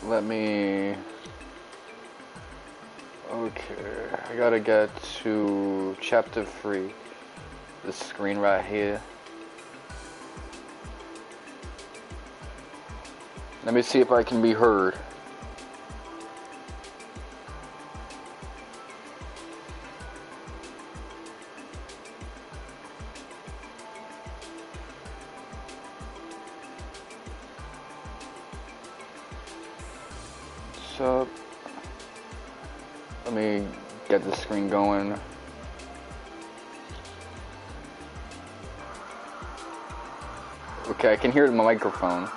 Let me... Okay, I gotta get to chapter 3. This screen right here. Let me see if I can be heard. What's up? Let me get the screen going. Okay, I can hear my microphone.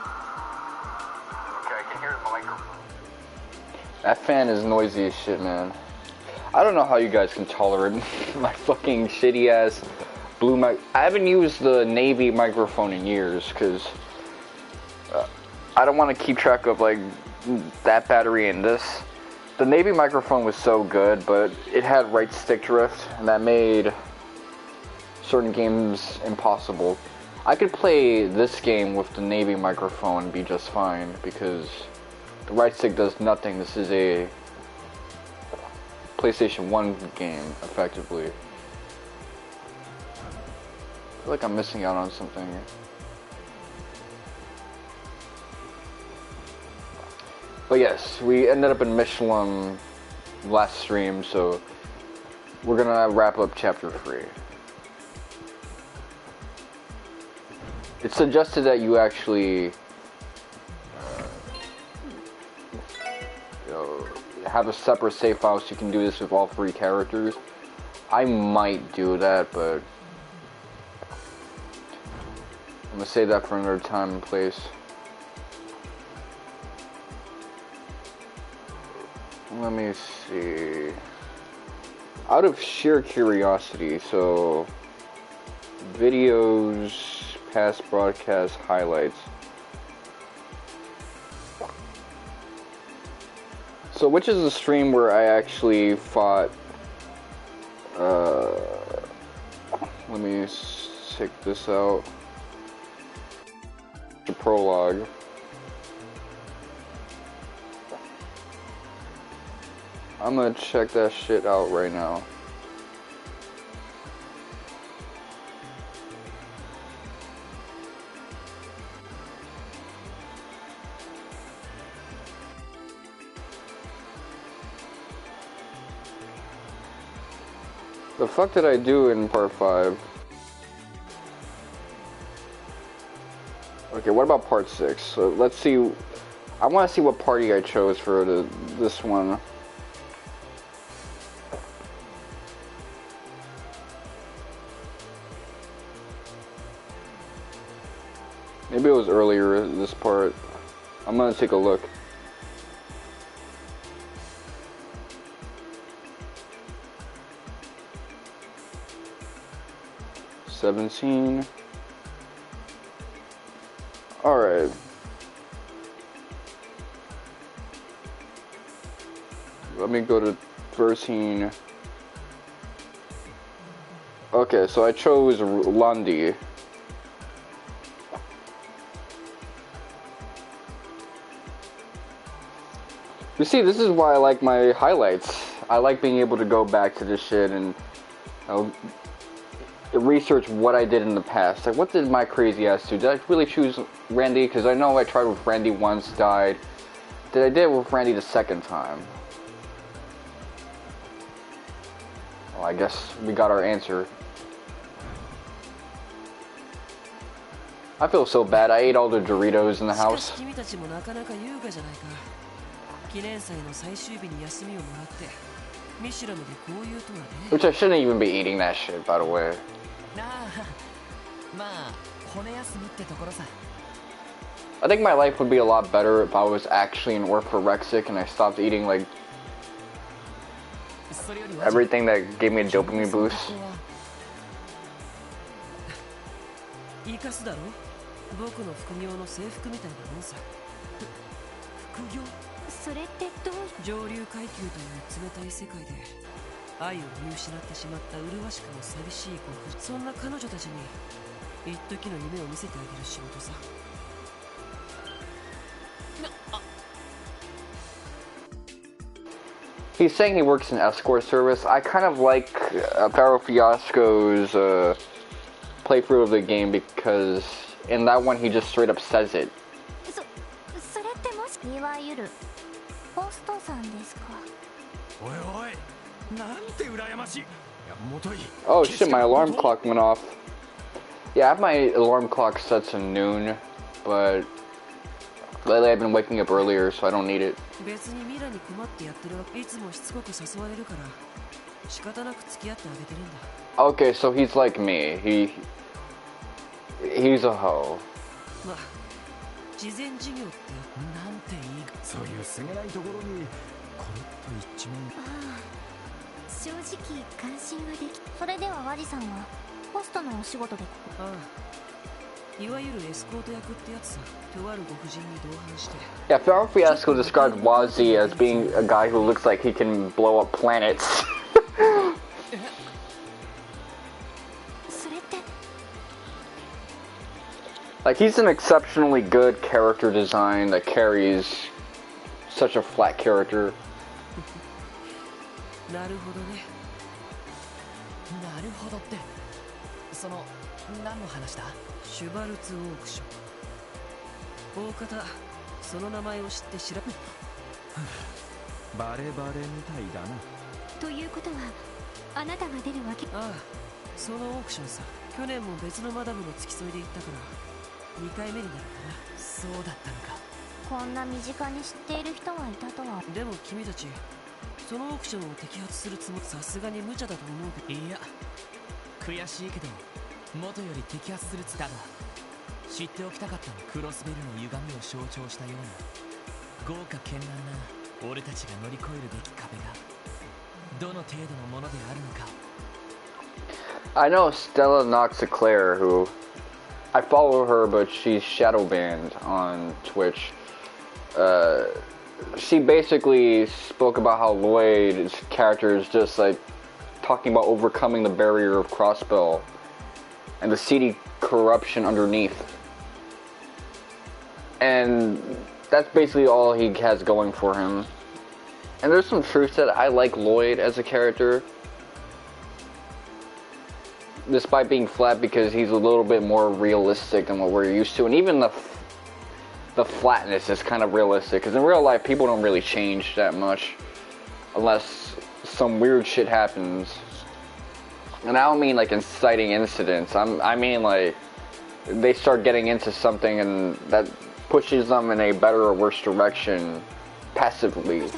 That fan is noisy as shit, man. I don't know how you guys can tolerate my fucking shitty ass blue mic. I haven't used the Navy microphone in years because I don't want to keep track of like that battery and this. The Navy microphone was so good, but it had right stick drift, and that made certain games impossible. I could play this game with the Navy microphone and be just fine because the right stick does nothing. This is a PlayStation 1 game, effectively. I feel like I'm missing out on something. But yes, we ended up in Michelin last stream, so we're gonna wrap up chapter 3. It's suggested that you actually have a separate save file so you can do this with all 3 characters. I might do that, but I'm gonna save that for another time and place. Let me see. Out of sheer curiosity, so videos, past broadcast highlights. So which is the stream where I actually fought, let me check this out, the prologue. I'm gonna check that shit out right now. The fuck did I do in part 5? Okay, what about part 6? So let's see. I want to see what party I chose for this one. Maybe it was earlier, this part. I'm gonna take a look. $17. Alright. Let me go to 13. Okay, so I chose Landi. You see, this is why I like my highlights. I like being able to go back to this shit and research what I did in the past. Like, what did my crazy ass do? Did I really choose Randy? Because I know I tried with Randy once, died. Did I did it with Randy the second time? Well, I guess we got our answer. I feel so bad. I ate all the Doritos in the house. Which I shouldn't even be eating that shit, by the way. I think my life would be a lot better if I was actually an orthorexic and I stopped eating like everything that gave me a dopamine boost. He's saying he works in escort service. I kind of like Pharaoh Fiasco's playthrough of the game because in that one he just straight up says it. Oh shit, my alarm clock went off. Yeah, I have my alarm clock set to noon, but lately I've been waking up earlier, so I don't need it. Okay, so he's like me. He's a hoe. Yeah, Pharaoh Fiasco described Wazi as being a guy who looks like he can blow up planets. Like, he's an exceptionally good character design that carries such a flat character. I know Stella Noxiclaire, who I follow her, but she's shadow banned on Twitch. She basically spoke about how Lloyd's character is just like talking about overcoming the barrier of Crossbell and the seedy corruption underneath. And that's basically all he has going for him. And there's some truth that I like Lloyd as a character, despite being flat, because he's a little bit more realistic than what we're used to. And even the flatness is kind of realistic, because in real life people don't really change that much unless some weird shit happens. And I don't mean like inciting incidents. I mean like they start getting into something and that pushes them in a better or worse direction passively.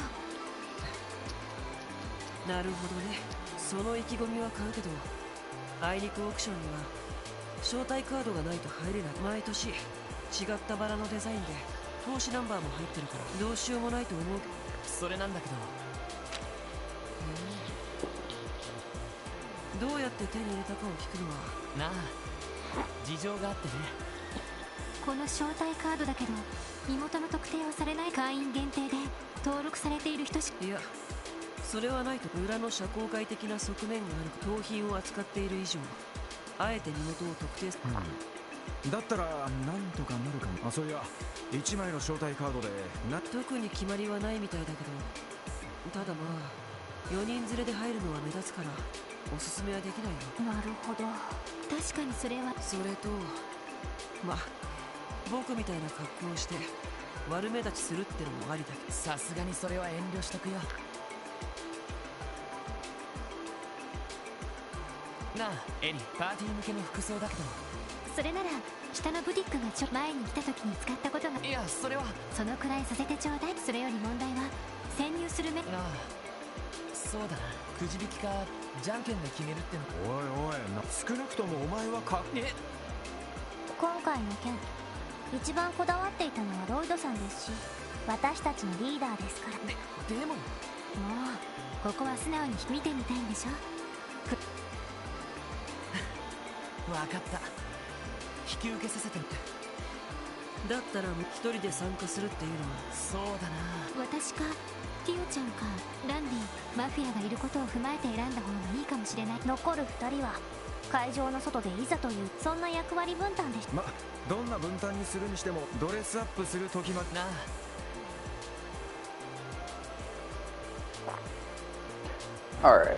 Alright.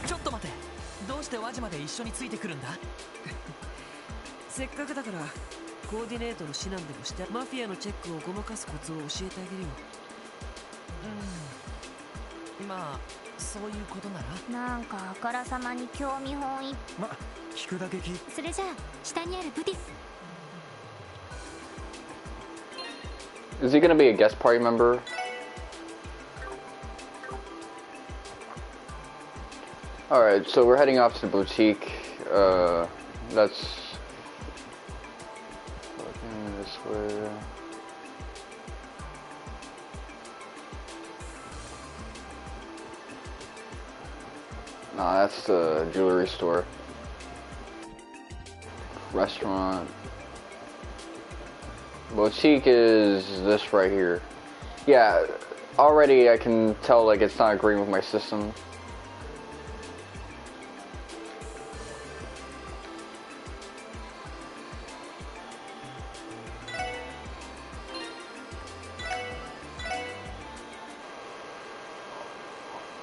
ちょっと待て。どうしてワジまで一緒についてくるんだ？せっかくだからコーディネートの指南でもしてマフィアのチェックをごまかすコツを教えてあげるよ。まあそういうことなら。なんかあからさまに興味本位。ま、聞くだけ聞い。それじゃあ下にあるブティ。 Is he gonna be a guest party member? Alright, so we're heading off to the boutique. That's looking this way. Nah, that's the jewelry store. Restaurant. Boutique is this right here. Yeah, already I can tell like it's not agreeing with my system.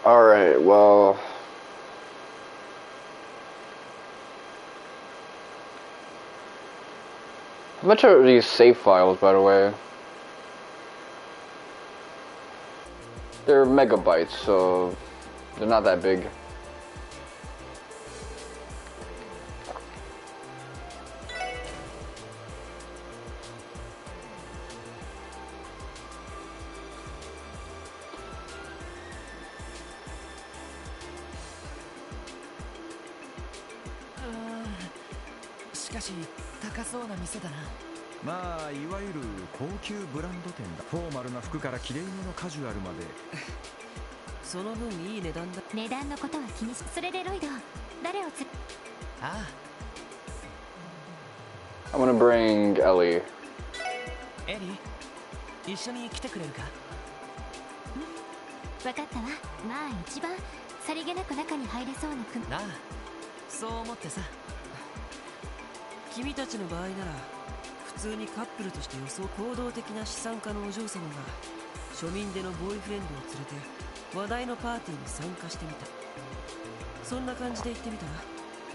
Alright, well... How much are these save files, by the way? They're megabytes, so they're not that big.「まあいわゆる高級ブランド店だ。フォーマルな服からきれいめのカジュアルまで。その分いい値段だ。値段のことは気にし。それでロイド、誰をつ。ああ。I'm gonna bring Ellie. エリー、一緒に来てくれるか？分かったわ。まあ一番さりげなく中に入れそうな組。なあ、そう思ってさ。君たちの場合なら普通にカップルとして予想行動的な資産家のお嬢様が庶民でのボーイフレンドを連れて話題のパーティーに参加してみた。そんな感じで言ってみた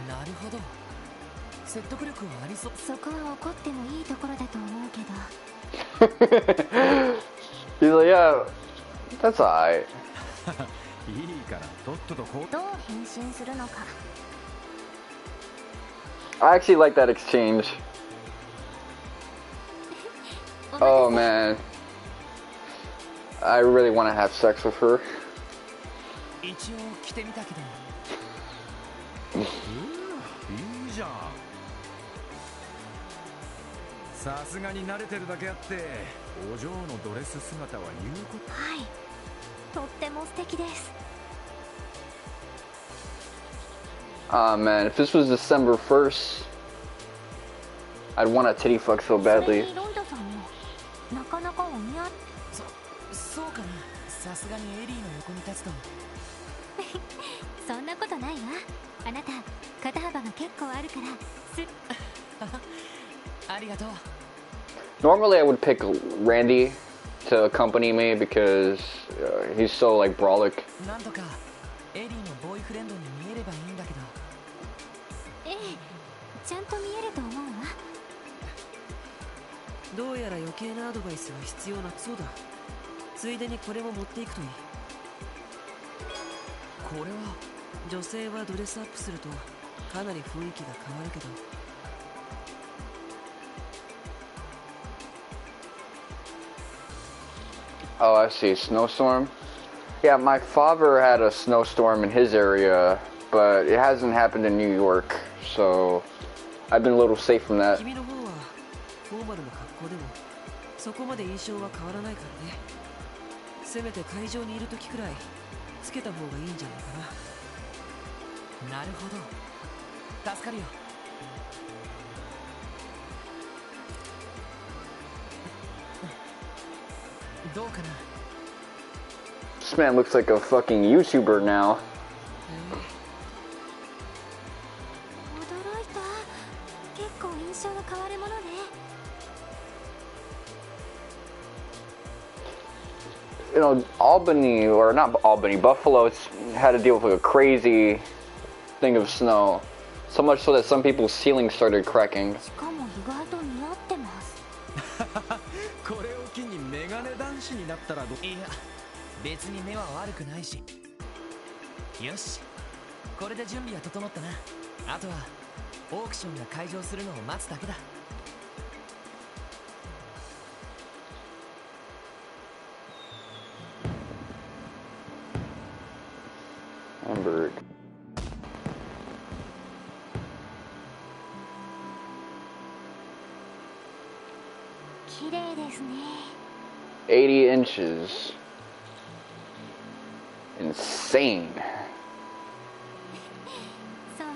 ら。なるほど、説得力はありそう。そこは怒ってもいいところだと思うけど。He's like, yeah, that's alright. いいからとっととこう。どう変身するのか。 I actually like that exchange. Oh man, I really want to have sex with her. 一応着てみたけど。いいじゃん。さすがに慣れてるだけあってお嬢のドレス姿は言うこと。はい、とっても素敵です。 Ah man, if this was December 1st, I'd want a titty fuck so badly. なかなかお似合い。そうかな。さすがにエリーの横に立つと。そんなことないわ。あなた肩幅が結構あるからす。ありがとう。 Normally I would pick Randy to accompany me because he's so like brolic. なんとかエリーのボーイフレンドに見えればいいんだけど。ええ、ちゃんと見えると思うわ。どうやら余計なアドバイスは必要な。そうだ、ついでにこれも持っていくといい。これは女性はドレスアップするとかなり雰囲気が変わるけど。Oh, I see. Snowstorm? Yeah, my father had a snowstorm in his area, but it hasn't happened in New York, so I've been a little safe from that. 君の方はフォーマルな格好でもそこまで印象は変わらないからね。せめて会場にいる時くらいつけた方がいいんじゃないかな。なるほど、助かるよ。どうかな。 This man looks like a fucking YouTuber now. 驚いた。結構印象が変わるものね。you know, Albany, or not Albany, Buffalo, it's had to deal with like a crazy thing of snow. So much so that some people's ceilings started cracking. しかも意外と似合ってます。これを機にメガネ男子になったらどう？いや、別に目は悪くないし。よし、これで準備は整ったな。あとはオークションが開場するのを待つだけだ。Hamburg. Beautiful. 80 inches. Insane. そうね。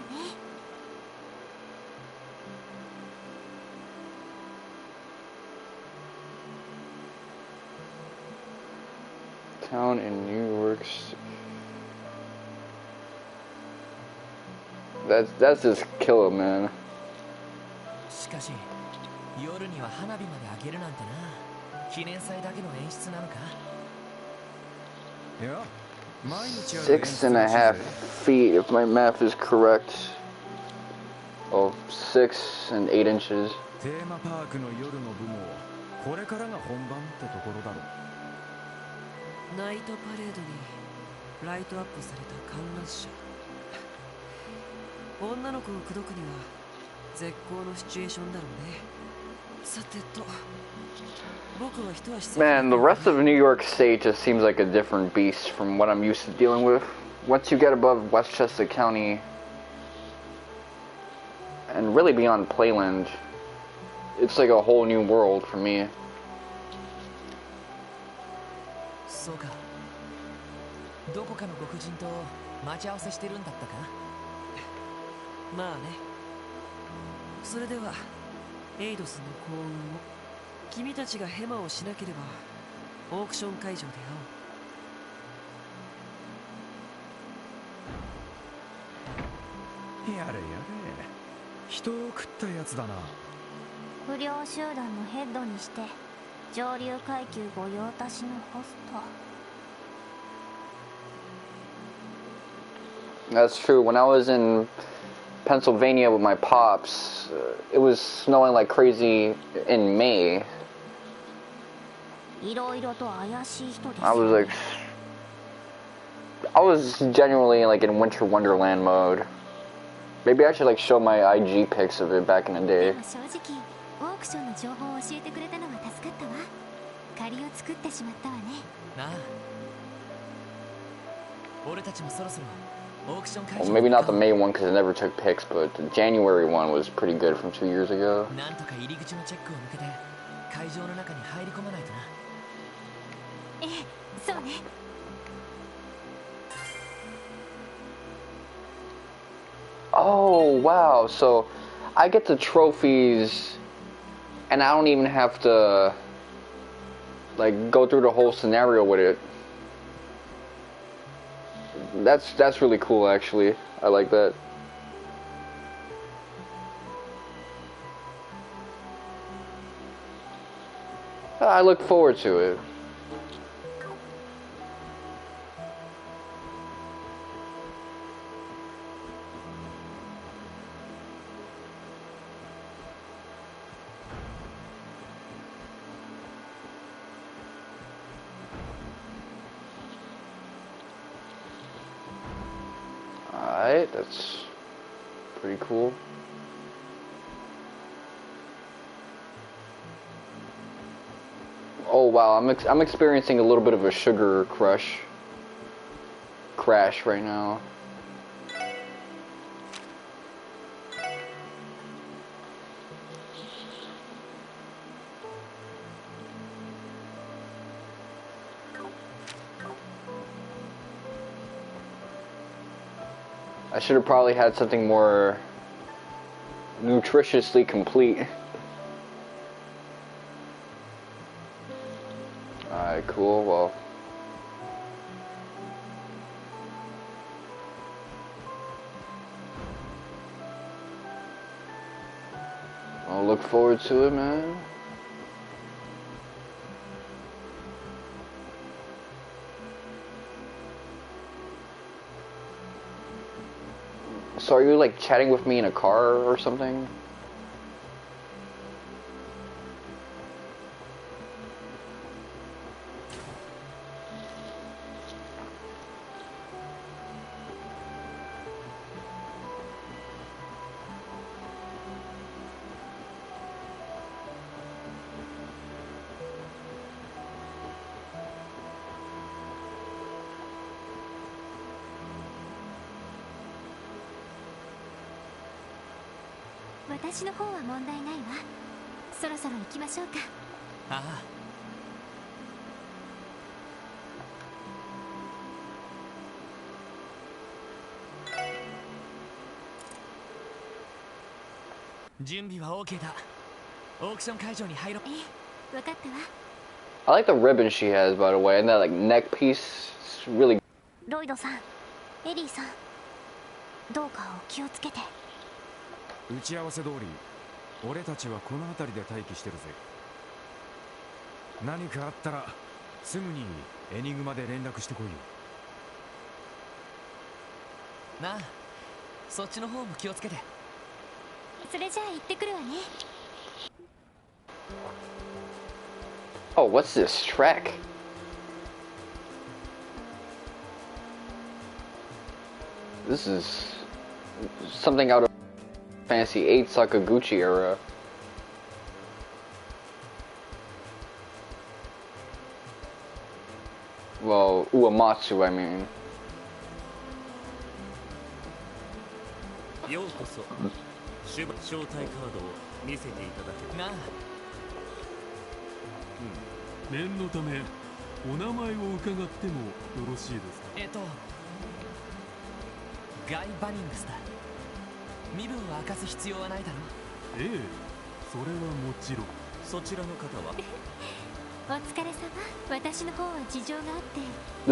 Town in New York City. That's just killer, man. しかし、夜には花火まで上げるなんてな。記念祭だけの演出なのか？いや、毎日ある 6.5 feet, if my math is correct. Oh, 6 and 8 inches. テーマパークの夜の部門はこれからが本番ってところだろ。ナイトパレードにライトアップされた観覧車。女の子を口説くには絶好のシチュエーションだろうね。さてと、僕は一足先。 Man, the rest of New York State just seems like a different beast from what I'm used to dealing with. Once you get above Westchester County and really beyond Playland, it's like a whole new world for me. そうか。どこかのご婦人と待ち合わせしてるんだったか？まあね。それではエイドスの幸運を。君たちがヘマをしなければオークション会場で会おう。やれやれ、人を食ったやつだな。不良集団のヘッドにして上流階級御用達のホスト。 That's true. When I was in Pennsylvania with my pops, it was snowing like crazy in May. いろいろと怪しい人です。 I was genuinely like in Winter Wonderland mode. Maybe I should like show my IG pics of it back in the で day. も正直オークションの情報を教えてくれたのは助かったわ。借りを作ってしまったわね。なあ。俺たちもそろそろオークション会場 Well, maybe not the May one because I never took pics, but the January one was pretty good from 2 years ago. なんとか入り口のチェックを抜けて会場の中に入り込まないとな。ええ、そうね。 Oh, wow. So I get the trophies and I don't even have to like go through the whole scenario with it. That's really cool, actually. I like that. I look forward to it. Alright, that's pretty cool. Oh wow, I'm experiencing a little bit of a sugar crash right now. I should have probably had something more nutritiously complete. Alright, cool, well. I'll look forward to it, man. So are you like chatting with me in a car or something? I like the ribbon she has, by the way, and that like neck piece. It's really. ロイドさん、エリーさん、どうかお気をつけて。打ち合わせ通り、俺たちはこの辺りで待機してるぜ。何かあったらすぐにエニグマで連絡してこいよ。なあ、そっちの方も気をつけて。それじゃあ行ってくるわね。Oh, what's this track? This is something out of Fantasy 8 Sakaguchi era. Well, Uematsu, I mean. ようこそ。招待カードを見せていただけなあ。念のためお名前を伺ってもよろしいですか。ガイ・バニングスだ。身分を明かす必要はないだろ。ええ、それはもちろん。そちらの方はお疲れ様。私の方は事情があって。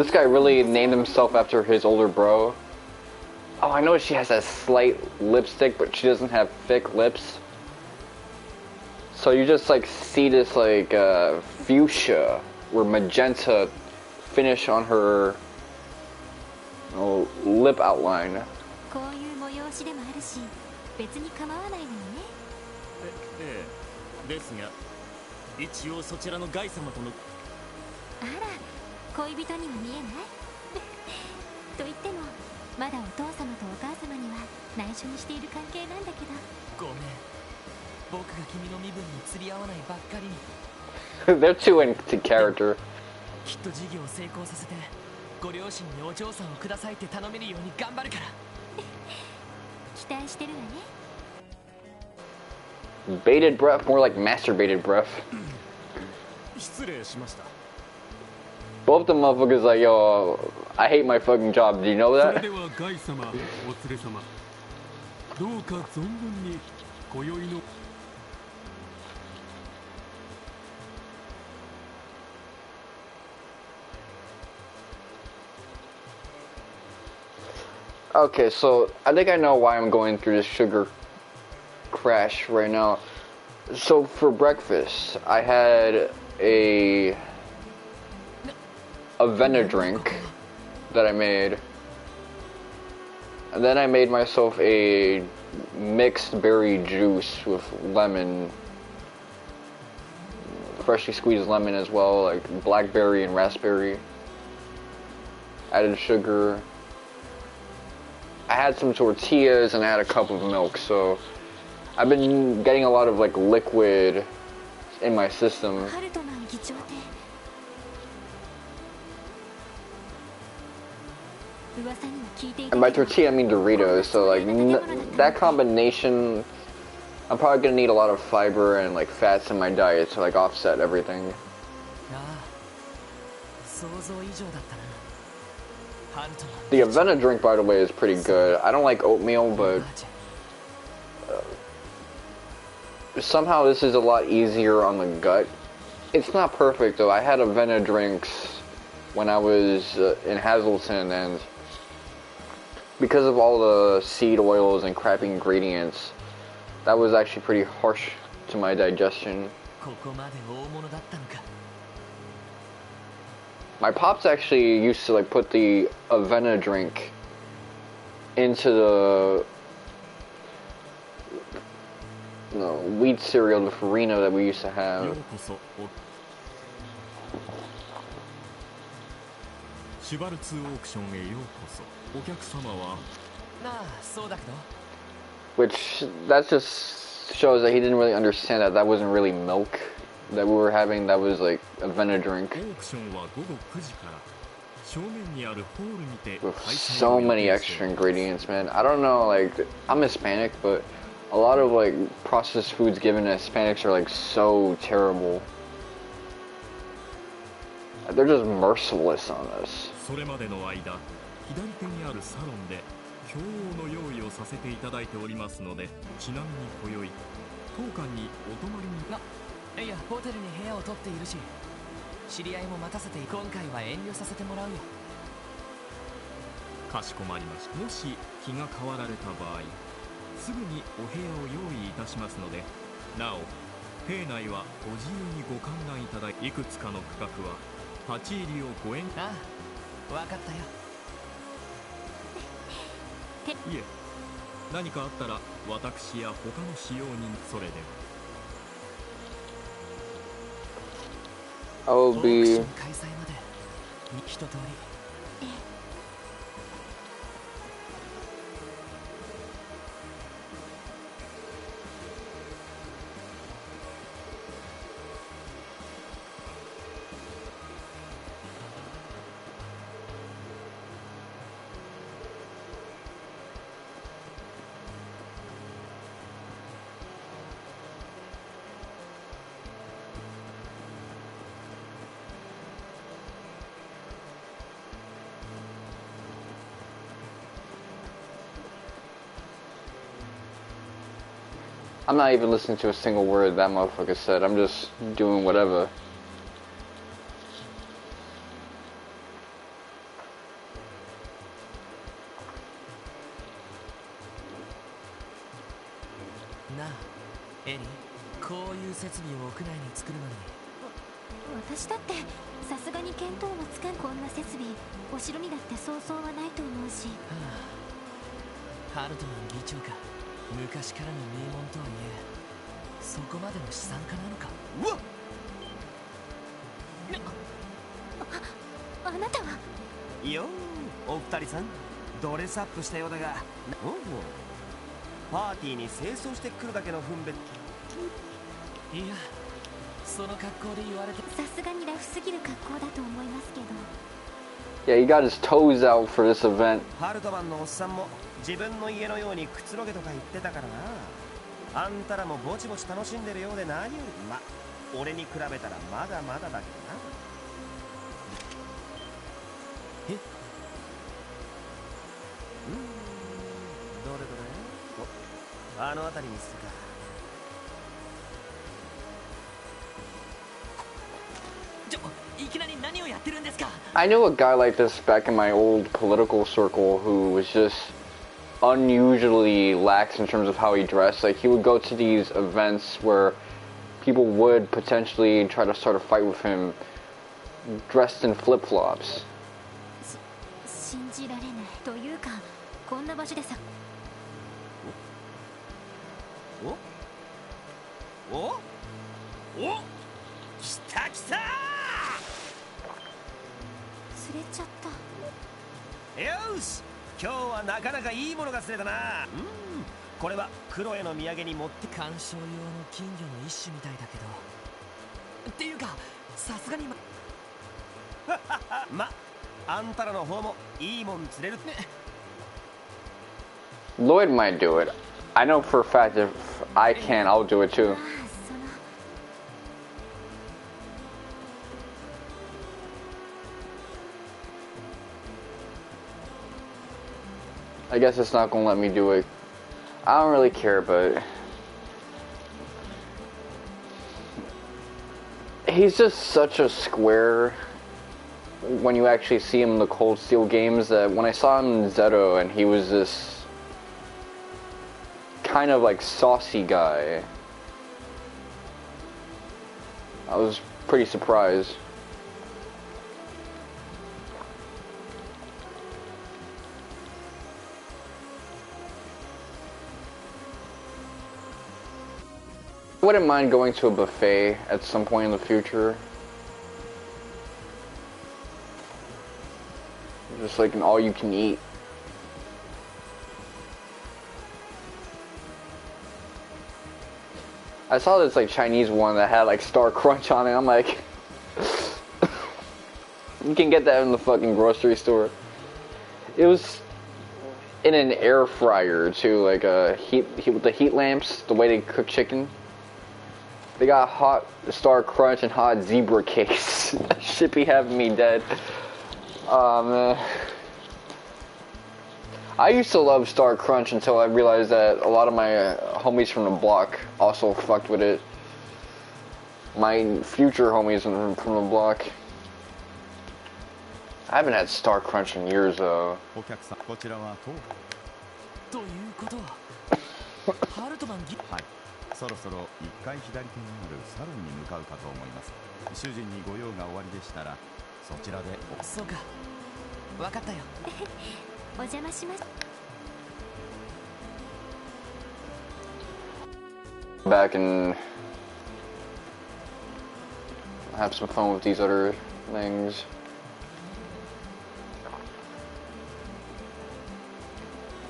This guy really named himself after his older bro. Oh, I know she has that slight lipstick, but she doesn't have thick lips. So you just like see this like fuchsia or magenta finish on her lip outline. こういう催しでもあるし、別に構わないのよね。ええ、ですが一応そちらのガイ様との。あら、恋人には見えないと言ってもまだお父様とお母様には内緒にしている関係なんだけど。ごめん、僕が君の身分に釣り合わないばっかりに。They're too into character. きっと事業を成功させてご両親にお嬢さんをくださいって頼めるように頑張るから。期待してるわね。 Bated breath, more like masturbated breath. 失礼しました。 Both the motherfuckers like, yo, I hate my fucking job. Do you know それ that? ではガイ様、お連れ様、どうか存分に今宵の。 Okay, so I think I know why I'm going through this sugar crash right now. So for breakfast, I had a Avena drink that I made. And then I made myself a mixed berry juice with lemon, freshly squeezed lemon as well, like blackberry and raspberry. Added sugar. I had some tortillas and I had a cup of milk, so I've been getting a lot of like liquid in my system. And by tortilla I mean Doritos, so like that combination, I'm probably gonna need a lot of fiber and like fats in my diet to like offset everything. The Avena drink, by the way, is pretty good. I don't like oatmeal, but somehow this is a lot easier on the gut. It's not perfect though. I had Avena drinks when I was in Hazleton, and because of all the seed oils and crappy ingredients, that was actually pretty harsh to my digestion. My pops actually used to like put the Avena drink into no, wheat cereal, the farina that we used to よ have. うこそシュバルツオークションへようこそ。お客様はなあ、そうだけど Which, that just shows that he didn't really understand that that wasn't really milk that we were having, that was like a Vena drink. オークションは午後9時から正面にあるホールにて With 開催 so を予 many 定して extra おります ingredients, man. I don't know, like, I'm Hispanic, but a lot of like processed foods given to Hispanics are like so terrible. They're just merciless on us. それまでの間、左手にあるサロンで共応の用意をさせていただいておりますので、ちなみに今宵当館にお泊まりに。いや、ホテルに部屋を取っているし、知り合いも待たせて今回は遠慮させてもらうよ。かしこまりました。もし気が変わられた場合、すぐにお部屋を用意いたしますので、なお邸内はご自由にご観覧いただき、いくつかの区画は立ち入りをご遠慮。ああ、わかったよ。いえ、何かあったら私や他の使用人、それでは。I will オーク be ション開催まで一通り。I'm not even listening to a single word that motherfucker said. I'm just doing whatever. なあ、エリー、こういう設備を屋内に作るのに私だってさすがに見当もつかん。こんな設備お城にだってそうそうはないと思うし。ハルトマン議長か昔からの名門とはいえそこまでの資産家なのか。うわっ、あなたはよー、お二人さんドレスアップしたようだが、おおパーティーに清掃してくるだけの分別。いや、その格好で言われてさすがにラフすぎる格好だと思いますけど。 Yeah, he got his toes out for this event. ハルトマンのおっさんも自分の家のようにくつろげとか言ってたからな。あんたらもぼちぼち楽しんでるようで何より、ま、俺に比べたらまだまだだけどな。え、どれどれ、お、あの辺りにするか。いきなり何をやってるんですか。 I knew a guy like this back in my old political circle who was just unusually lax in terms of how he dressed. Like, he would go to these events where people would potentially try to start a fight with him dressed in flip-flops. 信じられないというか、こんな場所でさ。おおお、来た来た釣れちゃった。よし、今日はなかなかいいものが釣れたな。これはクロエの土産に持って観賞用の金魚の一種みたいだけど、っていうかさすがにま、あんたらの方もいいもん釣れるね。 Lloyd might do it. I know for a fact if I can, I'll do it too. ああ、その I guess it's not gonna let me do it. I don't really care, but he's just such a square when you actually see him in the Cold Steel games, that when I saw him in Zero and he was this kind of like saucy guy, I was pretty surprised. Wouldn't mind going to a buffet at some point in the future. Just like an all-you-can-eat. I saw this like Chinese one that had like Star Crunch on it. I'm like, you can get that in the fucking grocery store. It was in an air fryer too, like a heat with the heat lamps, the way they cook chicken. They got hot Star Crunch and hot zebra cakes. That shit be having me dead. Oh man. I used to love Star Crunch until I realized that a lot of my homies from the block also fucked with it. My future homies from the block. I haven't had Star Crunch in years though. そろそろ1階左手にあるサロンに向かうかと思います。主人にご用が終わりでしたらそちらで。そうか。わかったよ。お邪魔します。Back and have some fun with these other things.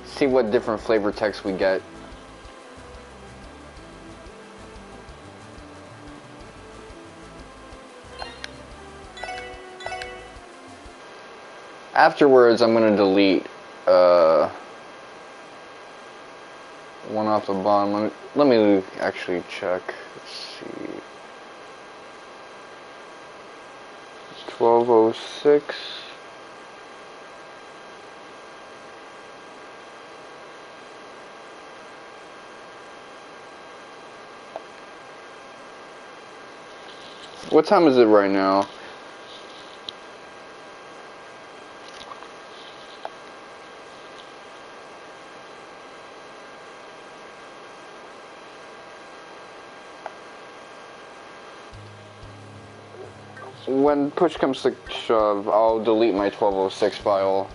See what different flavor text we get. Afterwards, I'm going to delete one off the bottom. Let me actually check. Let's see. It's 1206. What time is it right now? When push comes to shove, I'll delete my 1206 file.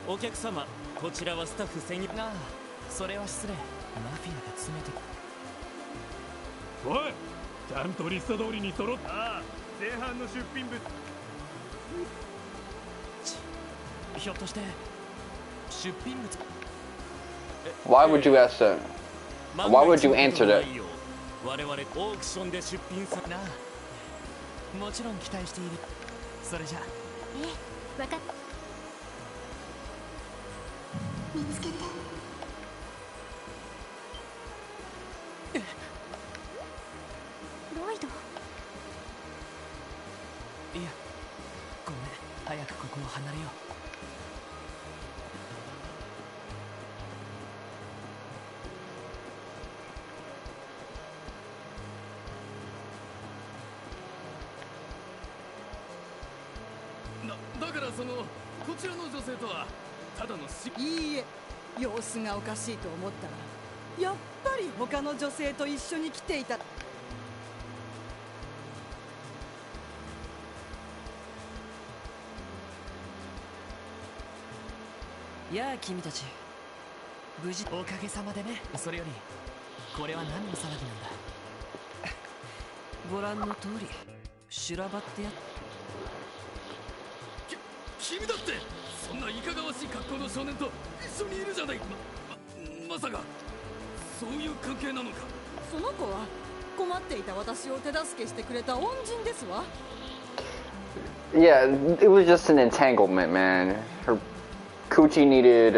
お客様、こちらはスタッフ専用。ああ、それは失礼。マフィアが詰めて。おい、ちゃんとリスト通りに揃った。ああ、前半の出品物。ひょっとして出品物。Why would you ask that? Why would you answer that? 我々オークションで出品さな。もちろん期待している。それじゃ。分かった。見つけた。ロイド。いや、ごめん。早くここを離れよう。だからそのこちらの女性とはただのいいえ、様子がおかしいと思ったらやっぱり他の女性と一緒に来ていた。やあ君たち、無事。おかげさまでね。それよりこれは何の騒ぎなんだ。ご覧の通り修羅場ってやっ。君だってそんないかがわしい格好の少年と一緒にいるじゃないか。まさかそういう関係なのか。その子は困っていた私を手助けしてくれた恩人ですわ。 Yeah, it was just an entanglement, man. Her coochie needed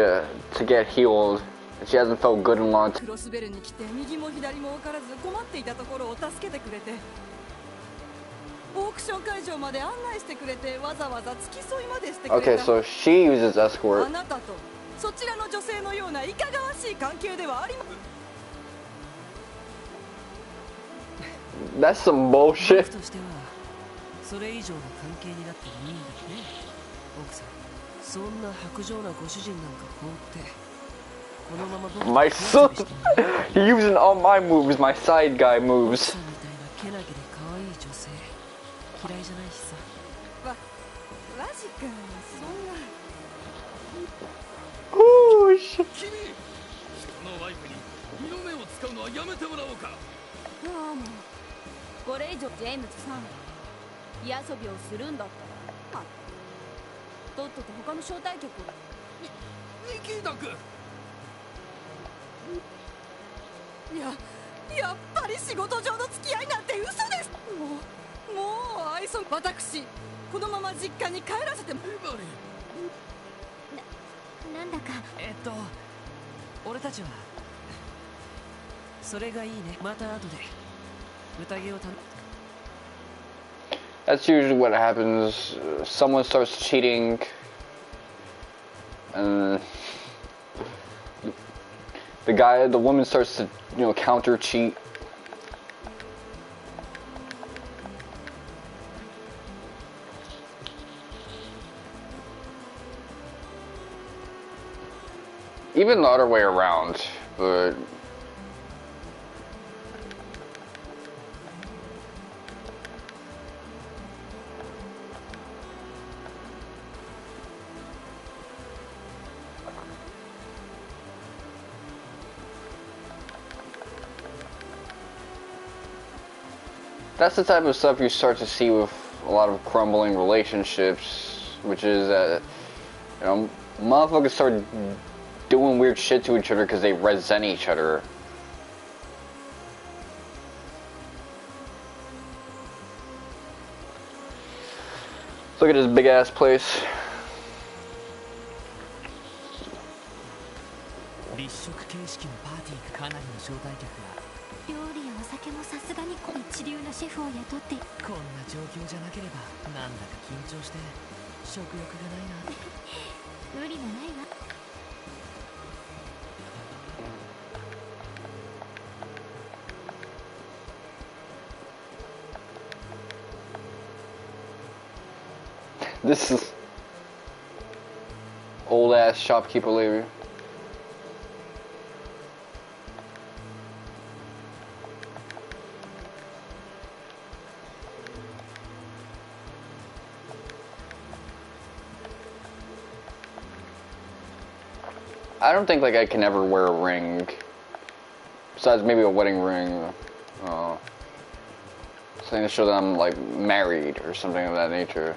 to get healed. She hasn't felt good in a long time. クロスベルに来て右も左も分からず困っていたところを助けてくれて、オークション会場まで案内してくれて、わざわざ付き添いまでしてくれた。 Okay, so she uses escort. あなたとそちらの女性のようないかがわしい関係ではありません。 That's some bullshit. 僕としてはそれ以上の関係になってもいいんだね。奥さん、そんな薄情なご主人なんか放ってこのまま僕 My son, he using all my moves, my side guy 奥 moves. さんみたいなけなげで可愛い女性嫌いじゃないしさ。マジか、そんな。 Oh shit. 君、人のワイフに身の目を使うのはやめてもらおうか。ああ、もうこれ以上ジェームズさん火遊びをするんだったら、とっとと他の招待客を。ニキータ君、やっぱり仕事上の付き合いなんて嘘です。もう愛想。私このまま実家に帰らせても。エバリン、なんだか俺たちはそれがいいね。また後で宴をThat's usually what happens. Someone starts cheating, and the woman starts to, counter cheat. Even the other way around, but that's the type of stuff you start to see with a lot of crumbling relationships, which is that, motherfuckers start doing weird shit to each other because they resent each other. Look at this big ass place. 立食形式のパーティー、かなりの招待客が。料理やお酒もさすがに一流のシェフを雇って。こんな状況じゃなければなんだか緊張して食欲がないな。無理もないわ。This is old ass shopkeeper lady. I don't think I can ever wear a ring, besides maybe a wedding ring, something to show that I'm married or something of that nature.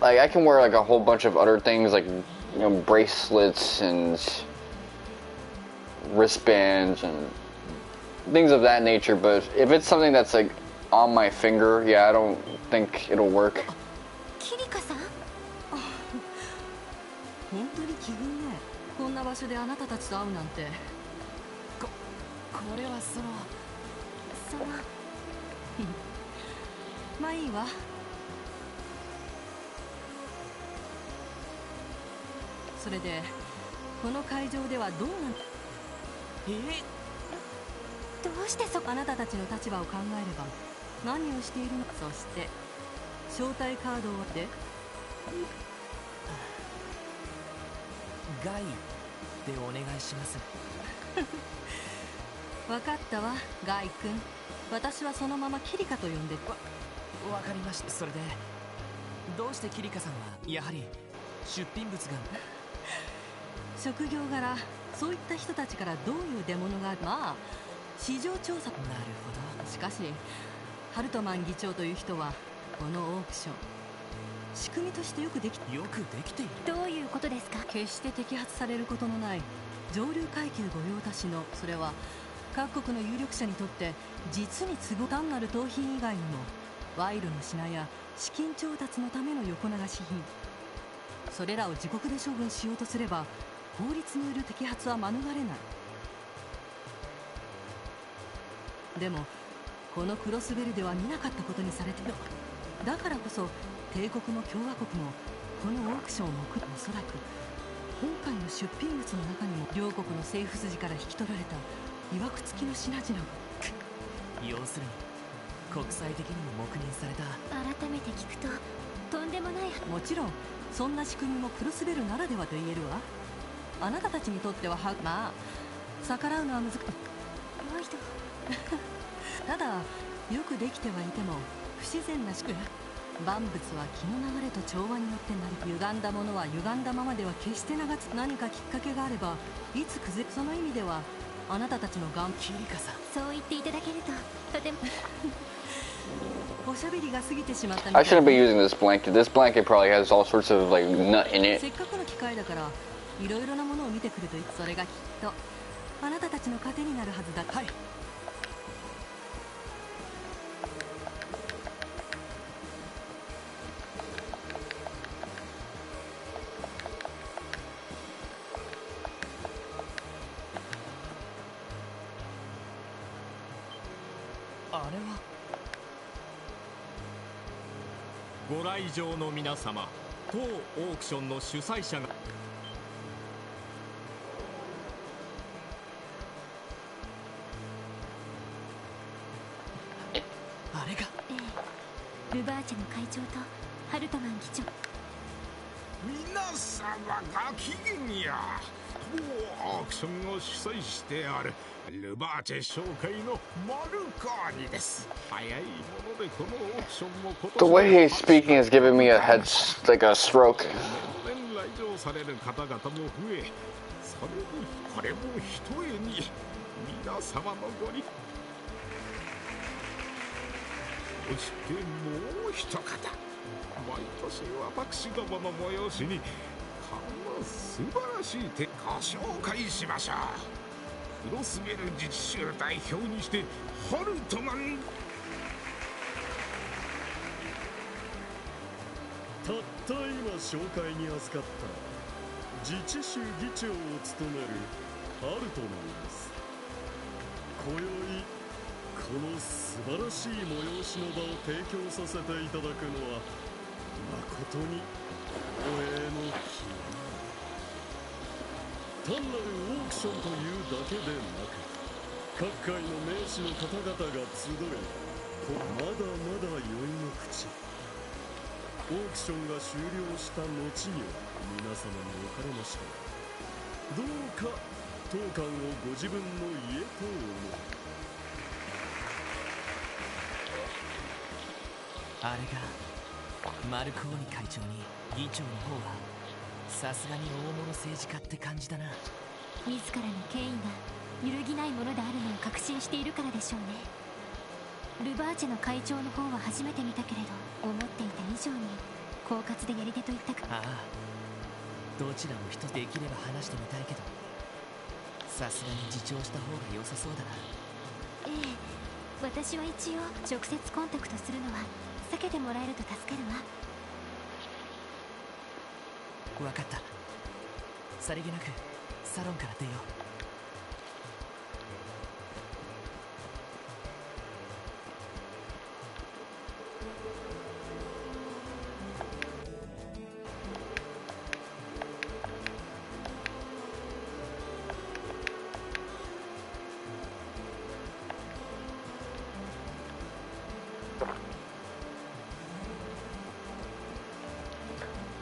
I can wear a whole bunch of other things bracelets and wristbands and things of that nature, but if it's something that's on my finger, yeah, I don't think it'll work. キリカさん、本当に奇遇ね。こんな場所であなたたちと会うなんて。これはそのまあいいわ。それでこの会場ではどうなの？どうしてあなたたちの立場を考えれば何をしているの？そして招待カードをでガイでお願いします。分かったわ、ガイ君。私はそのままキリカと呼んで。わかりました。それでどうしてキリカさんはやはり出品物が。職業柄そういった人たちからどういう出物が、まあ市場調査。なるほど。しかしハルトマン議長という人はこのオークション仕組みとしてよくできている。どういうことですか？決して摘発されることのない上流階級御用達の、それは各国の有力者にとって実に都合単なる盗品以外にも賄賂の品や資金調達のための横流し品、それらを自国で処分しようとすれば法律による摘発は免れない。でもこのクロスベルでは見なかったことにされている。だからこそ帝国も共和国もこのオークションを目おそらく今回の出品物の中にも両国の政府筋から引き取られたいわくつきの品々が。要するに国際的にも黙認された。改めて聞くととんでもない。もちろんそんな仕組みもクロスベルならではと言えるわ。あなたたちにとってはまあ逆らうのは難しい。ただよくできてはいても不自然な仕組み。万物は気の流れと調和によってなり、歪んだものは歪んだままでは決して長つ。何かきっかけがあればいつ崩れ。その意味ではあなたたちのキリカさん、そう言っていただけるととてもおしゃべりが過ぎてしまったみ I たい。 shouldn't be using this blanket. This blanket probably has all sorts of like nut in it. せっかくの機会だからいろいろなものを見てくると言って、それがきっとあなたたちの糧になるはずだ。はい。あれはご来場の皆様、当オークションの主催者があれが。ルバーチェの会長とハルトマン議長。皆様ごきげんや。当オークションを主催してあるルバーチェ商会のマルコーニです。早いものでこのオークションも今 The 年 way he's speaking is giving me a like a stroke. 年々来場される方々も増え、それにこれもひとえに皆様のご理。そしてもう一方、毎年私どもの催しにこの素晴らしい手ご紹介しましょう。クロスベル自治州代表にしてハルトマン。たった今紹介に預かった自治州議長を務めるハルトマンです。今宵この素晴らしい催しの場を提供させていただくのは誠にお礼の極み。単なるオークションというだけでなく、各界の名士の方々が集え、まだまだ酔いの口。オークションが終了した後には皆様におかれまして、どうか当館をご自分の家と思う。あれがマルコーニ会長に議長の方はさすがに大物政治家って感じだな。自らの権威が揺るぎないものであるのを確信しているからでしょうね。ルバーチェの会長の方は初めて見たけれど、思っていた以上に狡猾でやり手といったか。ああ、どちらも一つできれば話してみたいけど、さすがに自重した方が良さそうだな。ええ、私は一応直接コンタクトするのは避けてもらえると助かるわ。分かった。さりげなくサロンから出よう。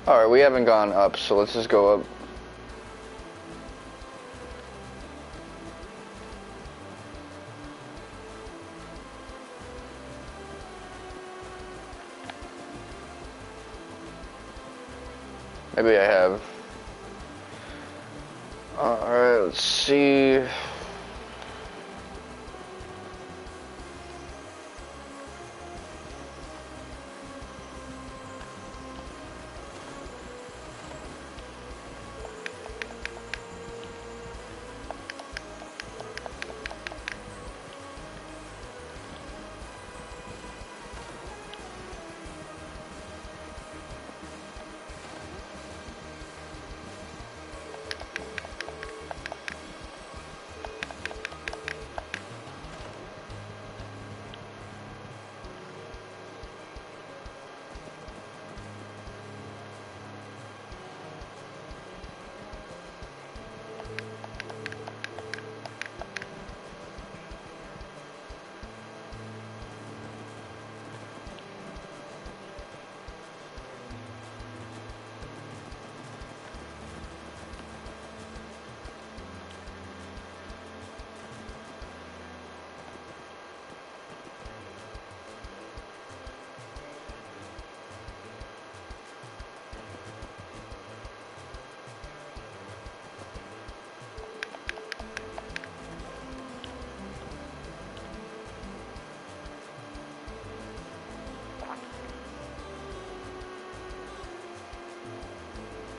Alright, we haven't gone up, so let's just go up. Maybe I have. Alright, Let's see.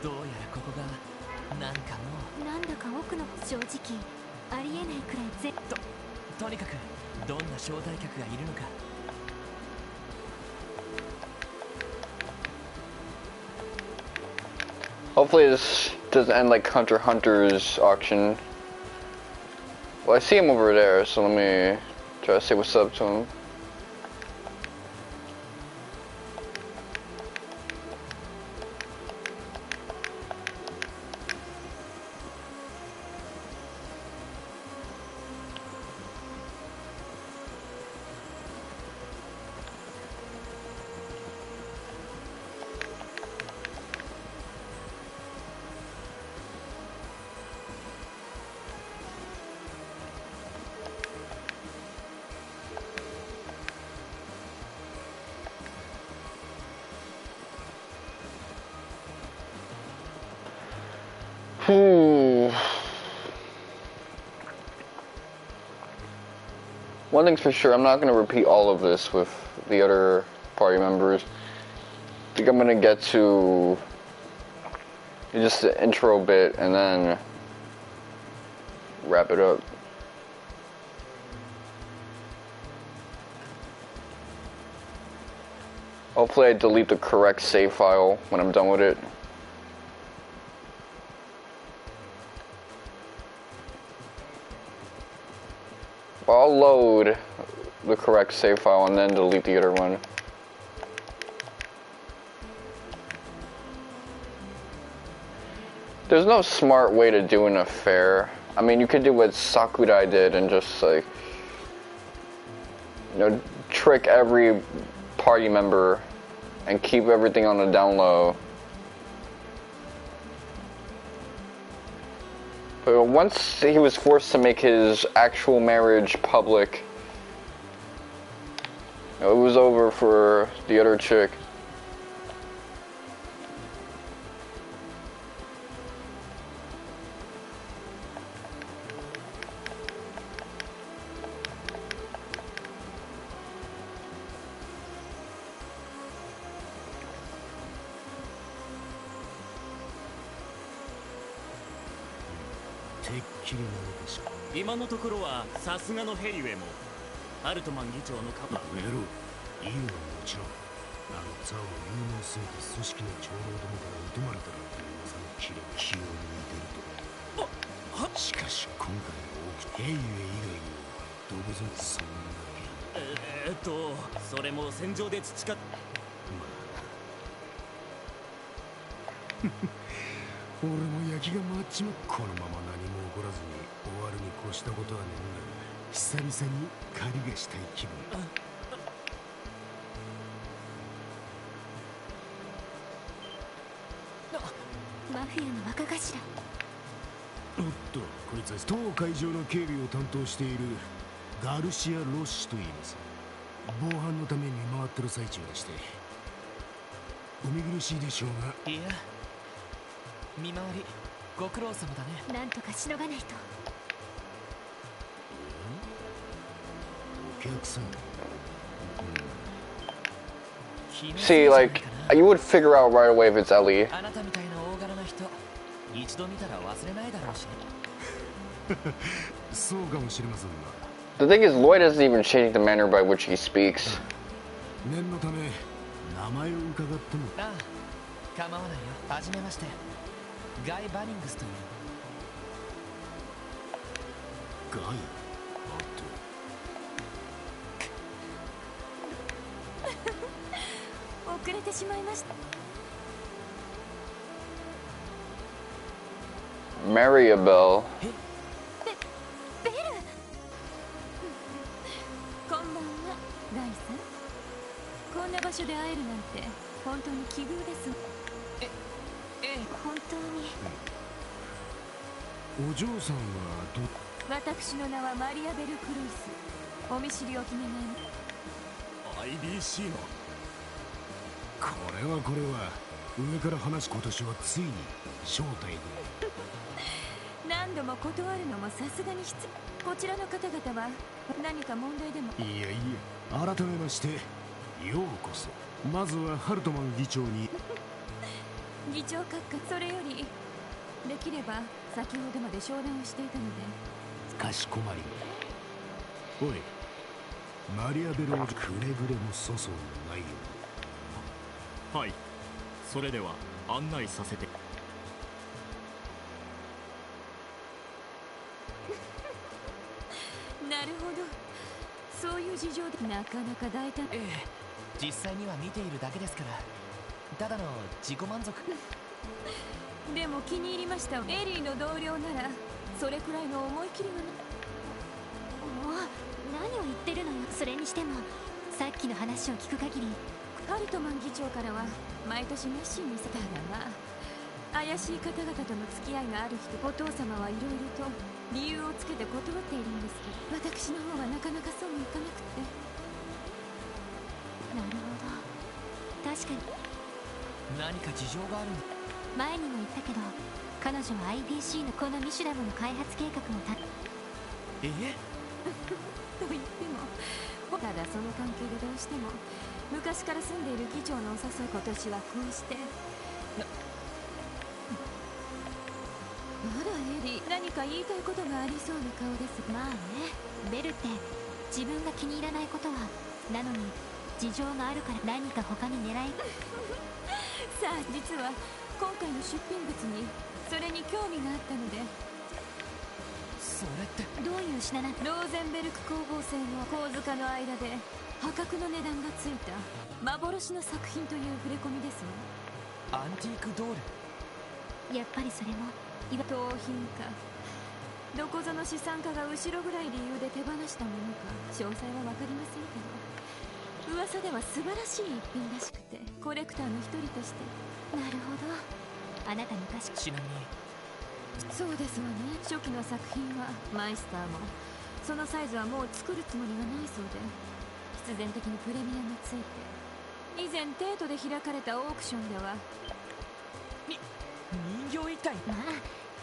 どうやらここがなんかもなんだか奥の正直ありえないくらいとにかくどんな招待客がいるのか。Hopefully this doesn't end like Hunter x Hunter's auction. Well, I see him over there, so let me try to say what's up to him. One thing's for sure, I'm not going to repeat all of this with the other party members. I think I'm going to get to just the intro bit and then wrap it up. Hopefully I delete the correct save file when I'm done with it. I'll load the correct save file and then delete the other one. There's no smart way to do an affair. I mean, you could do what Sakurai did and just like, you know, trick every party member and keep everything on the down low. But once he was forced to make his actual marriage public, it was over for the other chick.今のところはさすがのヘリウェイもアルトマン議長のカバやろう。いいのはもちろんあのザオの有能すぎて組織の長老どもから疎まれたらっていう噂のキレ気を抜いてると。しかし今回のヘリウェイ以外にもどこぞそんなそれも戦場で培っ俺も焼きが回っちまう。このまま何も起こらずに終わるに越したことはねえんだ。久々に狩りがしたい気分。マフィアの若頭。おっと、こいつは当会場の警備を担当しているガルシア・ロッシと言います。防犯のために回ってる最中でしてお見苦しいでしょうが。いや見回りご苦労様だね。なんとかしのがないと。お客さん。See, like, you would figure out right away if it's Ellie. あなたみたいな大柄な人、一度見たら忘れないだろうしね。そうかもしれませんな。 The thing is, Lloyd isn't even changing the manner by which he speaks. 念のため名前を伺っても。ああ、構わないよ。はじめまして。ガイ・バニングスという。ガイ。遅れてしまいました。 Mariabelle. ベル。こんばんは、ガイさん。こんな場所で会えるなんて本当に奇遇です。本当に。お嬢さんはど。私の名はマリアベル・クロイス。お見知りおき願います。 IBC の。これは上から話す今年はついに招待で。何度も断るのもさすがにこちらの方々は何か問題でも。いやいや、改めましてようこそ。まずはハルトマン議長に。議長閣下、それよりできれば先ほどまで商談をしていたので。かしこまり。おい、マリアベルをくれぐれも粗相のないように。はい、それでは案内させて。なるほど、そういう事情でなかなか大胆。実際には見ているだけですから、ただの自己満足。でも気に入りました。エリーの同僚ならそれくらいの思い切りがな。もう何を言ってるのよ。それにしてもさっきの話を聞く限り、ハルトマン議長からは毎年熱心にせたがな。怪しい方々との付き合いがある人、お父様はいろいろと理由をつけて断っているんですけど、私の方はなかなかそうもいかなくて。なるほど、確かに。何か事情があるんだ。前にも言ったけど、彼女は IBC のこのミシュラムの開発計画もと言っても、ただその関係でどうしても昔から住んでいる議長のお誘い、今年はこうして。あらエリー、何か言いたいことがありそうな顔です。まあね、ベルって自分が気に入らないことはなのに事情があるから何か他に狙いさあ、実は今回の出品物にそれに興味があったので。それってどういう品なの？ローゼンベルク工房製の鋼塚の間で破格の値段がついた幻の作品という触れ込みですわ。アンティークドール。やっぱりそれも盗品か、どこぞの資産家が後ろぐらい理由で手放したものか、詳細は分かりませんけど、噂では素晴らしい一品らしくて、コレクターの一人として。なるほど、あなた昔。ちなみに。そうですわね、初期の作品はマイスターもそのサイズはもう作るつもりがないそうで、必然的にプレミアがついて、以前帝都で開かれたオークションでは人形一体。まあ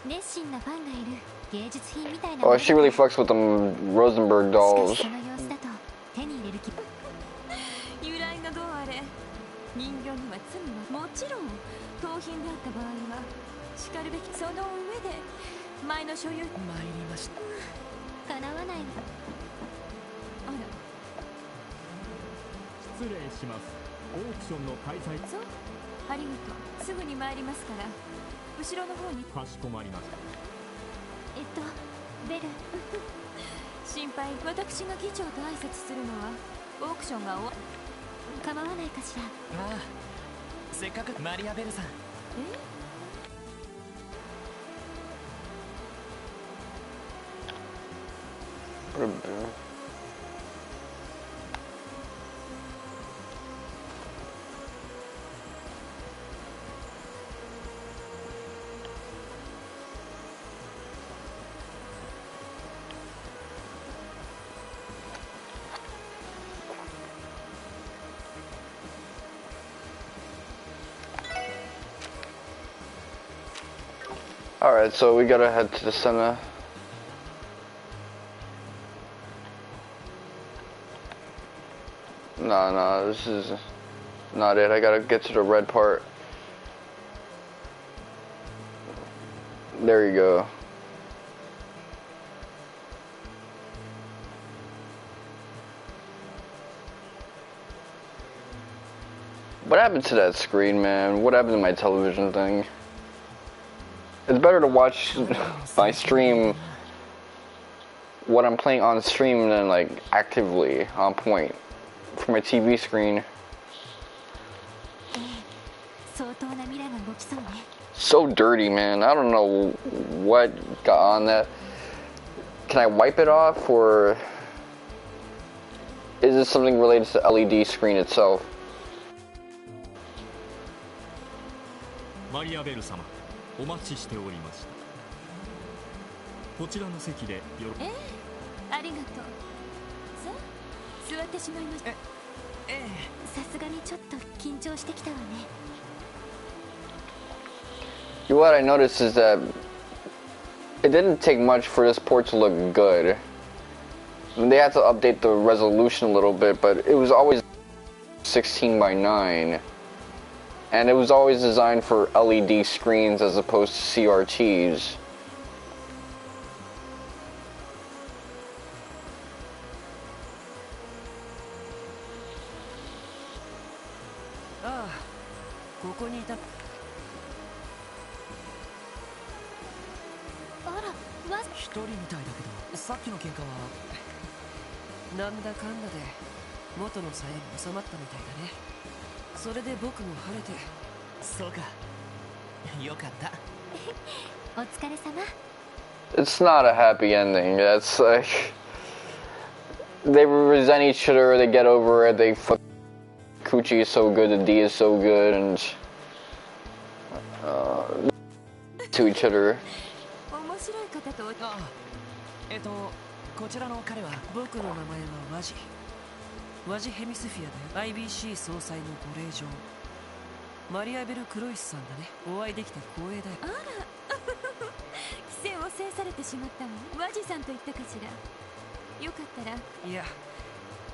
熱心なファンがいる芸術品みたいな。 Oh, she really fucks with them Rosenberg し dolls. かしその様子だと手に入れる気由来がどうあれ人形には罪はもちろん、盗品であった場合はしかるべき。その上で前の所有。参りました。叶わないの。あら、失礼します。オークションの開催。そう、ありがとう。すぐに参りますから、後ろの方に。かしこまりました。ベル心配。私が議長と挨拶するのはオークションが終わ。構わないかしら。ああ、せっかく。マリアベルさん。Alright, so we gotta head to the center. No, this is not it. I gotta get to the red part. There you go. What happened to that screen, man? What happened to my television thing? It's better to watch my stream, what I'm playing on stream, than like actively on point for my TV screen. So dirty, man. I don't know what got on that. Can I wipe it off, or is this something related to the LED screen itself? マリアベル様、お待ちしておりました。こちらの席でよろ。ありがとう。さあ、座ってしまいました。さすがにちょっと緊張してきたわね。What I noticed is that it didn't take much for this port to look good. I mean, they had to update the resolution a little bit, but it was always 16 by 9. And it was always designed for LED screens as opposed to CRTs. Ah, ここにいた。一人みたいだけど、さっきの喧嘩はなんだかんだで元の鞘に収まったみたいだね。それで僕も晴れて。そうか、よかった。お疲れ様。 It's not a happy ending. That's like they resent each other, they get over it, they fuck. Coochie is so good, the D is so good, and to each other. 面白い方と。こちらの彼は僕の名前はワジ。ワジヘミスフィアで IBC 総裁のご令嬢マリアベル・クロイスさんだね。お会いできて光栄だよ。あら規制を制されてしまったわ。ワジさんと言ったかしら。よかったら。いや、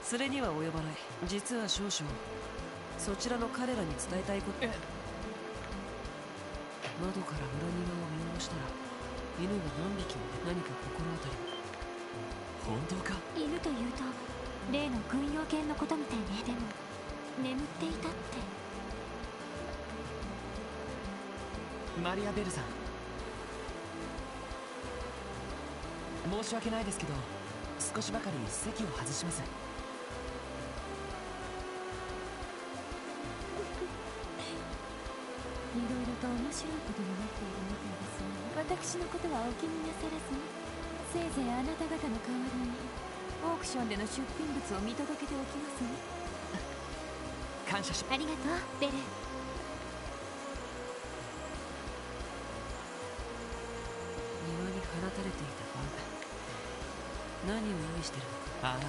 それには及ばない。実は少々そちらの彼らに伝えたいこと。窓から裏庭を見下ろしたら犬が何匹も何か心当たり。本当か？犬というと例の軍用犬のことみたいね。でも眠っていたって。マリアベルさん、申し訳ないですけど少しばかり席を外します。いろいろと面白いことになっているみたいですが、私のことはお気になさらずに、せいぜいあなた方の代わりにオークションでの出品物を見届けておきますね。感謝し。ありがとう、ベル。庭に放たれていたバグ、何を意味してるのか。ああ、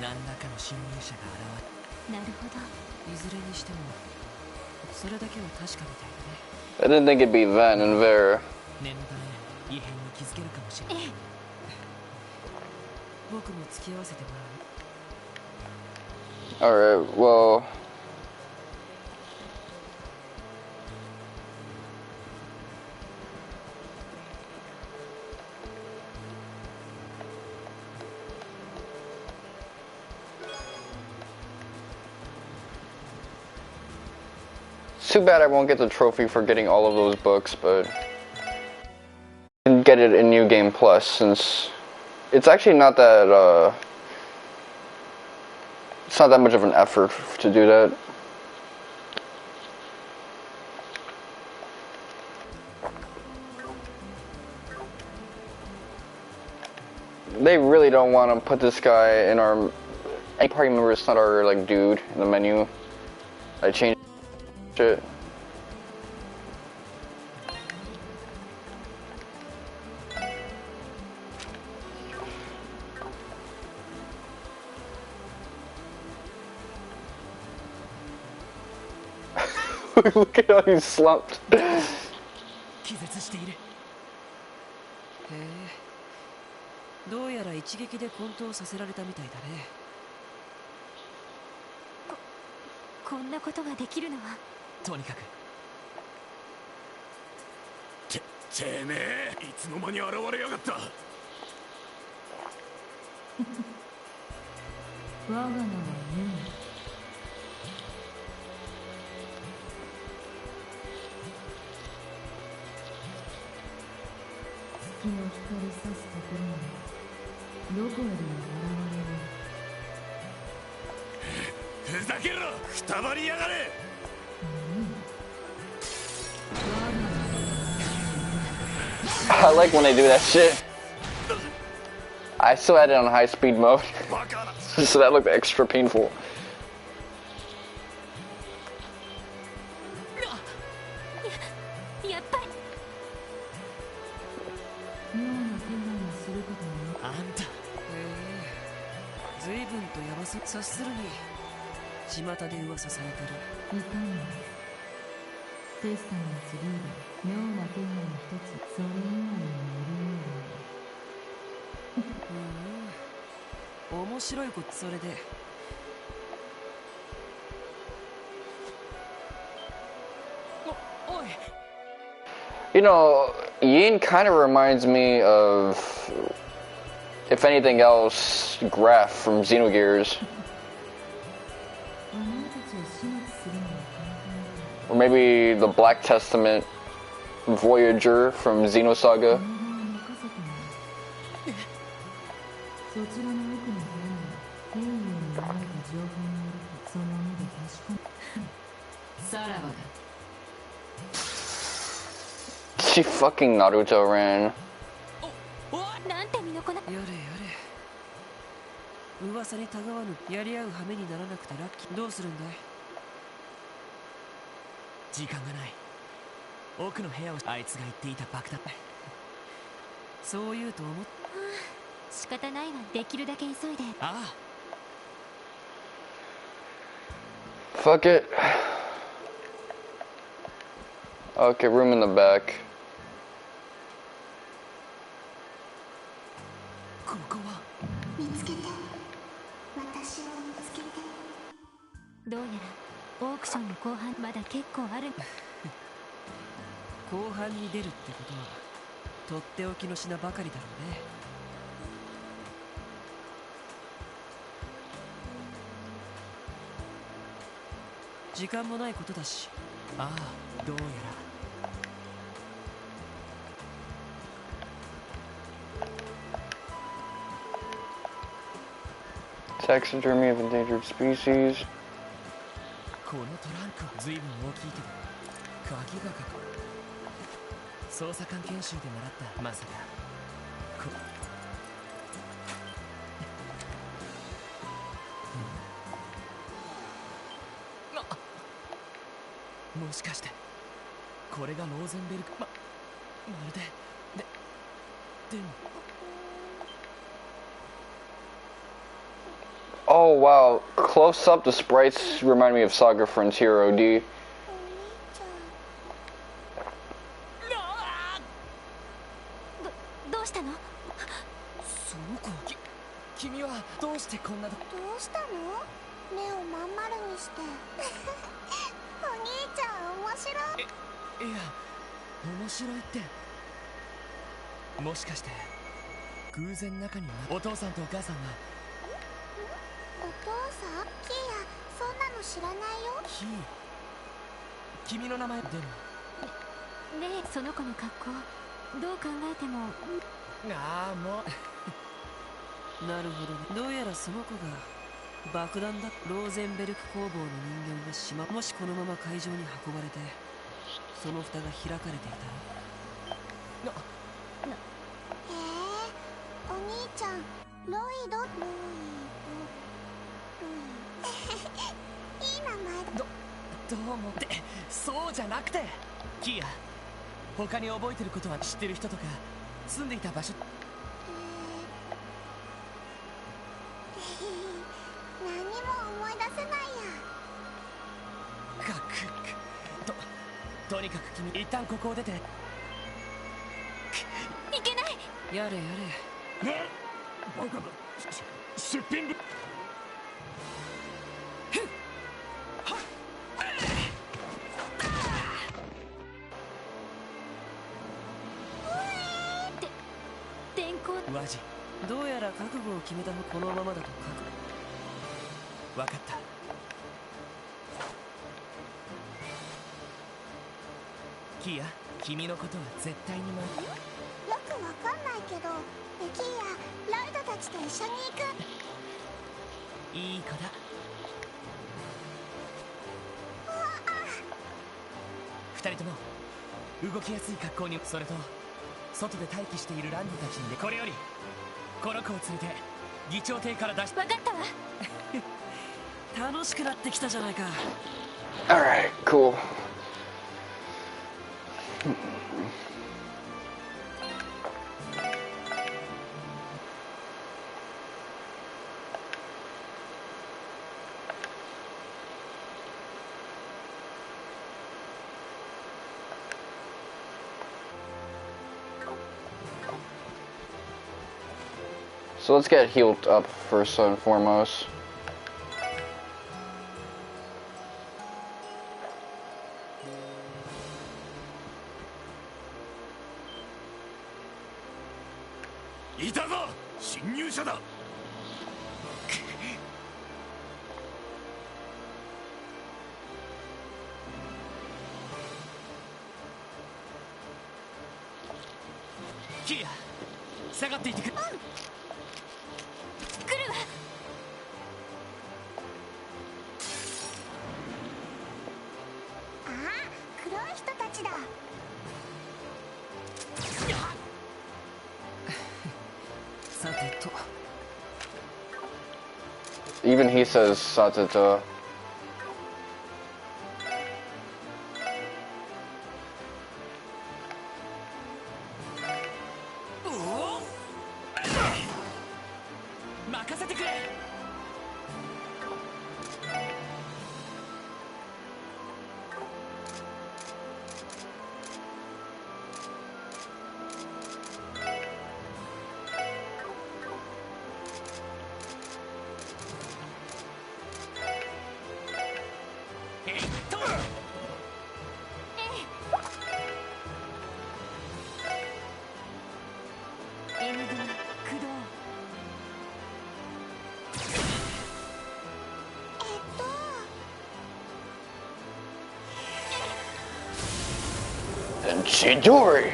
何らかの侵入者が現れ。なるほど。いずれにしてもそれだけは確かみたいだね。I didn't think it'd be then and there. 念のため異変に気づけるかもしれない。僕も付き合わせてもらう。 Alright, well, too bad I won't get the trophy for getting all of those books, but I can get it in New Game Plus since it's actually not that it's not that much of an effort to do that. They really don't want to put this guy in our any party member. It's not our like dude in the menu. I changed it. Look at how he's slumped. 気絶している。へえ、どうやら一撃で混沌させられたみたいだね。こんなことができるのは。とにかくてめえ、いつの間に現れやがった。我が名はユン。月の光さすところにどこよりも現れる。ふざけろ、くたばりやがれ。I like when they do that shit. I still had it on high speed mode, so that looked extra painful. やっぱり妙な手配をすることもなく。あんた。へえ、随分とヤバそう。察するに巷で噂されてる。いかにもテスタメンツリーダー、妙な手配の一つ、それ以外にもいるようだ。面白いこと。それでおい。 You know, Yin kind of reminds me of, if anything else, Graph from Xenogears. Or maybe the Black Testament Voyager from Xenosaga. そちらの奥の部屋に権威に流れた情報によると、その目で確かめ。さらばだ。She fucking Naruto ran. なんて身のこな。やれやれ。噂にたがわぬ。やり合う羽目にならなくてラッキー。どうするんだい。時間がない。奥の部屋を。あいつが言っていた爆弾。そう言うと思っ。仕方ないわ。できるだけ急いで。ああ。 Fuck it. Okay, room in the back. ここは。見つけて。私を見つけて。どうやらオークションの後半まだ結構ある。後半に出るってことはとっておきの品ばかりだろうね。時間もないことだし。ああ、どうやら。 Taxidermy of endangered species. このトランクは随分大きいけど鍵がかかる。捜査官研修で習った。まさかもしかしてこれがローゼンベルク。まるででも。 Oh wow, close up the sprites remind me of Saga Frontier OD. どうしたの？その子。君はどうしてこんな。どうしたの？目をまん丸にして。お兄ちゃん面白い。いや、面白いって。もしかして偶然中にお父さんとお母さんが。お父さん？キーヤ、そんなの知らないよ。キー、君の名前。でもねえ、その子の格好どう考えても。ああ、もう。なるほどね。どうやらその子が爆弾だ。ローゼンベルク工房の人間が島。もしこのまま会場に運ばれてその蓋が開かれていたら。へえ、お兄ちゃん、ロイド。いい名前だ。どうも。ってそうじゃなくて、キーヤ、他に覚えてることは。知ってる人とか住んでいた場所。何も思い出せないや。とにかく君一旦ここを出て。いけない。やれやれ。バカだ。出品部。電光マジ。どうやら覚悟を決めたこのままだと覚悟。分かった。キア、君のことは絶対に守る。よくわかんないけど、キア、ライドたちと一緒に行く。いい子だ。二人とも動きやすい格好に。それと外で待機しているランドたちにこれよりこの子を連れて議長邸から出し。分かったわ。楽しくなってきたじゃないか。 Alright, cool. So let's get healed up first and foremost. Kia, 下がっていてくれ。来るわ。ああ、黒い人たちだ。さてと。Even he says Satata. And Chidori.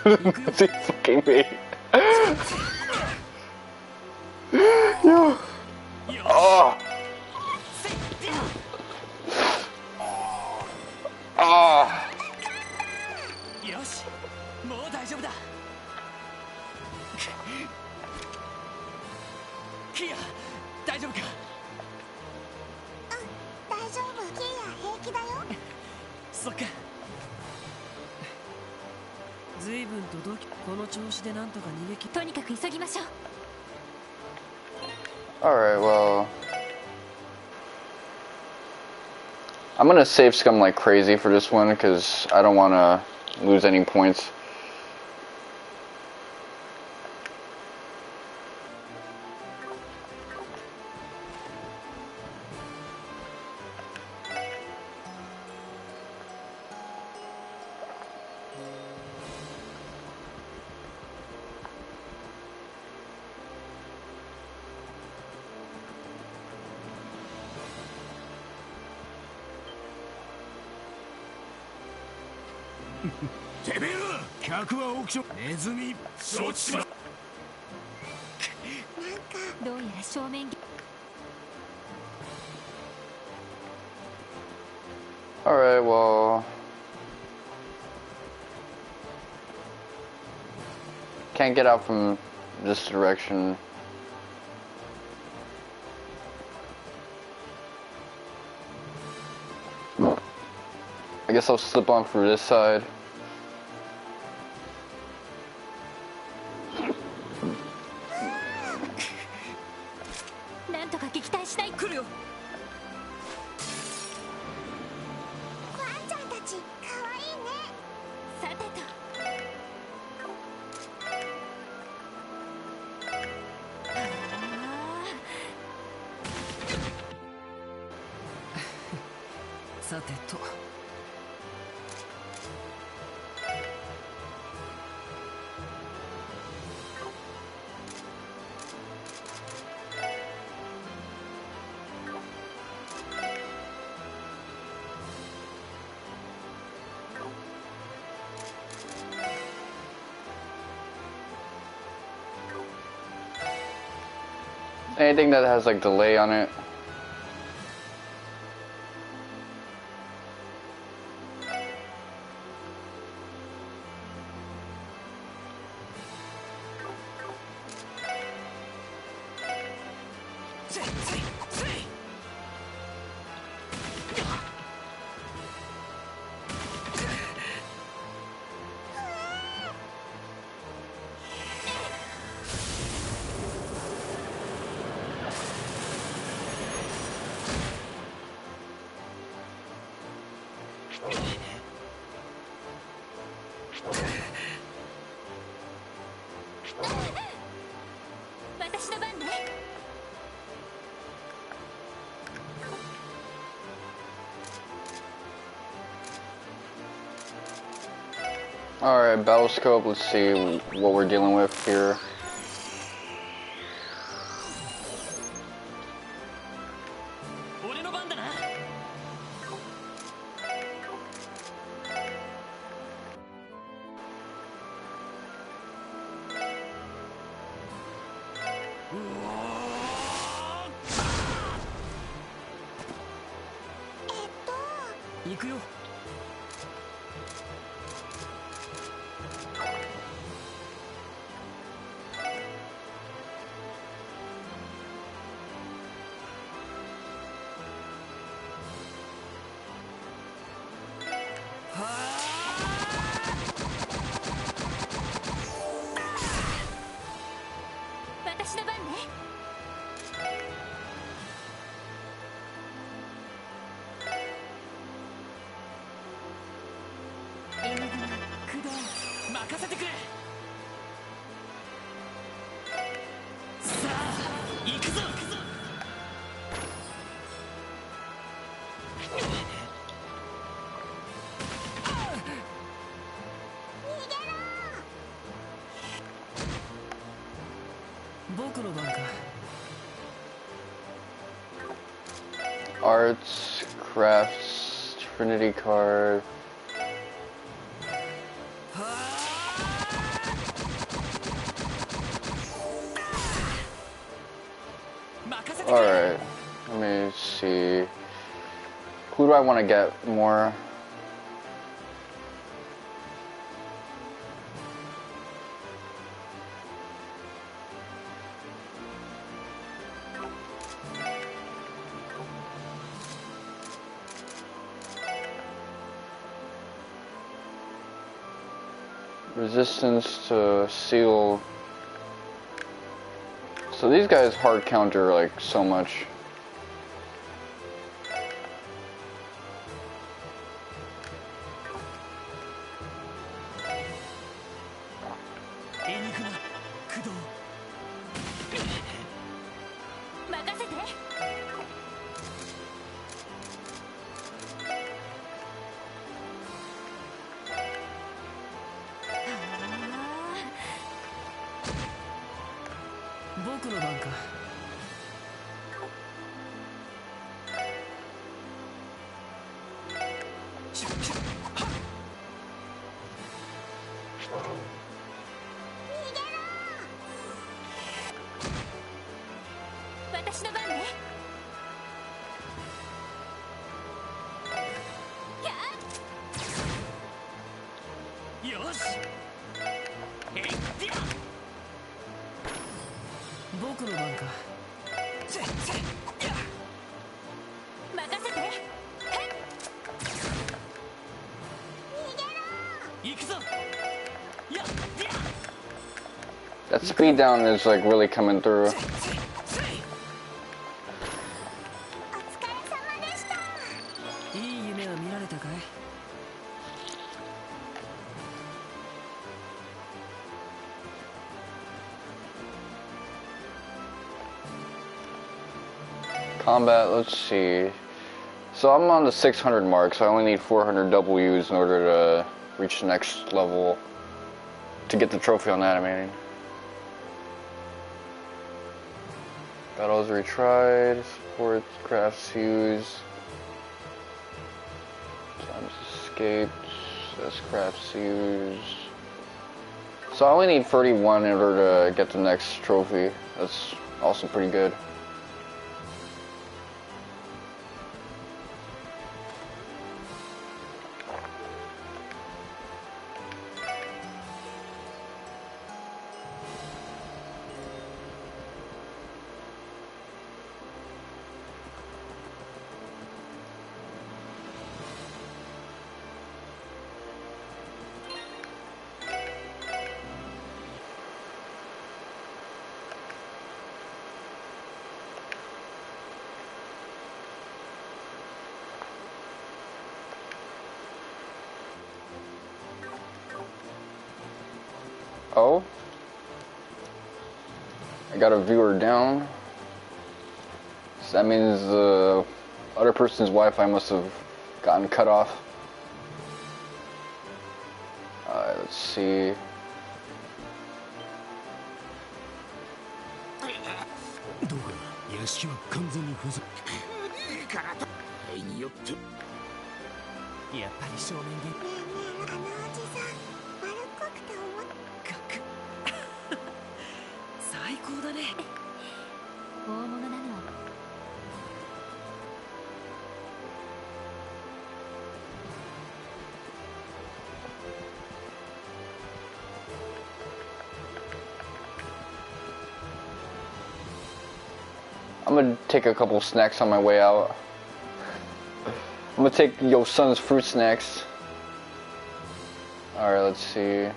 What's he fucking me? Yo. Oh. Oh. よし、もう大丈夫だ。キア、大丈夫か？大丈夫、キア平気だよ。そっか。随分とこの調子でなんとか逃げ切。とにかく急ぎましょう。Alright, well, I'm gonna save scum like crazy for this one because I don't want to lose any points.どうやら正面。 Alright, well, can't get out from this direction. I guess I'll slip on through this side. さてと。Anything that has like delay on it. Alright, battle scope, let's see what we're dealing with here. Arts, crafts, Trinity card. Alright, let me see. Who do I want to get more? Resistance to seal. So these guys hard counter like so much. That speed down is like really coming through. Combat, let's see. So I'm on the 600 mark, so I only need 400 W's in order to reach the next level to get the trophy on animating. Battles retried, support, crafts used, times escaped, that's crafts used. So I only need 31 in order to get the next trophy. That's also pretty good. Oh, I got a viewer down. So that means the other person's Wi-Fi must have gotten cut off. Alright, let's see. I'm gonna take a couple snacks on my way out. I'm gonna take your son's fruit snacks. Alright, let's see.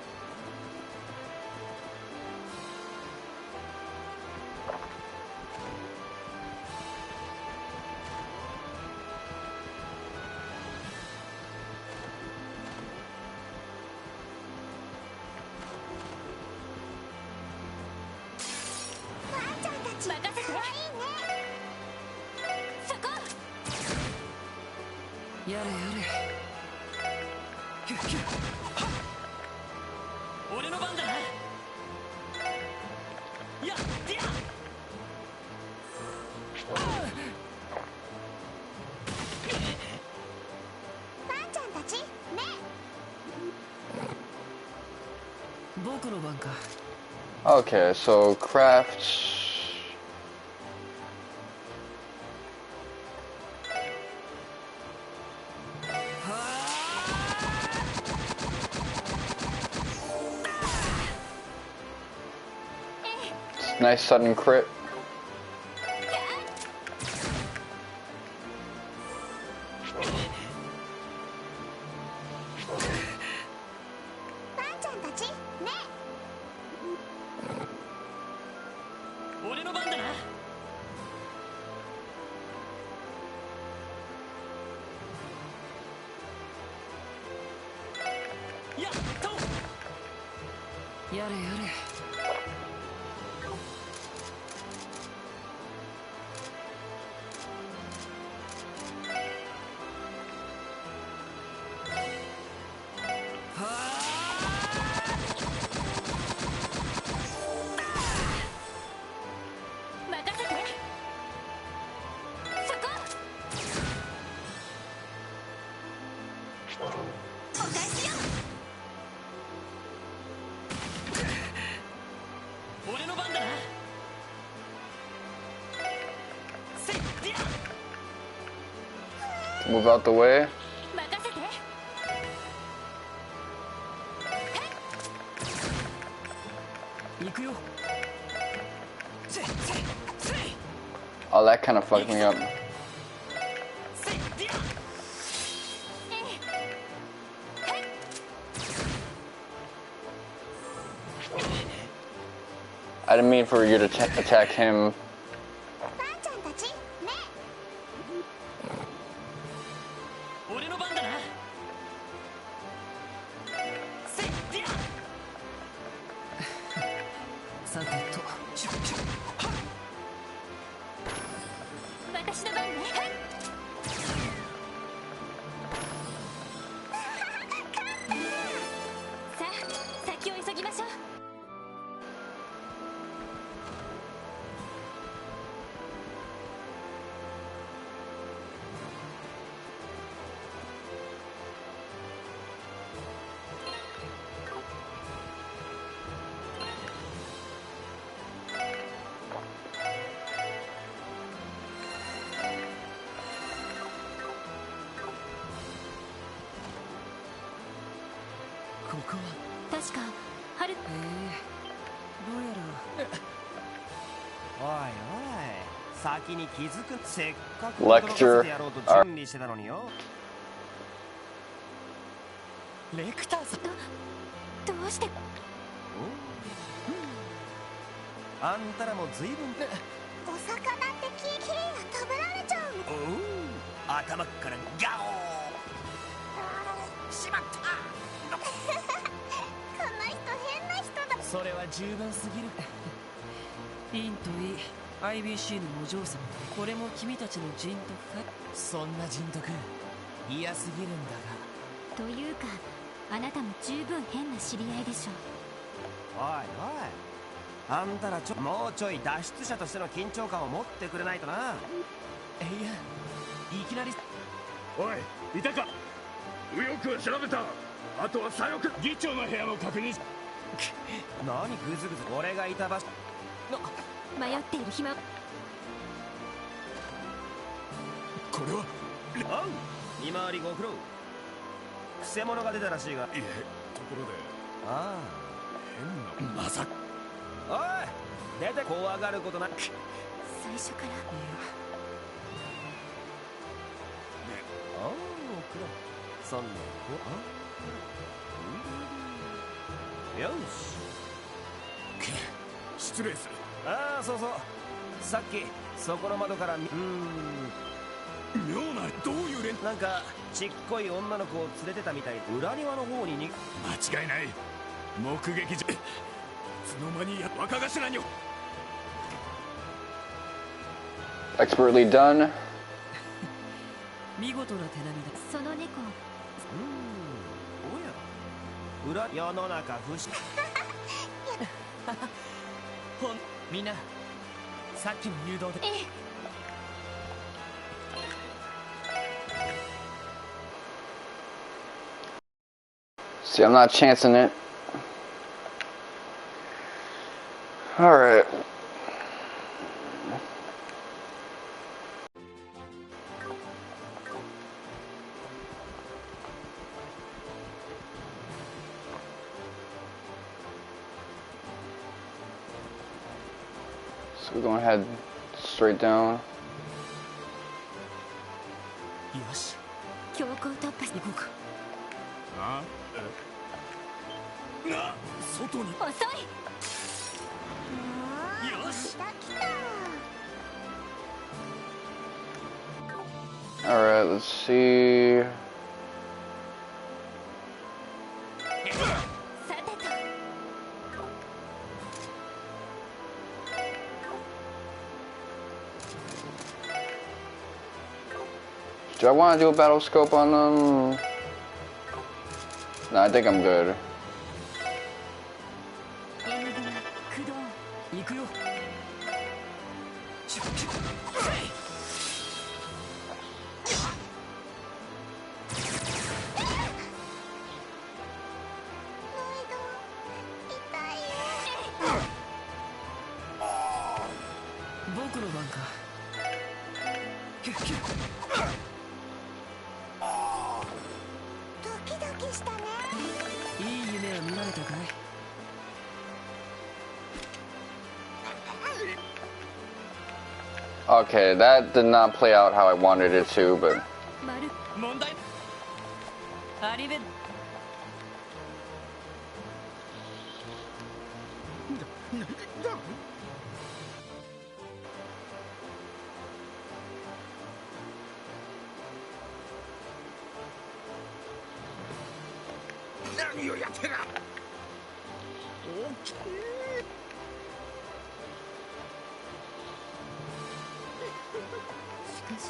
Okay, so crafts. Nice sudden crit. Move out the way. Oh, that kind of fucked me up. I didn't mean for you to attack him. ここは確か春。どうやらおいおい、先に気づく。せっかく Lecture 驚かせてやろうと準備してたのによ。レクターさん。どうして。あんたらも随分お魚ってキーが食べられちゃうの。おう、頭からギャオー。しまった。この人変な人だ。それは十分すぎる。インといい IBC のお嬢様。これも君たちの人徳かい。そんな人徳嫌すぎるんだが。というかあなたも十分変な知り合いでしょう。おいおい、あんたらもうちょい脱出者としての緊張感を持ってくれないとな。いや、いきなり。おい、いたか。右翼は調べた。あとは左翼。議長の部屋も確認。何グズグズ。俺がいた場所。迷っている暇。これはおう、見回りご苦労。くせ者が出たらしいが。いえ、ところであ変なまさか。あ、おい、出て怖がることなく。最初から。おう、黒。そんな子。よし。失礼する。ああ、そうそう。さっきそこの窓から妙な、どういう連。なんかちっこい女の子を連れてたみたい。裏庭の方に間違いない。目撃者。いつの間に若頭に。 Expertly done. 見事な手並みだ。その猫。おや、世の中不思議。みんなさっきの誘導で。See, I'm not chancing it. Alright. So we're going to head straight down. よし、強行突破。行こうか。あな、外に。遅い。よし。Alright, let's see. Do I want to do a battle scope on them? No, I think I'm good. 行くよ。僕の番か。ドキドキしたね。いい夢は見られたかい。Okay, that did not play out how I wanted it to, but... 問題ありべ。何をやってら。大きい。しかし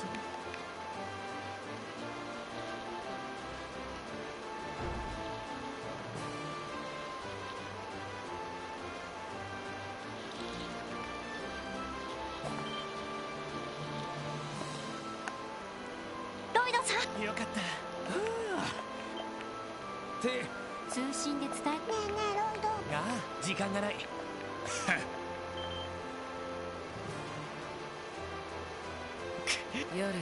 ロイドさん。よかった。通信で伝え。ねえねえロイド。ああ、時間がない。やれやれ。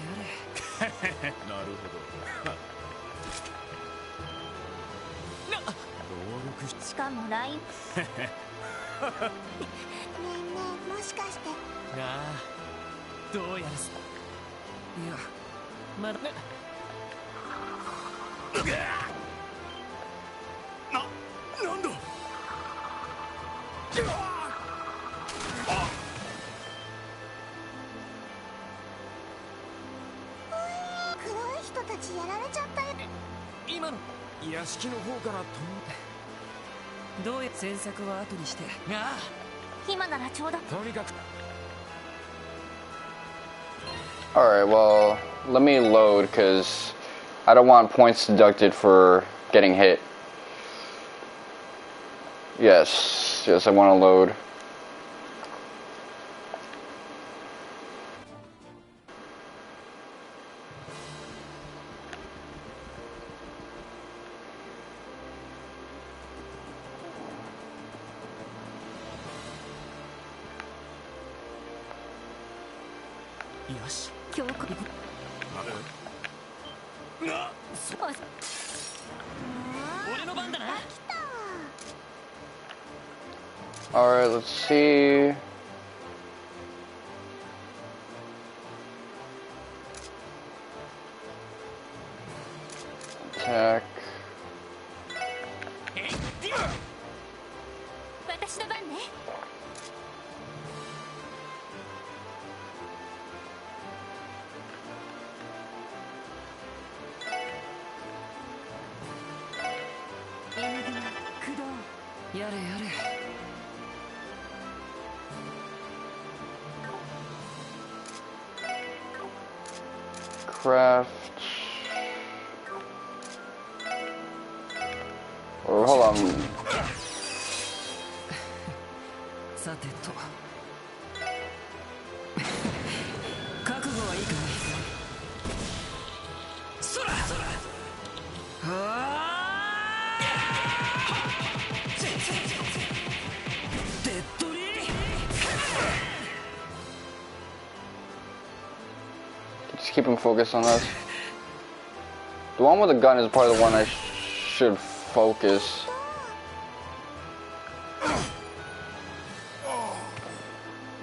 なるほど。しかもラインねえねえ、もしかしてああ、どうやらす。いや、まだね。なんだ。黒い人たちやられちゃったよ。今の屋敷の方から飛んで。どうや詮索は後にして。あ今ならちょうど。とにかく。Alright, well, let me load because I don't want points deducted for getting hit. Yes, I want to load. Yes. 強行。俺の番だな。 Alright, let's see. Attack. 私の番ね。N組駆動。やれやれ。Craft. Or hold on. さてと。覚悟はいいかい。そら。はあ。デッドリー。Just keep him focused on us. The one with the gun is probably the one I should focus.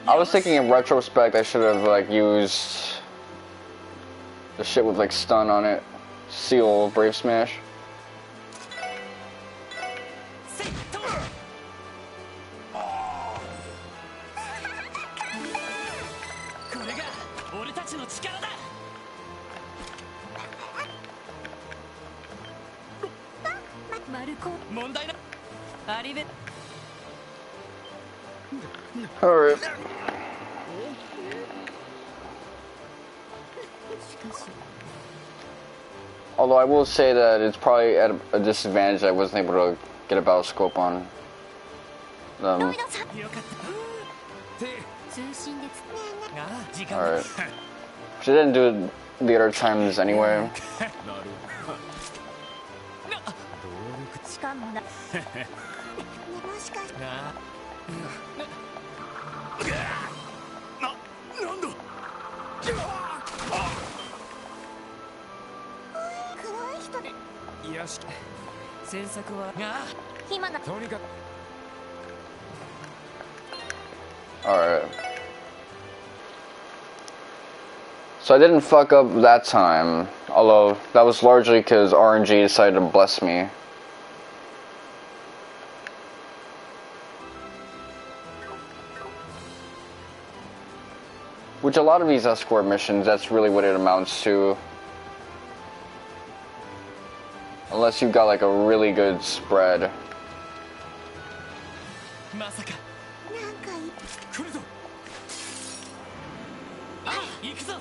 I was thinking in retrospect I should have like used the shit with like stun on it. Seal Brave Smash. これが俺たちの力だ。マルコ問題な。アリベ。 Alright. しかし Although I will say that it's probably at a disadvantage I wasn't able to get a battle scope on them. ロイドさんよかった。通信でつああ、時間 Alright. Which I didn't do it the other times anyway. しかもなもしかしてあなんだ。黒い人で屋敷。詮索はあ今なとにかく。 Alright. So I didn't fuck up that time, although that was largely because RNG decided to bless me. Which a lot of these escort missions, that's really what it amounts to. Unless you've got like a really good spread. まさか。なんか来るぞ。あ、行くぞ。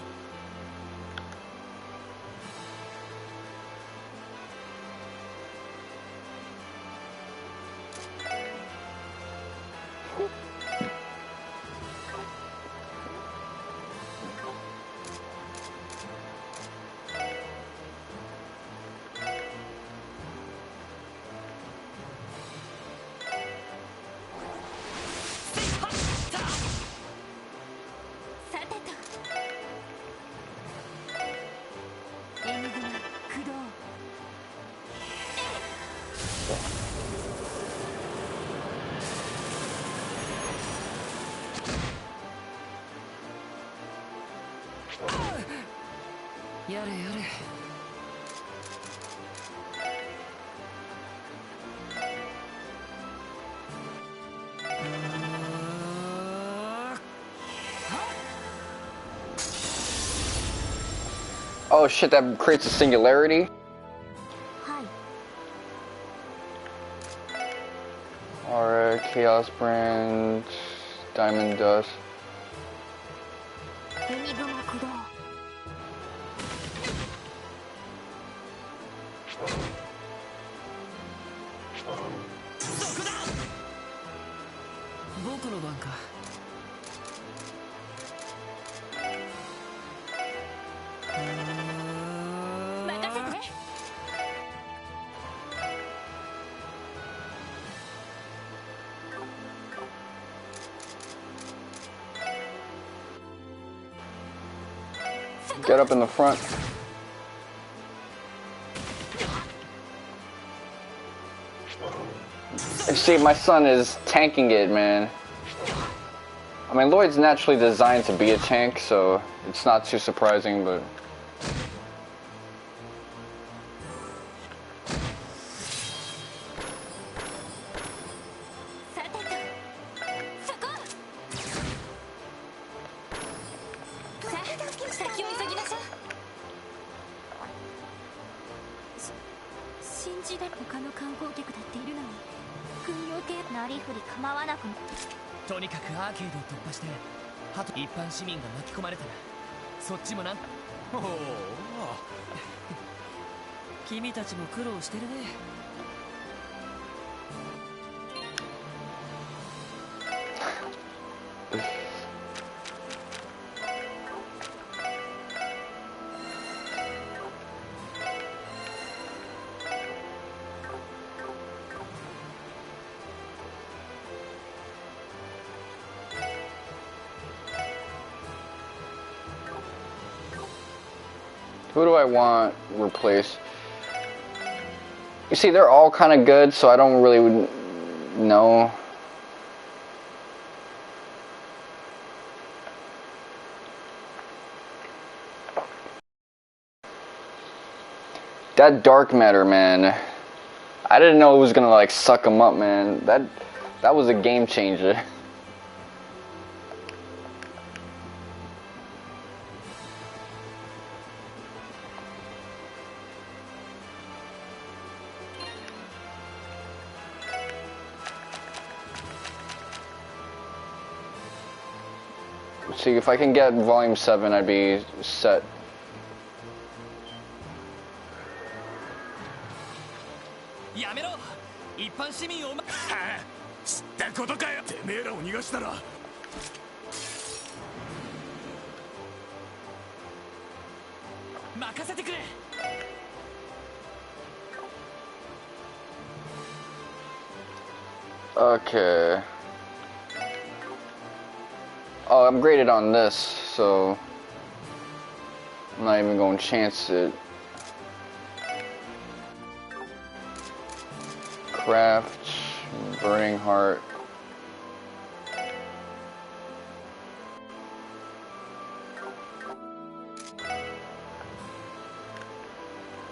さてと N 組駆動やれやれ。Oh shit, that creates a singularity? Alright, Chaos Brand, Diamond Dust. Get up in the front. See, my son is tanking it, man. I mean, Lloyd's naturally designed to be a tank, so it's not too surprising, but...とにかくアーケードを突破して一般市民が巻き込まれたらそっちもなんおお君たちも苦労してるね。Who do I want replaced? You see, they're all kind of good, so I don't really know. That dark matter, man. I didn't know it was gonna like suck them up, man. That was a game changer. See, if I can get volume 7, I'd be set. Okay. Oh, I'm graded on this, so I'm not even going to chance it. Craft, Burning Heart.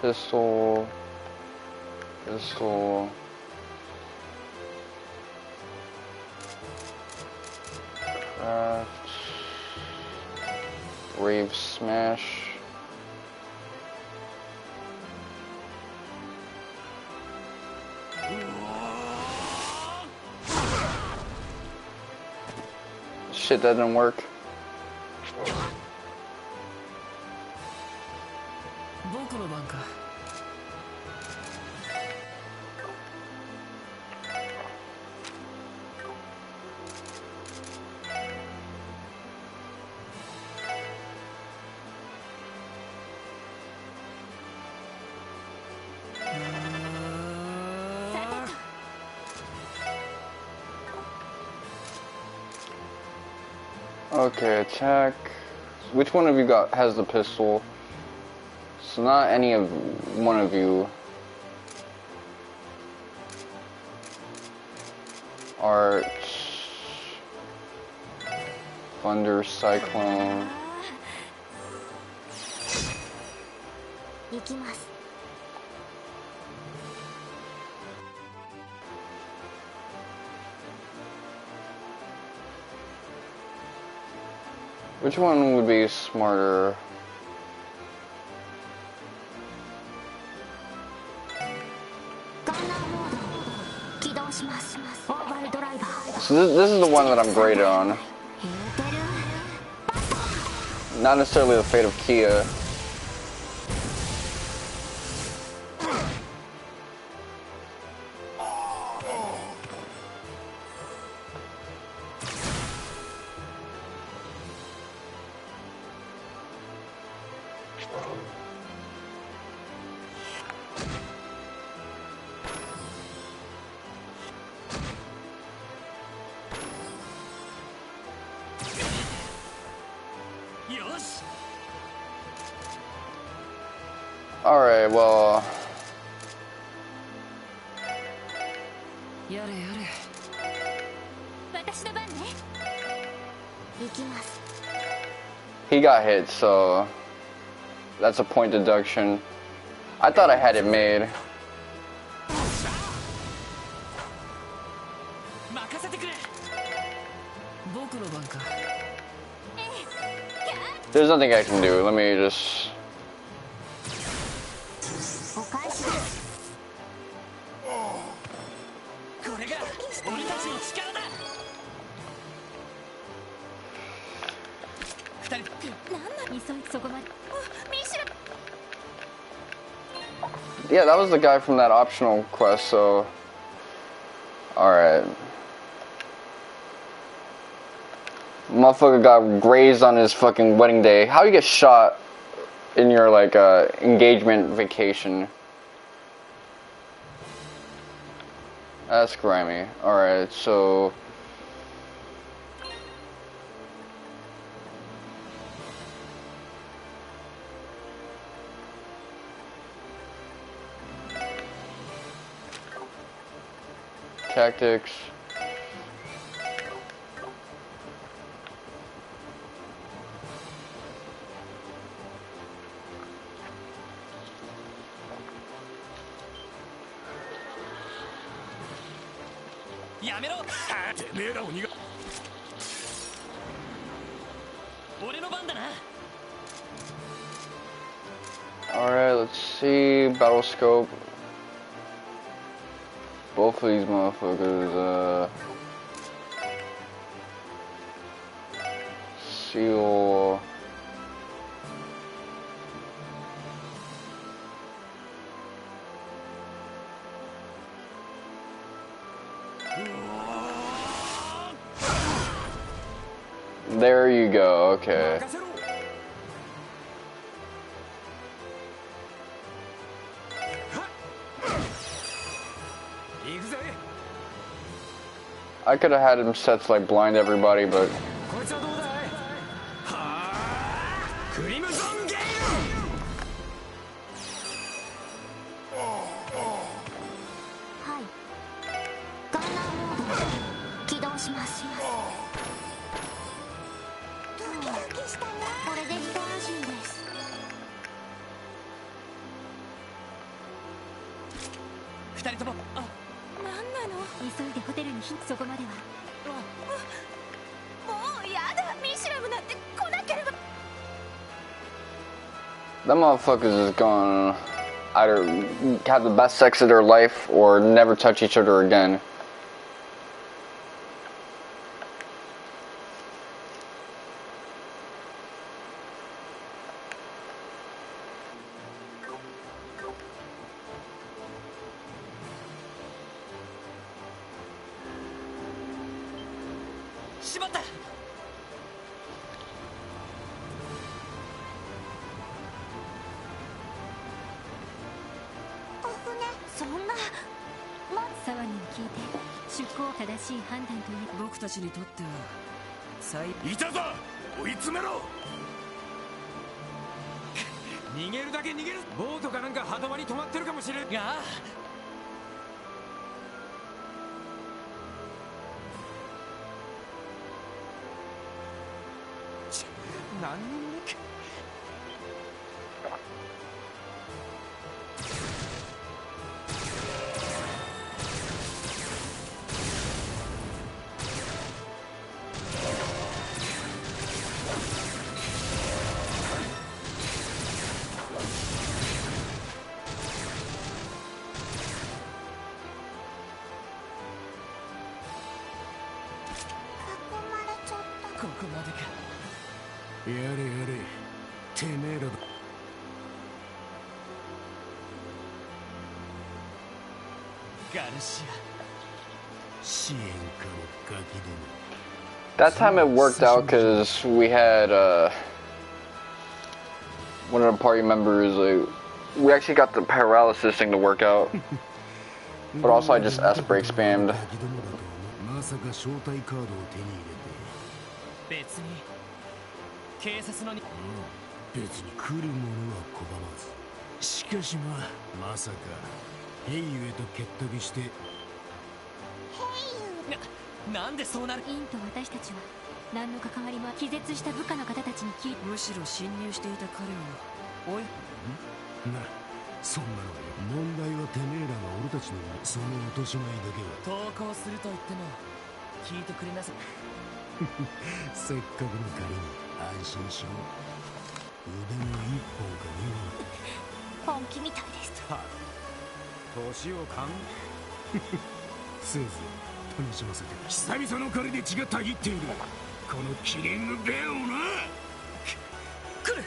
Pistol. Pistol. Rave Smash. Shit, that didn't work. Okay, attack. Which one of you has the pistol? So not any of one of you. Arch. Thunder Cyclone. 行きます。 Which one would be smarter? So this is the one that I'm graded on. Not necessarily the fate of Kia. Alright, well... He got hit, so... That's a point deduction. I thought I had it made. There's nothing I can do. Let me just... Yeah, that was the guy from that optional quest, so... Alright. Motherfucker got grazed on his fucking wedding day. How do you get shot in your, like, engagement vacation? That's grimy. Alright, so... Tactics. Alright, let's see. Battle scope. Both of these motherfuckers, seal. There you go, okay. I could have had him set to like blind everybody, but them motherfuckers is gonna either have the best sex of their life or never touch each other again. ここまでか。やれやれ、てめえらだ。ガルシ支援下のガキども。 That time it worked out because we had one of the party members. We actually got the paralysis thing to work out, but also I just S brake spammed. まさか招待カードを手に入れて。別に警察のに、別に来る者は拒まず。しかしまさかヘイユへと結託して。なんでそうなる。インと私たちは何の関わりも気絶した部下の方たちに聞いて、むしろ侵入していた彼を。おいな、そんなのよ。問題はてめえらが俺たちのその落とし前だけは。投稿すると言っても聞いてくれなさい。せっかくの借りに安心しろ。腕の一本か二本気みたいです。年を勘せいぜい楽しませて。久々の借りで血がたぎっている。このキリングベンをな。来る。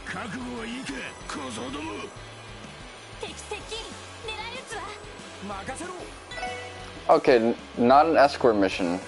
覚悟はいいか小僧ども。敵接近、狙い撃つわ。任せろ。 Okay, not an escort mission.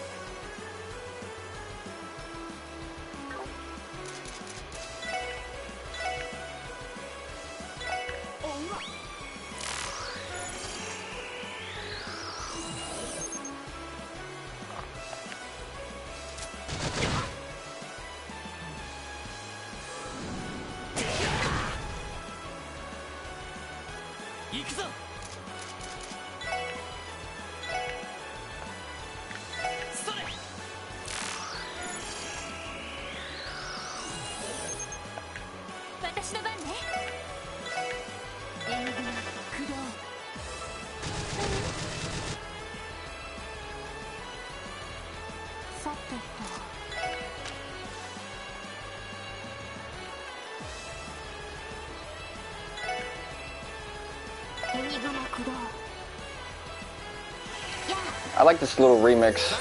I like this little remix.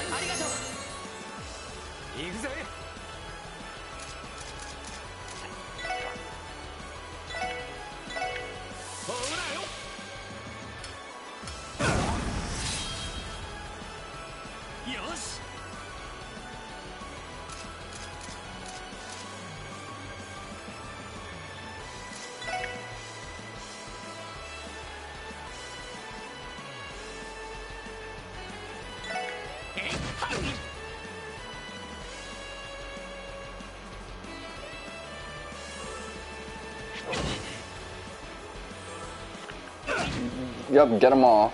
Yep, get them all.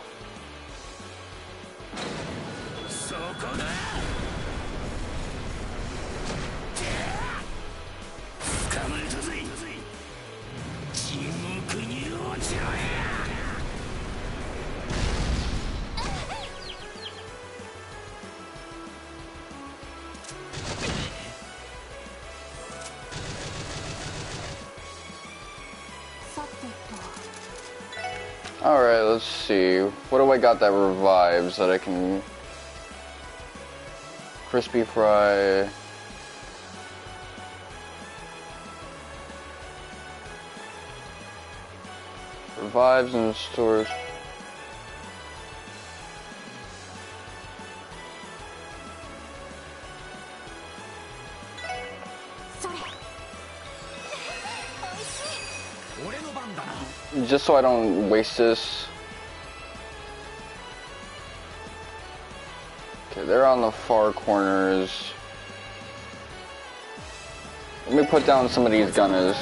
Alright, let's see. What do I got that revives that I can... Crispy fry... Revives and restores... Just so I don't waste this. Okay, they're on the far corners. Let me put down some of these gunners.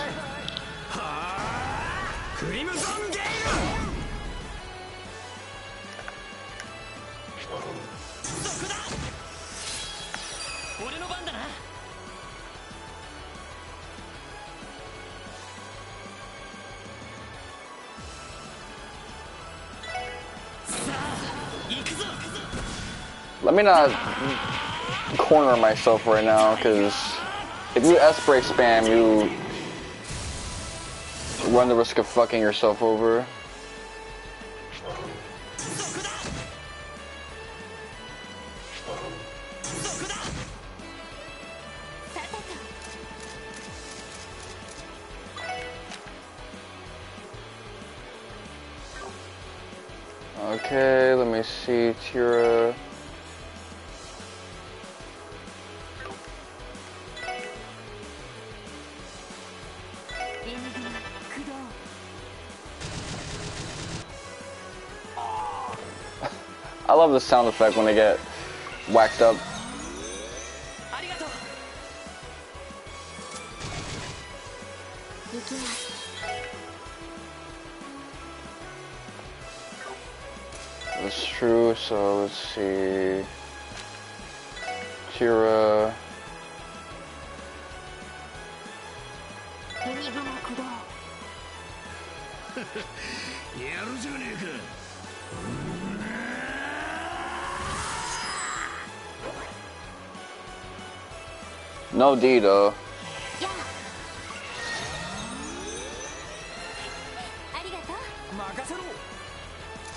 Let me not corner myself right now, because if you S-brake spam, you run the risk of fucking yourself over. Okay, let me see, Tira. I love the sound effect when they get whacked up. That's true, so let's see. Kira. No D though.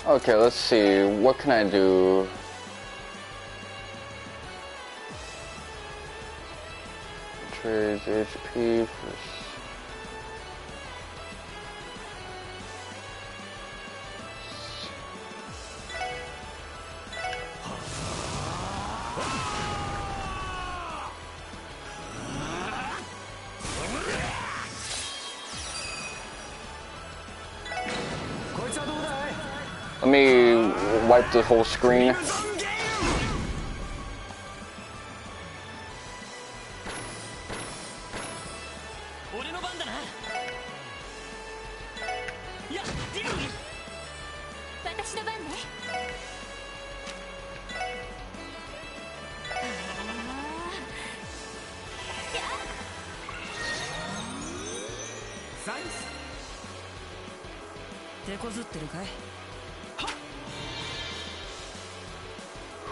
Okay, let's see. What can I do? Trades HP for. Let me wipe the whole screen.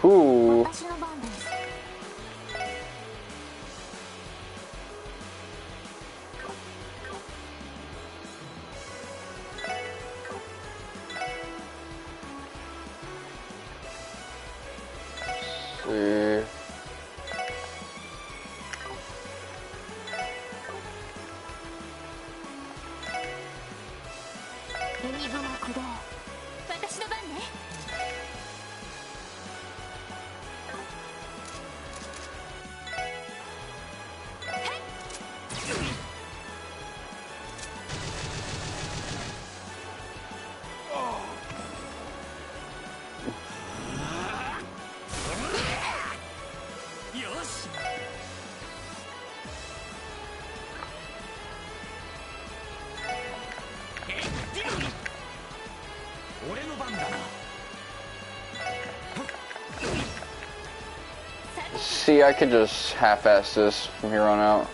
Who? See. See, I could just half-ass this from here on out.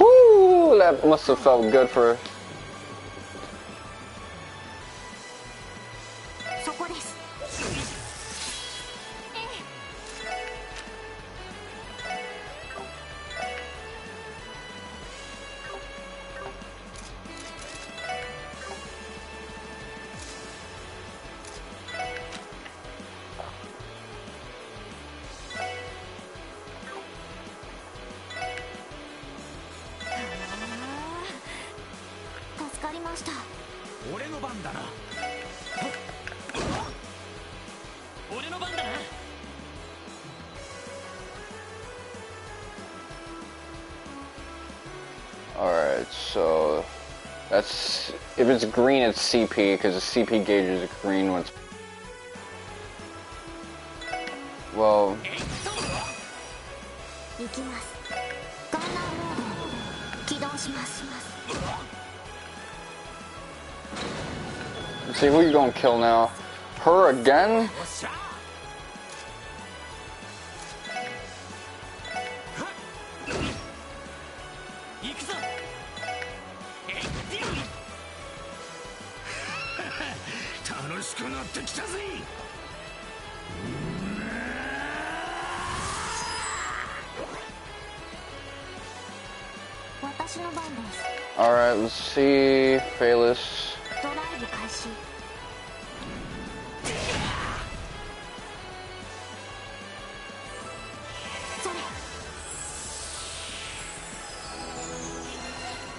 Whoo, that must have felt good for. Alright, so that's, if it's green it's CP, because the CP gauge is green when it's, well, let's see, who you gonna kill now? Her again? Alright, let's see. Phaelus. ドライブ開始。それ。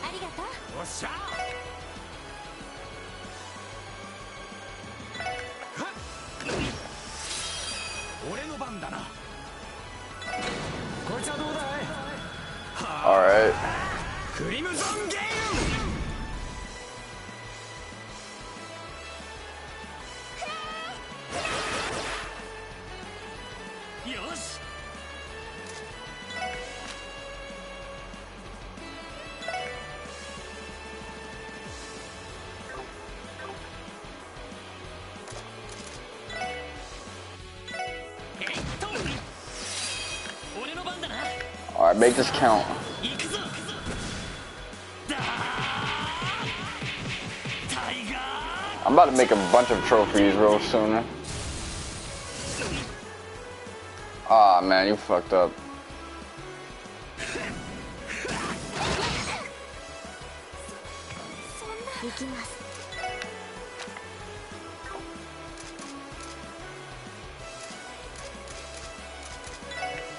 ありがとう。おっしゃ俺の番だな。こいつはどうだい。 Alright. クリムゾンゲーム。よし。俺の番だな。 Alright, make this count. I'm about to make a bunch of trophies real soon. Ah, man, you fucked up.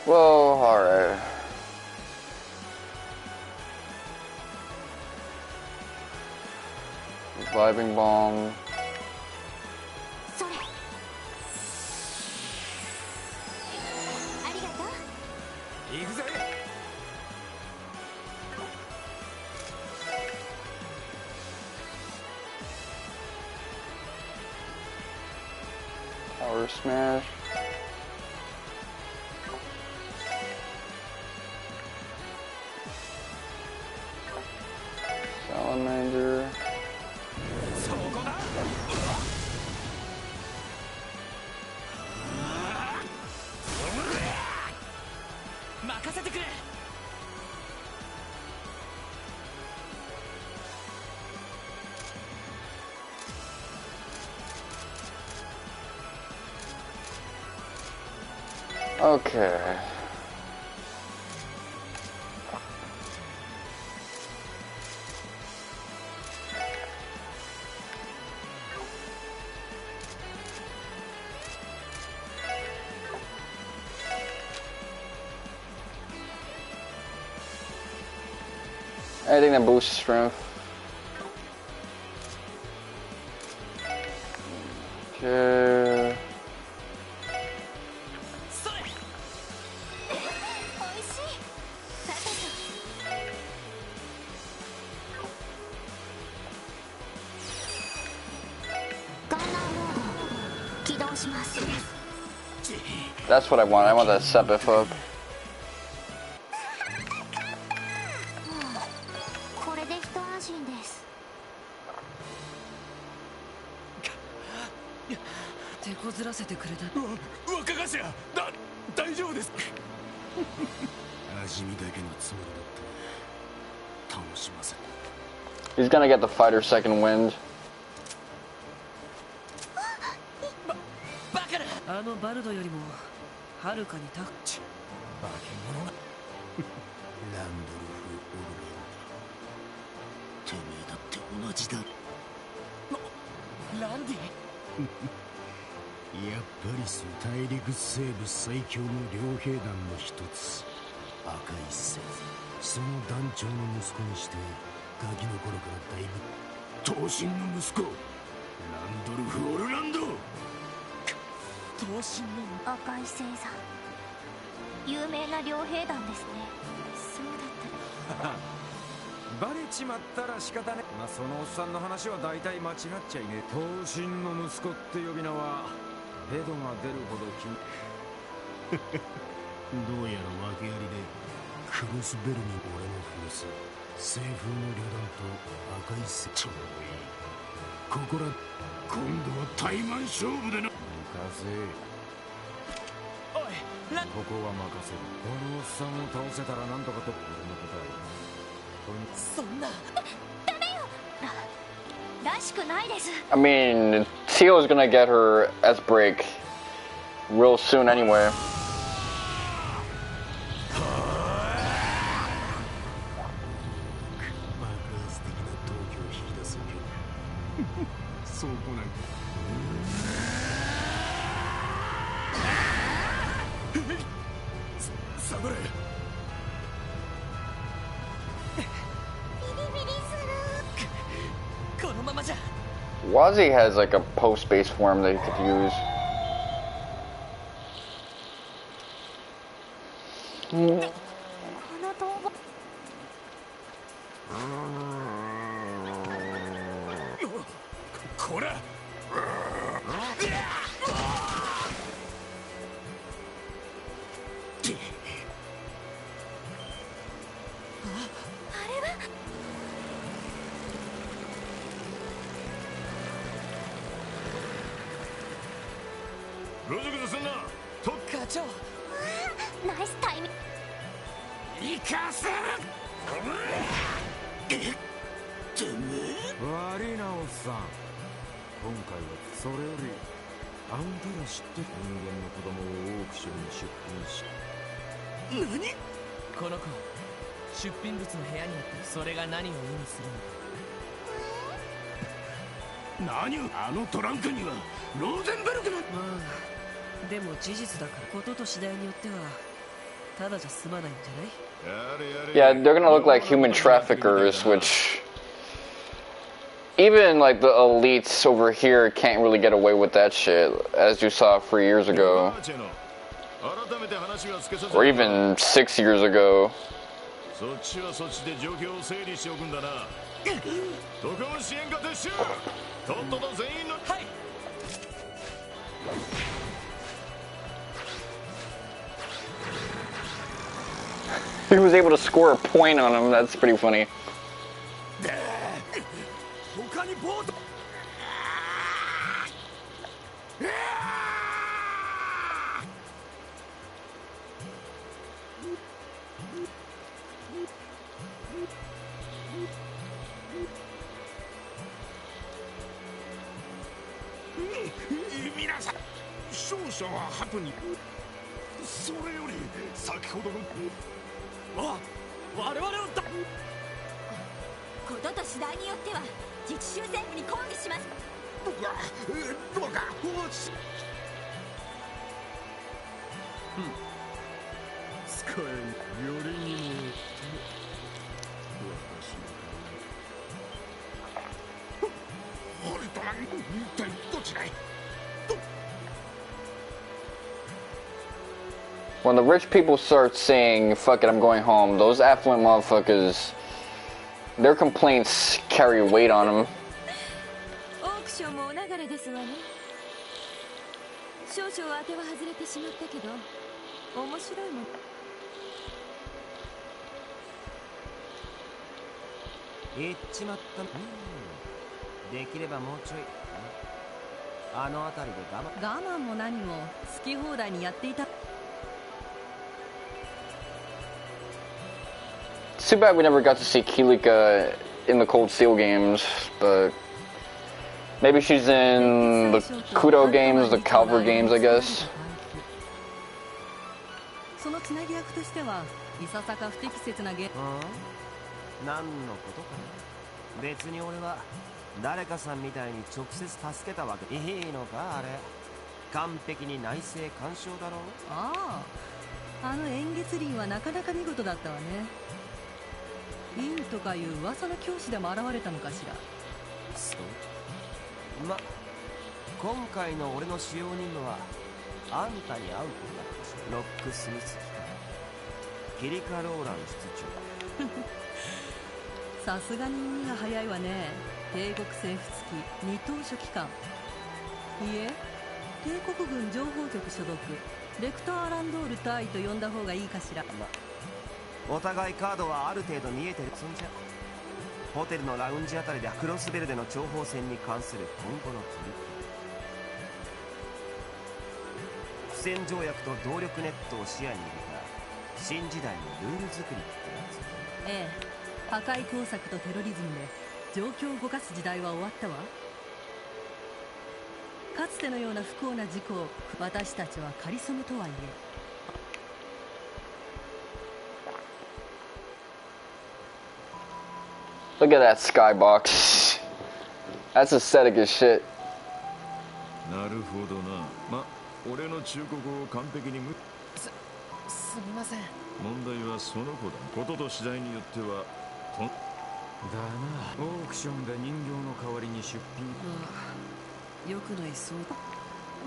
Well, alright. Reviving bomb. Power smash. Salamander. Okay. Anything that boosts strength. Okay. That's what I want. I want that Sepith up. He's gonna get the fighter second wind. あのバルドよりもはるかにタッチ。化け物が。ランドルフ・オルランド。てめえだって同じだ。ランディ。やっぱり大陸西部最強の両兵団の一つ、赤い星座。その団長の息子にしてガキの頃からだいぶ闘神の息子、ランドルフ・オルランド。闘神の赤い星座、有名な両兵団ですね。そうだった。バレちまったら仕方ね。まあそのおっさんの話は大体間違っちゃいねえ。闘神の息子って呼び名はヘドが出るほど気どうやら訳ありでクロスベルに俺のフォース、西風の旅団と赤い星座。ここら今度はタイマン勝負でな。おい、ここは任せる。このおっさんを倒せたらなんとかと俺の答え。そんなダメよ。らしくないです。 I mean, Teal's gonna get her S break real soon anyway. スを行い下がれ。ビリビリする。このままじゃ。 Wazi has like a post-based form that you could use.ナイスタイミング。生かせ。悪いなおっさん。今回はそれよりあんたら知って人間の子供をオークションに出品し。何？この子出品物の部屋にあってそれが何を意味するのか。何をあのトランクにはローゼンベルクの。まあでも事実だからことと次第によってはただじゃ済まないんじゃない？ Yeah, they're gonna look like human traffickers, which even like the elites over here can't really get away with that shit, as you saw 3 years ago, or even 6 years ago. そっちはそっちで状況を整理しておくんだな。特務支援課撤収。とっとと全員の。はい。 He was able to score a point on him. That's pretty funny. When the rich people start saying, fuck it, I'm going home, those affluent motherfuckers, their complaints carry weight on them. オークションもお流れですわね。少々当ては外れてしまったけど面白いもん。言っちまった。できればもうちょいあの辺りで我慢も何も好き放題にやっていた。 It's too bad we never got to see Kilika in the Cold Steel games, but maybe she's in the Kudo games, the Calvert games, I guess. そのつなぎ役としてはいささか不適切なゲーム。何のことかな。別に俺は誰かさんみたいに直接助けたわけ。いいのかあれ。完璧に内政干渉だろう。ああ、あの円月輪はなかなか見事だったわね。院とかいう噂の教師でも現れたのかしら。そう。ま、今回の俺の使用任務はあんたに会うことだったし、ロックスミス機関キリカ・ローラン室長。さすがに耳が早いわね。帝国政府付き二等書記官。いえ、帝国軍情報局所属レクター・アランドール大と呼んだ方がいいかしら。お互いカードはある程度見えてるそんじゃ。ホテルのラウンジあたりでクロスベルでの諜報戦に関する今後の取り組み、不戦条約と動力ネットを視野に入れた新時代のルール作りってやつ。ええ、破壊工作とテロリズムで状況を動かす時代は終わったわ。かつてのような不幸な事故を私たちは仮初めとはいえ。 Look at that skybox. That's aesthetic as shit. なるほどな。ま、俺の忠告を完璧にすみません。問題はその子だ。ことと次第によってはだな。オークションで人形の代わりに出品。まあよくないそう。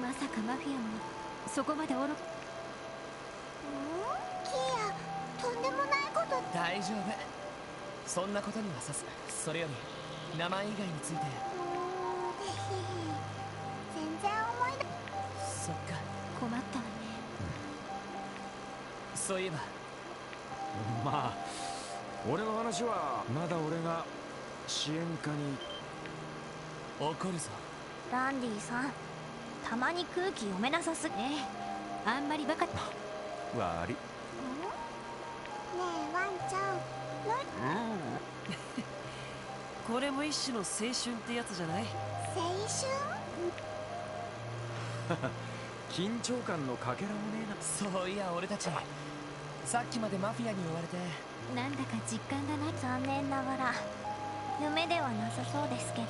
まさかマフィアもそこまで愚か。キーヤ、とんでもないこと。大丈夫。そんなことにはさす。それより名前以外について。全然思い出。そっか。困ったわね。そういえばまあ俺の話はまだ俺が支援課に。怒るぞランディさん、たまに空気読めなさすぎ。ねえ、あんまりバカ。悪い。ねえワンちゃん、これも一種の青春ってやつじゃない？青春？緊張感のかけらもねえな。そういや俺たちさっきまでマフィアに追われてなんだか実感がない。残念ながら夢ではなさそうですけど。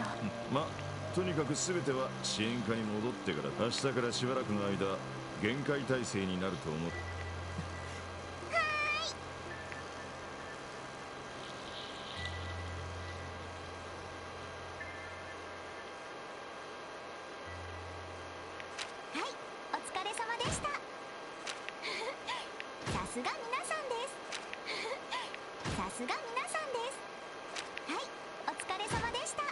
ま、とにかく全ては支援課に戻ってから。明日からしばらくの間限界態勢になると思う。お疲れ様でした。さすが皆さんです。さすが皆さんです。はい、お疲れ様でした。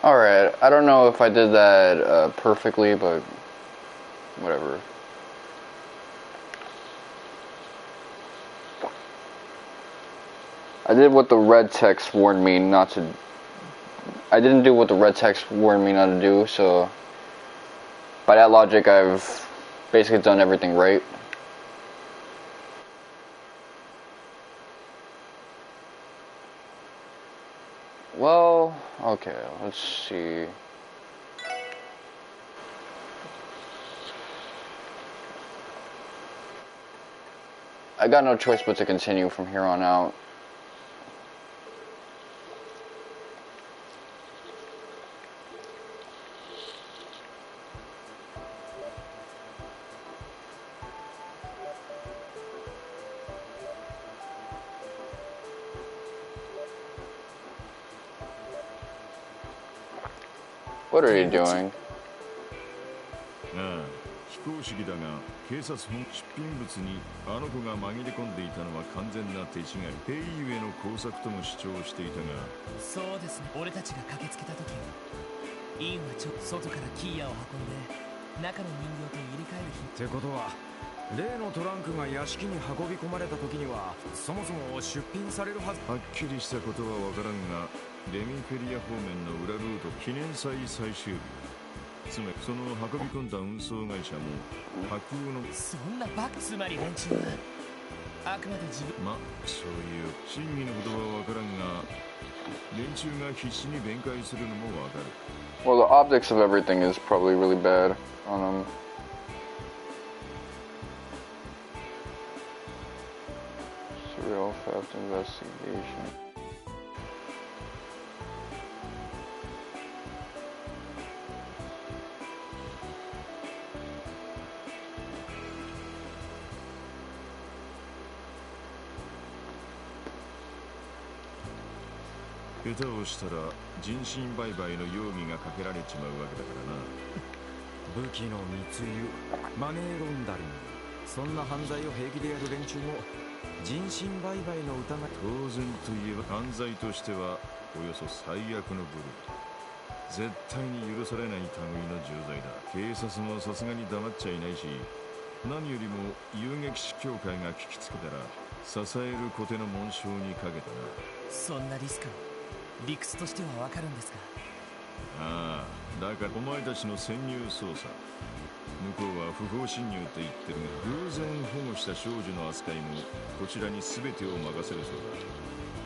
Alright, I don't know if I did that perfectly, but whatever. I did what the red text warned me not to. I didn't do what the red text warned me not to do, so by that logic, I've basically done everything right. Well, okay, let's see. I got no choice but to continue from here on out. What are you doing? ああ、非公式だが警察本出品物にあの子が紛れ込んでいたのは完全な手違い。ペイゆえの工作とも主張していたが。そうですね。俺たちが駆けつけた時インは外からキーヤを運んで中の人形と入れ替える日。ってことは例のトランクが屋敷に運び込まれた時にはそもそも出品されるはず。はっきりしたことはわからんが、レミフェリア方面の裏ルート記念祭最終日。つまりその運び込んだ運送会社も架空の。そんなバカ。つまり連中はあくまで自分。ま、そういう真偽のことはわからんが、連中が必死に弁解するのもわかる。Well, the optics of everything is probably really bad on them. Serial theft investigation.下手をしたら人身売買の容疑がかけられちまうわけだからな。武器の密輸、マネーロンダリング、そんな犯罪を平気でやる連中も人身売買の疑い。当然といえば犯罪としてはおよそ最悪の部類。絶対に許されない類の重罪だ。警察もさすがに黙っちゃいないし、何よりも遊撃士協会が聞きつけたら支える小手の紋章にかけたな。そんなリスク理屈としてはわかるんですか？ああ、だからお前たちの潜入捜査、向こうは不法侵入と言ってるが、偶然保護した少女の扱いもこちらに全てを任せるそうだ。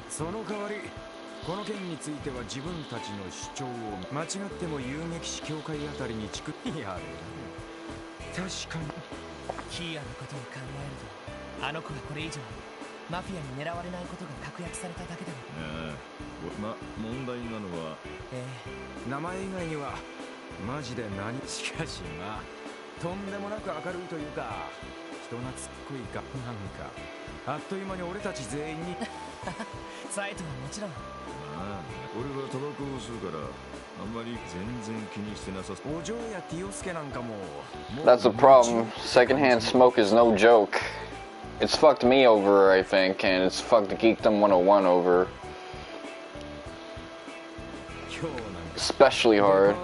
その代わりこの件については自分たちの主張を間違っても遊撃士協会あたりにチクってやる。確かにキーアのことを考えると、あの子がこれ以上マフィアに狙われないことが確約されただけだろ。問題なのは、名前以外にはマジで何。しかしまあとんでもなく明るいというか人懐っこいかなんかあっという間に俺たち全員にサイトはもちろん。俺はタバコを吸うからあんまり全然気にしてなさそう。お嬢やティオスケなんかも。 That's the problem. Secondhand smoke is no joke. It's fucked me over, I think, and it's fucked Geekdom 101 over. Especially hard.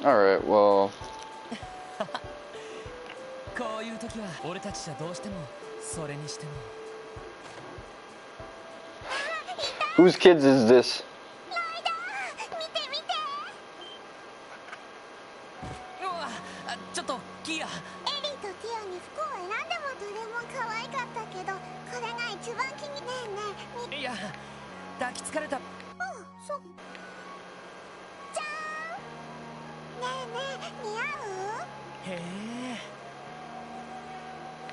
Alright, well... こういう時は俺たちじゃどうしてもそれにしても。 Whose kids is this? ちょっとキア。エリーとティオに服を選んでもどれも可愛かったけど、これが一番気に。ねえねえ、いや抱きつかれた。そうじゃーん。ねえねえ、似合う？へえ。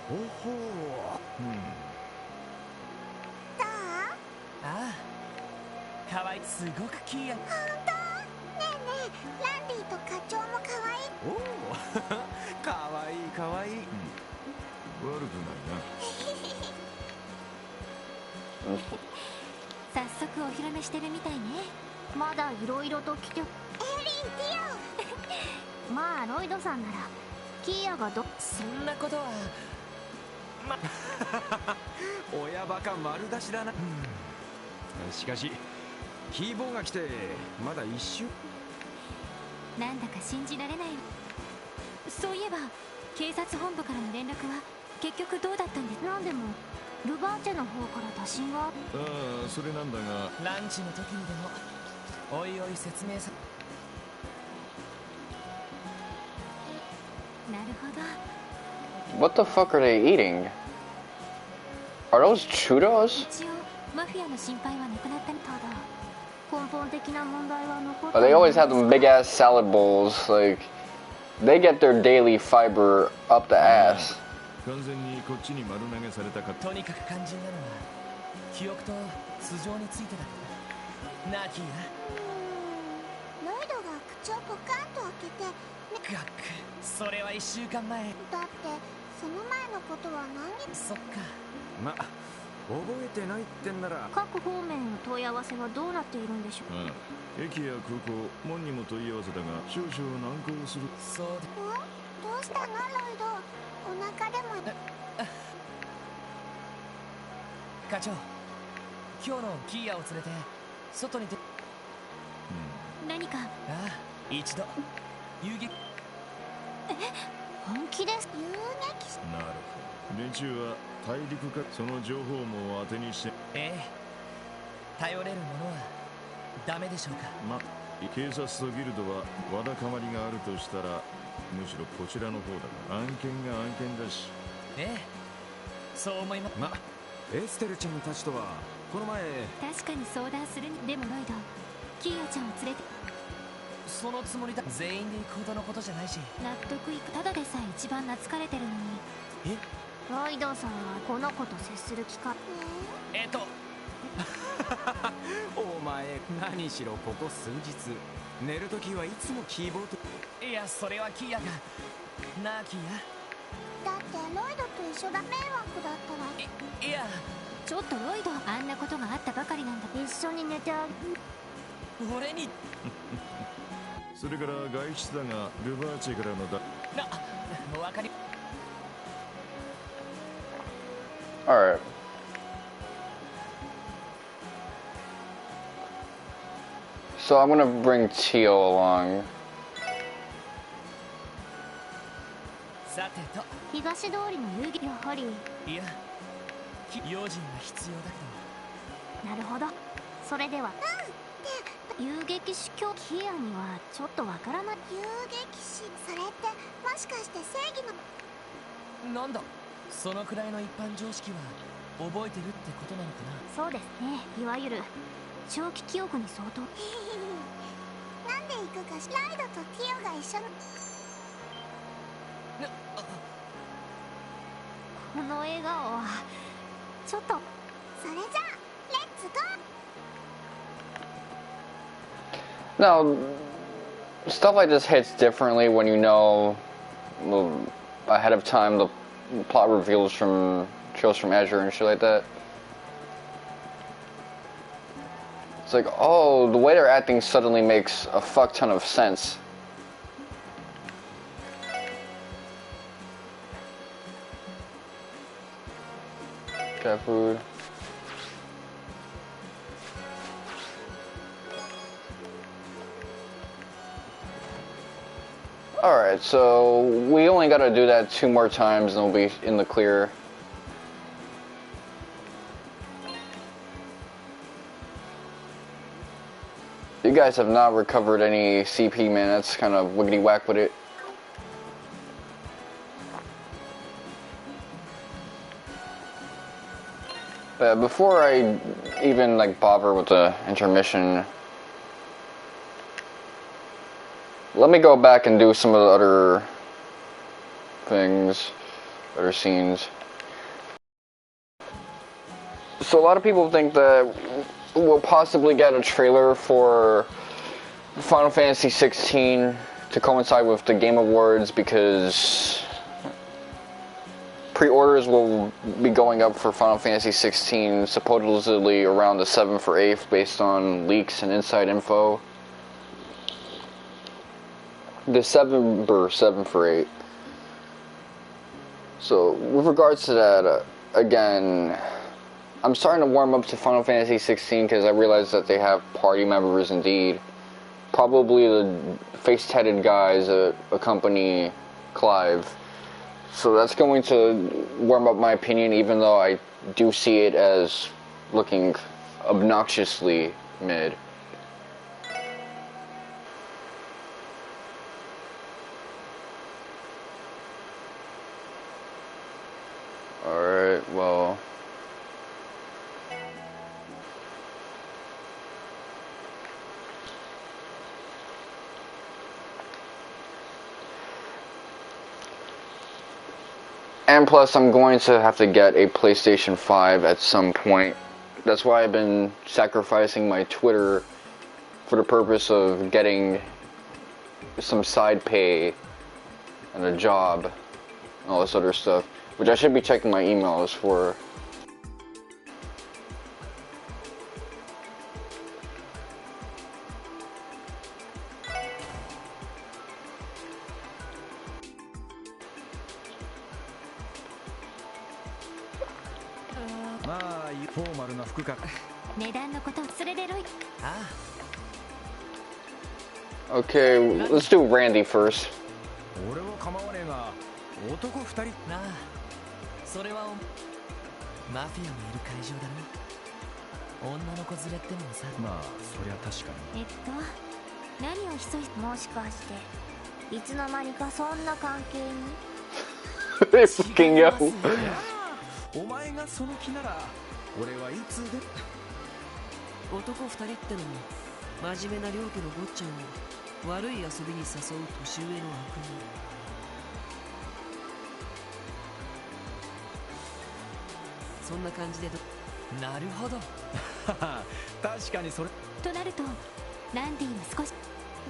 ほほう。どう？ああ、かわいい。すごくキア。本当？ねえねえ、ランディと課長も可愛い。おおかわいいかわいい。悪くないな。早速お披露目してるみたいね。まだいろいろと来て。エリー、ティオまあロイドさんならキアがそんなことは親バカ丸出しだな。しかしキーボーが来てまだ一週。なんだか信じられない。そういえば警察本部からの連絡は結局どうだったんです？なんでもルバーチェの方から打診が。ああ、それなんだが、ランチの時にでもおいおい説明さ。なるほど。 What the fuck are they eating? Are those churros? 一応マフィアの心配はなくなったみたいだ。根本的な問題は残っ Oh, they always have them big ass salad bowls. Like, they get their daily fiber up the ass. 完全にこっちに丸投げされたか。とにかく肝心なのは記憶と素性についてだ。なあキーロイドが口をポカンと開けて、ガック。それは1週間前。だってその前のことは何日。そっか。ま覚えてないってんなら。各方面の問い合わせはどうなっているんでしょう。駅や空港、門にも問い合わせたが少々難航する。そうだ。どうしたのロイド、お腹でも。課長、今日のキーアを連れて外に出。何か。ああ、一度遊撃。本気です？遊撃士。なるほど。連中は大陸か。その情報網を当てにして。頼れるものはダメでしょうか。警察とギルドはわだかまりがあるとしたらむしろこちらの方だが、案件が案件だし。そう思います。エステルちゃんたちとはこの前。確かに相談するに。でもロイド、キーアちゃんを連れて。そのつもりだ。全員で行くほどのことじゃないし。納得いく。ただでさえ一番懐かれてるのに。ロイドさんはこの子と接する機会。お前何しろここ数日寝るときはいつもキーボード。いや、それはキーアが。なあキーア。だってロイドと一緒だ。迷惑だったら。いやちょっとロイド、あんなことがあったばかりなんだ。一緒に寝てあげる。俺に。それから外出だがルバーチェからのだ。分かり。Alright. So I'm gonna bring Teal along. さてと東通りの遊戯やはりいや用心が必要だけどなるほどそれでは遊撃士教キアにはちょっとわからない遊撃士それってもしかして正義のなんだそのくらいの一般常識は覚えてるってことなのかなそうですねいわゆる長期記憶に相当なんで行くかしライドとティオが一緒のこの笑顔はちょっとそれじゃあレッツゴーNow, stuff like this hits differently when you know ahead of time the plot reveals from shows from Azure and shit like that. It's like, oh, the way they're acting suddenly makes a fuck ton of sense. Cat food. Alright, so we only gotta do that 2 more times and we'll be in the clear. You guys have not recovered any CP, man. That's kind of wiggity whack with it. But before I even like bother with the intermission, let me go back and do some of the other things, other scenes. So a lot of people think that we'll possibly get a trailer for Final Fantasy 16 to coincide with the Game Awards because pre-orders will be going up for Final Fantasy 16 supposedly around the 7th or 8th based on leaks and inside info. December 7th or 8th. So with regards to that, again, I'm starting to warm up to Final Fantasy 16 because I realize that they have party members indeed. Probably the face-tatted guys that accompany Clive. So that's going to warm up my opinion, even though I do see it as looking obnoxiously mid. Alright, well... And plus, I'm going to have to get a PlayStation 5 at some point. That's why I've been sacrificing my Twitter for the purpose of getting some side pay and a job and all this other stuff, which I should be checking my emails for. Okay, let's do Randy first. 俺は構わねえが、男2人なあ、それはマフィアもいる会場だろ。女の子連れってのもさ。まあ、そりゃ確かに。何を潜いもしかしていつの間にかそんな関係にFucking yo. お前がその気なら俺はいつで男2人ってのも真面目な両家の坊ちゃんを悪い遊びに誘う年上の悪人。そんな感じでなるほど。確かにそれとなるとランディは少し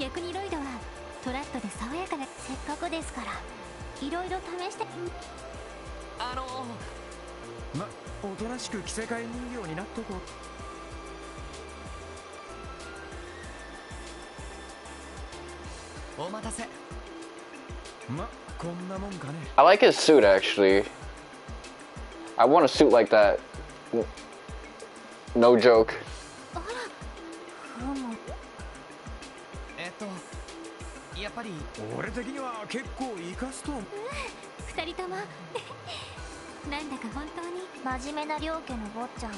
逆にロイドはトラットで爽やかなせっかくですからいろいろ試しておとなしく着せ替え人形になっとこう。お待たせ。こんなもんかね。I like his suit actually. I want a suit like that. No joke. やっぱり俺的には結構活かすと二人ともなんだか本当に真面目な両家の坊ちゃんは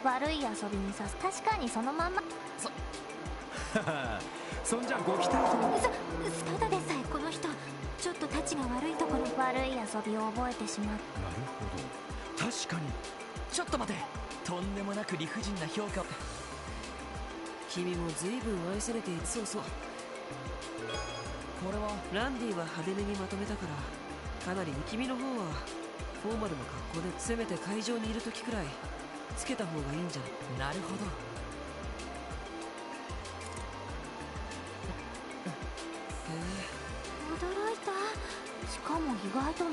悪い遊びにさす。確かにそのまんま。そんじゃご期待と。ただでさえこの人ちょっとたちが悪いところ。悪い遊びを覚えてしまった。なるほど、確かに。ちょっと待て、とんでもなく理不尽な評価。君も随分愛されている。そうそう、これはランディは派手めにまとめたからかなり。君の方はフォーマルな格好で、せめて会場にいる時くらいつけた方がいいんじゃない。なるほど。驚いた。しかも意外と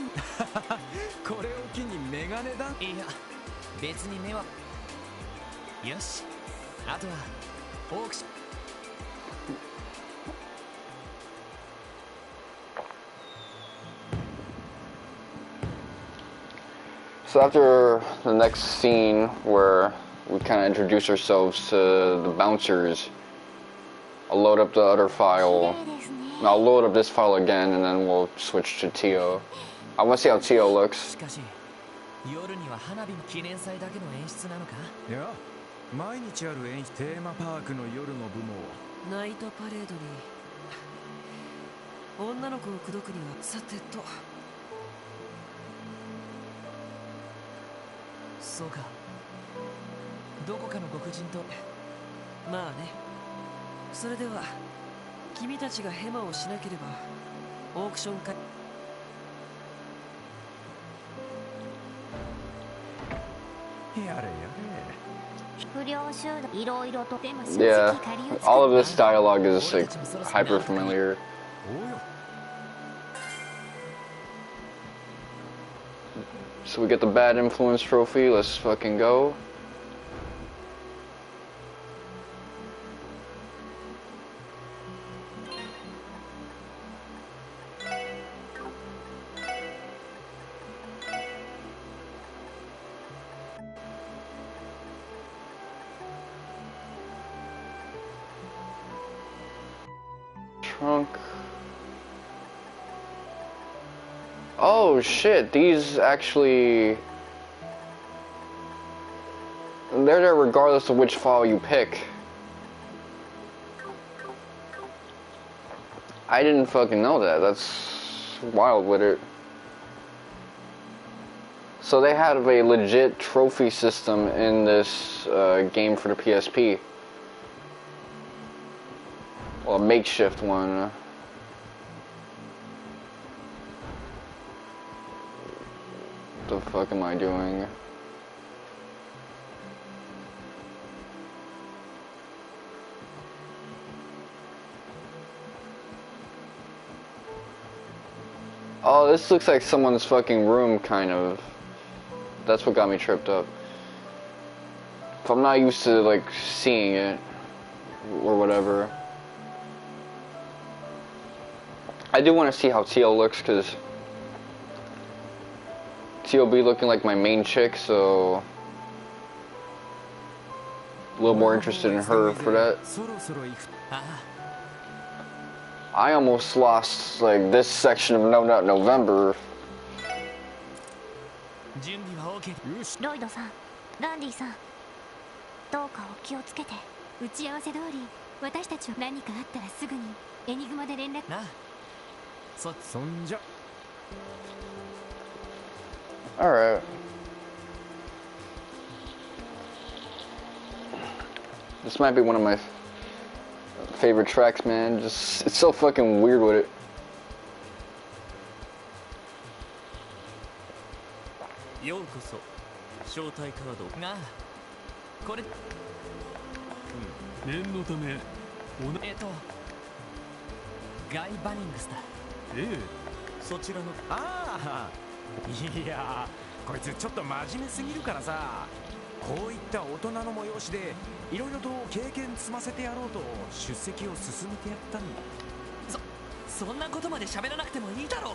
これを機にメガネだ。いや別に目は。よし、あとはオークション。So after the next scene where we kind of introduce ourselves to the bouncers, I'll load up the other file. And I'll load up this file again, and then we'll switch to Tio. I want to see how Tio looks. 夜には花火の記念祭だけの演出なのか。いや、毎日ある演出。テーマパークの夜の部門。ナイトパレードに女の子を口説くには。さてと、そうか、どこかの黒人と。まあね、それでは君たちがヘマをしなければオークション会。やれやれ。不良集団いろいろと。 Yeah, all of this dialogue is like hyper familiar. So we get the bad influence trophy. Let's fucking go. Trunk. Oh shit, these actually... They're there regardless of which file you pick. I didn't fucking know that. That's wild with it. So they have a legit trophy system in this game for the PSP. Well, a makeshift one. What the fuck am I doing? Oh, this looks like someone's fucking room, kind of. That's what got me tripped up. If I'm not used to, like, seeing it, or whatever. I do want to see how Tio looks, because Tio be looking like my main chick, so a little more interested in her for that. I almost lost like this section of No Nut November. ロイドさん、ランディさん、どうかお気をつけて。打ち合わせ通り私たちは何かあったらすぐにエニグマで連絡。なあ、そんじゃ。 Alright. This might be one of my favorite tracks, man. Just, it's so fucking weird with it. ようこそ招待カードがこれ、念のためガイ・バニングスだ。そちらの。ああ、いやー、こいつちょっと真面目すぎるからさ。こういった大人の催しでいろいろと経験積ませてやろうと出席を進めてやったんだ。そんなことまで喋らなくてもいいだろ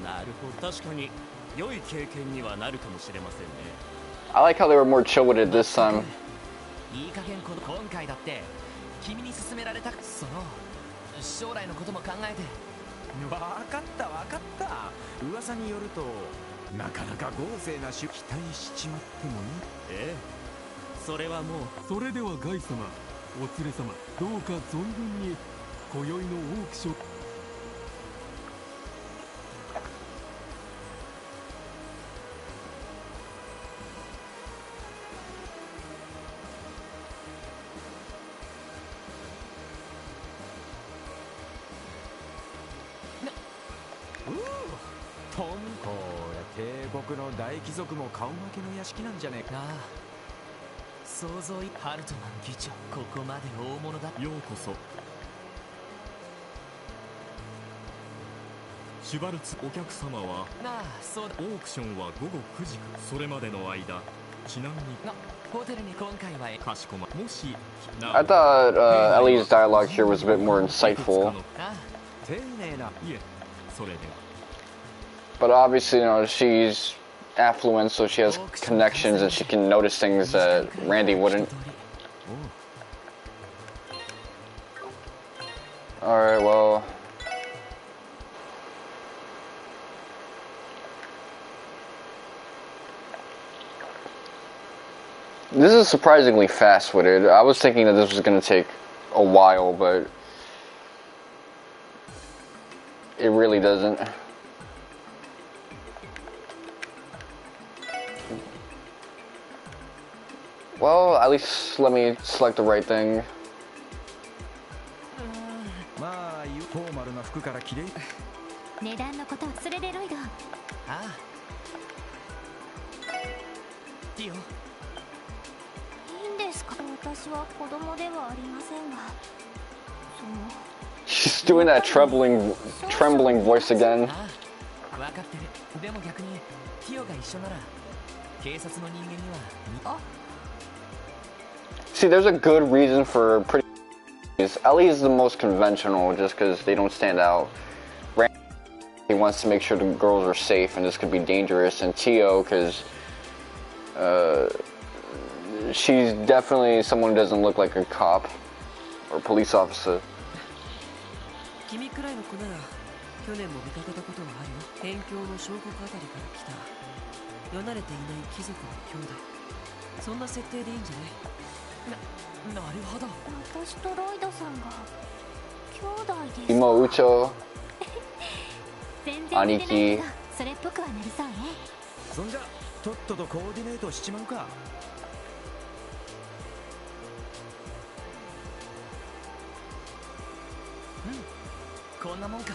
う。なるほど、確かに良い経験にはなるかもしれませんね。 I like how they were more chill with it this time. いい加減今回だって君に勧められた。その将来のことも考えてわかったわかった。噂によるとなかなか豪勢な期待しちまってもね。ええ、それはもう。それではガイ様、お連れ様、どうか存分に今宵のオークション。これ帝国の大貴族も顔負けの屋敷なんじゃねえか。ああ、想像ハルトマン議長、ここまで大物だ。ようこそ。シュバルツ、お客様は。なあ、そうだ。オークションは午後9時か。それまでの間、ちなみにホテルに今回はかしこま。もし I thought Ellie's dialogue here was a bit more insightful. 丁寧な。いえ、それでは。But obviously, you know, she's affluent, so she has connections and she can notice things that Randy wouldn't. Alright, well. This is surprisingly fast-witted. I was thinking that this was going to take a while, but it really doesn't. Well, at least let me select the right thing. まあ、フォーマルな服から綺麗。値段のことをそれでロイド。ああ。いいよ。いいんですか。私は子供ではありませんが。She's doing that trembling voice again. 分かってる。でも逆にティオが一緒なら警察の人間には。あ。See, there's a good reason for pretty. Ellie is the most conventional, just because they don't stand out. Randy, he wants to make sure the girls are safe, and this could be dangerous. And Tio, because she's definitely someone who doesn't look like a cop or police officer. 君くらいの子なら去年も見かけたことがあるよ。辺境の小国あたりから来た世慣れていない貴族の兄弟。そんな設定でいいんじゃない？なるほど。私とロイドさんが兄弟ですか。Imo Ucho 兄貴。それっぽくはなりそうね。そんじゃとっととコーディネートしちまうか。うん、こんなもんか。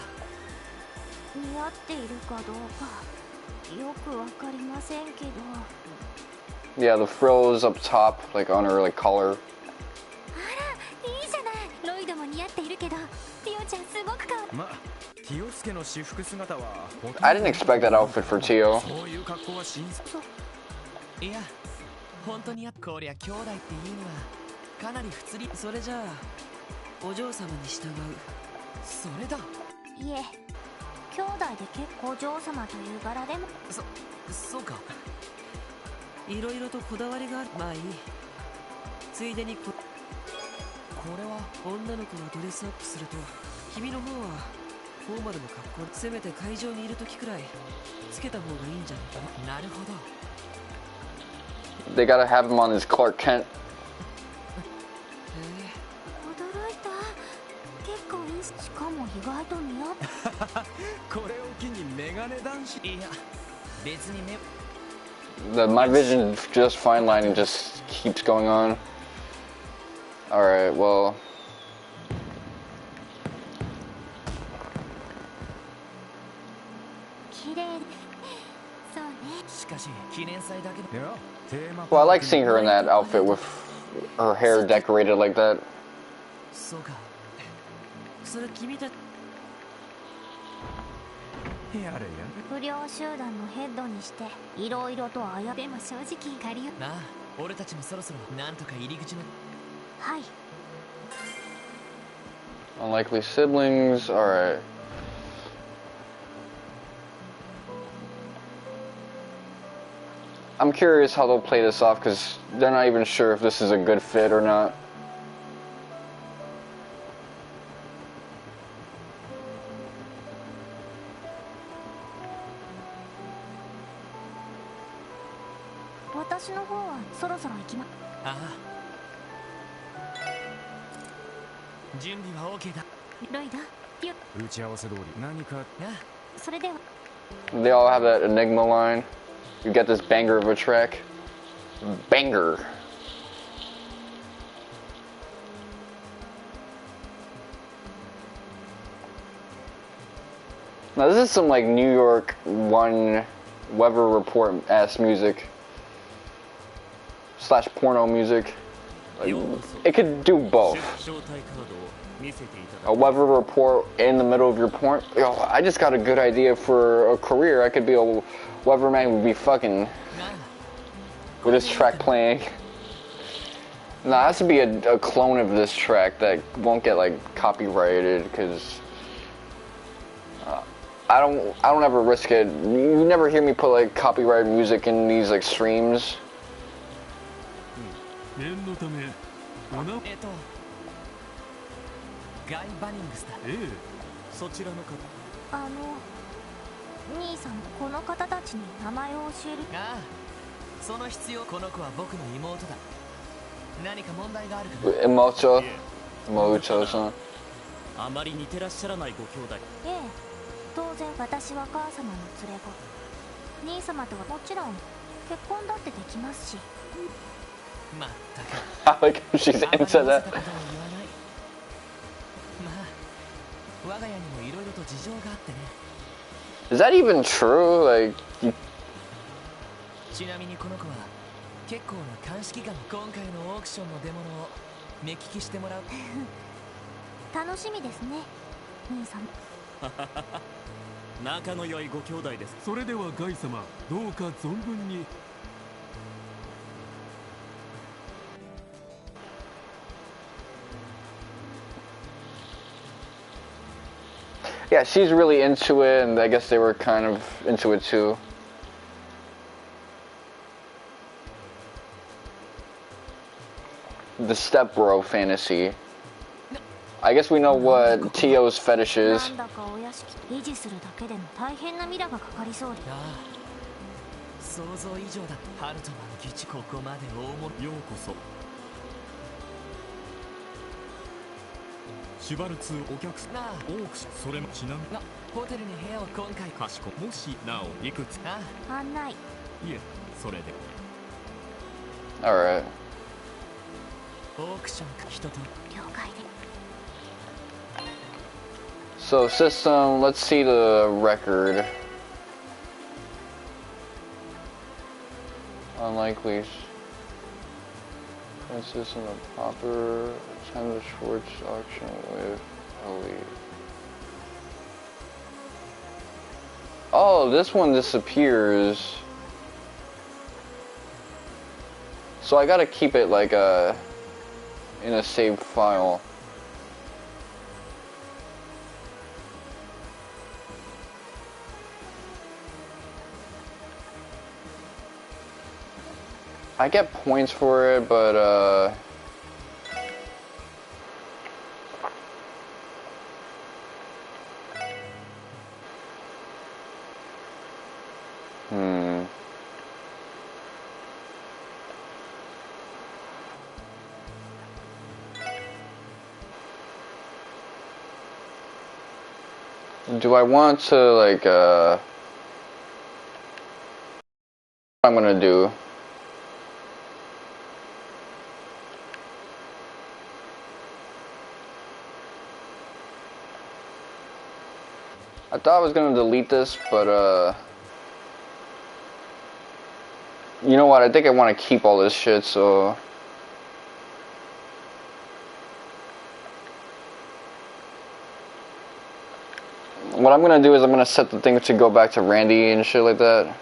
似合っているかどうかよくわかりませんけど。Yeah, the frills up top, like on her like collar. あら、いいじゃない。ロイドも似合っているけど、ティオちゃんすごくかわいい。ま、ティオスケの私服姿は。I didn't expect that outfit for Tio. そういう格好は新鮮。いや、本当にこりゃ兄弟っていうにはかなり不釣り。それじゃあお嬢様に従う。それだ。いえ、兄弟で結構お嬢様という柄でも。そうか。いろいろとこだわりがある。まあいい。ついでにこれは女の子がドレスアップすると、君の方はフォーマルの格好。せめて会場にいる時くらいつけた方がいいんじゃないかな。なるほど。They gotta have him on his Clark Kent. 驚いた。結構いい。しかも意外と似合ってこれを機にメガネ男子。いや、別にね。My vision just fine lining just keeps going on. Alright, well. Well, I like seeing her in that outfit with her hair decorated like that. そうか。それ君たち。やれやれ。不良集団のヘッドにしていろいろとあや。でも正直借りよ。なあ、俺たちもそろそろなんとか入り口の。はい。Unlikely siblings, alright. I'm curious how they'll play this off because they're not even sure if this is a good fit or not. 私の方はそろそろ行きま。ああ、準備は OK だ。ロイド、ピュ。打ち合わせ通り何か。それでは。 They all have that Enigma line. You get this banger of a track. Banger. Now this is some like New York One Weather Report ass music / porno music. Like, it could do both. A weather report in the middle of your porn. Yo, I just got a good idea for a career. I could be a weatherman who would be fucking with this track playing. Nah, it has to be a clone of this track that won't get like copyrighted because I don't ever risk it. You never hear me put like copyrighted music in these like streams. ガイ・バニングスだ。そちらの方。兄さん、この方たちに名前を教える。ああ、その必要。この子は僕の妹だ。何か問題があるか。Emochoさん。あまり似てらっしゃらないご兄弟。ええ、当然私は母様の連れ子。兄様とはもちろん結婚だってできますし。まったく。I like how she's into that. 我が家にもいろいろと事情があってね。Is that even true? Like, ちなみにこの子は結構な鑑識官。今回のオークションの出物を目利きしてもらう。楽しみですね、兄さん。仲の良いご兄弟です。それではガイ様、どうか存分に。yeah, she's really into it, and I guess they were kind of into it too. The stepbro fantasy. I guess we know what Tio's fetish is. なんだかお屋敷維持するだけでも大変なミラがかかりそうで。ああ、想像以上だ。ハルトマン基地、ここまで大物。ようこそ。シュバルツお客さん。オークション。それもちなみに。ホテルに部屋を今回。かしこ。もしなおいくつ。案内。いえ、それで。Alright. オークションか。人と。了解で。So system, let's see the record. Unlikely. Consistent of proper attend the Schwarze auction with Elite. Oh, this one disappears. So I gotta keep it like in a saved file. I get points for it, but do I want to like what I'm gonna do? I thought I was gonna delete this, but you know what? I think I want to keep all this shit, so what I'm gonna do is I'm gonna set the thing to go back to Randy and shit like that.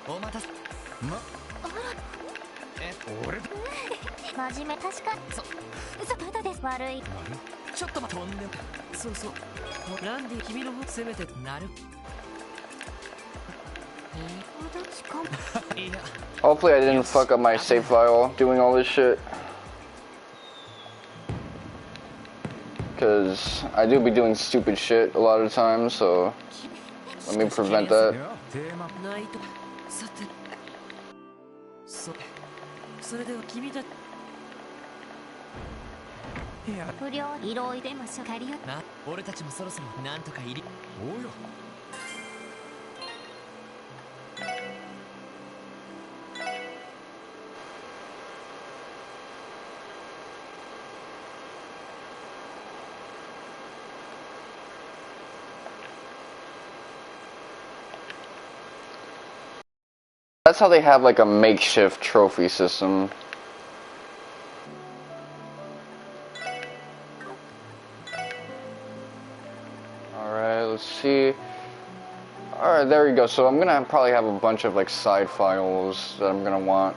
お待たせ。俺真面目確かまだです悪いちょっと待って、とんでも。そうそう。ランディ、君の方せめてなる。いや。 Hopefully I didn't fuck up my save file doing all this shit. Because I do be doing stupid shit a lot of times, so let me prevent that. ないと。さて。それでは君たち。不良色々でもしょかりよな、俺たちもそろそろなんとか入り。おうよ。That's how they have like a makeshift trophy system. Alright, let's see. Alright, there we go. So I'm gonna probably have a bunch of like side files that I'm gonna want.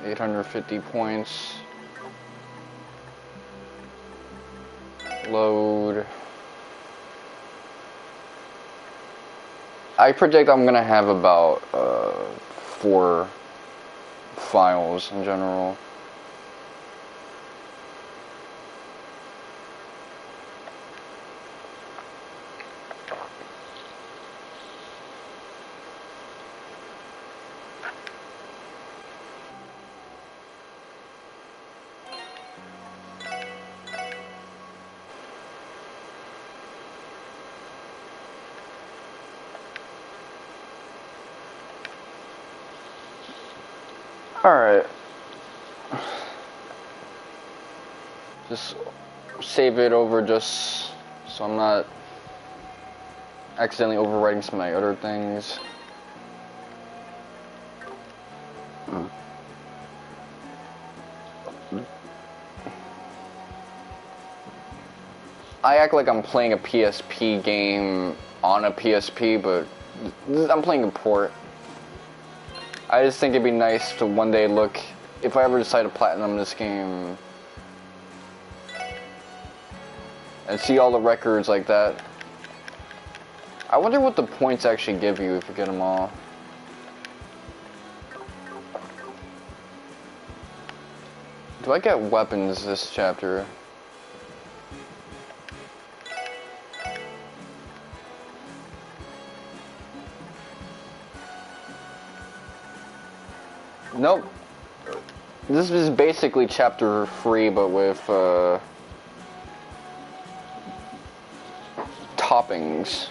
850 points. Load. I predict I'm gonna have about 4 files in general. Alright. Just save it over just so I'm not accidentally overwriting some of my other things. I act like I'm playing a PSP game on a PSP, but I'm playing a port. I just think it'd be nice to one day look, if I ever decide to platinum this game, and see all the records like that. I wonder what the points actually give you if you get them all. Do I get weapons this chapter? Nope. This is basically chapter 3, but with toppings.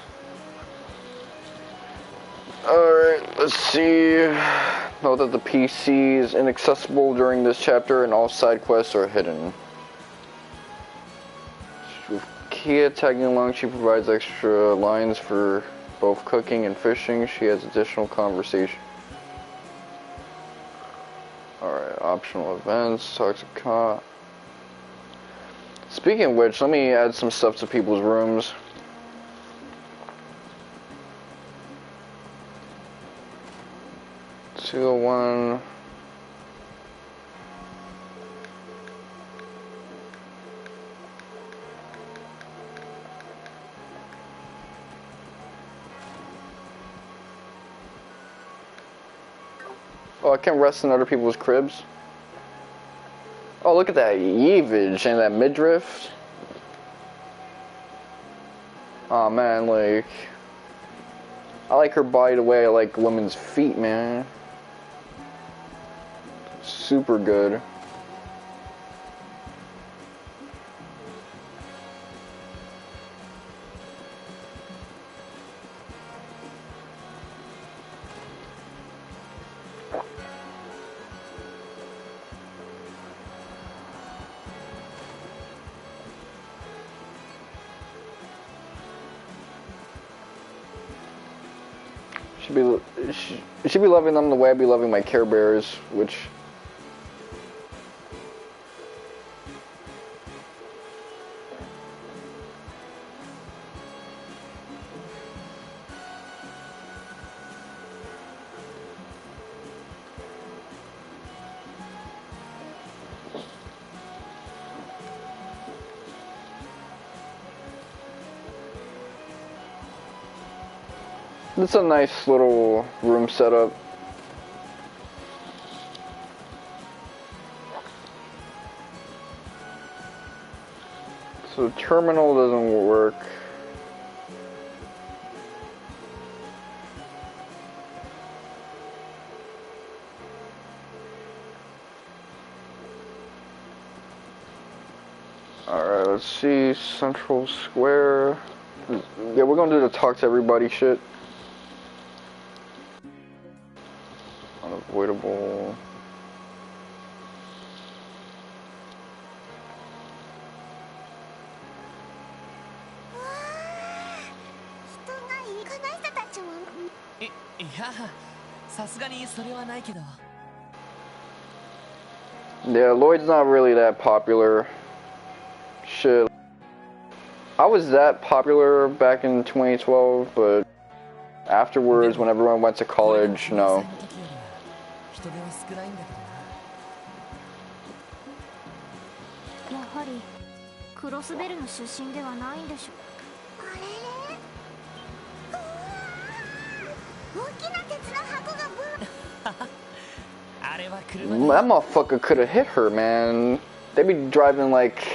Alright, let's see. Note that the PC is inaccessible during this chapter and all side quests are hidden. With Kia tagging along, she provides extra lines for both cooking and fishing. She has additional conversation. Alright, optional events, toxic cop. Speaking of which, let me add some stuff to people's rooms. $201. Oh, I can rest in other people's cribs. Oh, look at that Yevage and that midriff. Oh man, like, I like her body the way I like women's feet, man. Super good. Should be loving them the way I be loving my Care Bears, which It's a nice little room setup. So terminal doesn't work. Alright, let's see. Central Square. Yeah, we're gonna do the talk to everybody shit. Unavoidable. Yeah, Lloyd's not really that popular. Shit. I was that popular back in 2012, but afterwards, when everyone went to college, no. やはりクロスベルの出身ではないんでしょ。あれれ、うわー、大きな鉄の箱がThat motherfucker could have hit her, man. They be driving like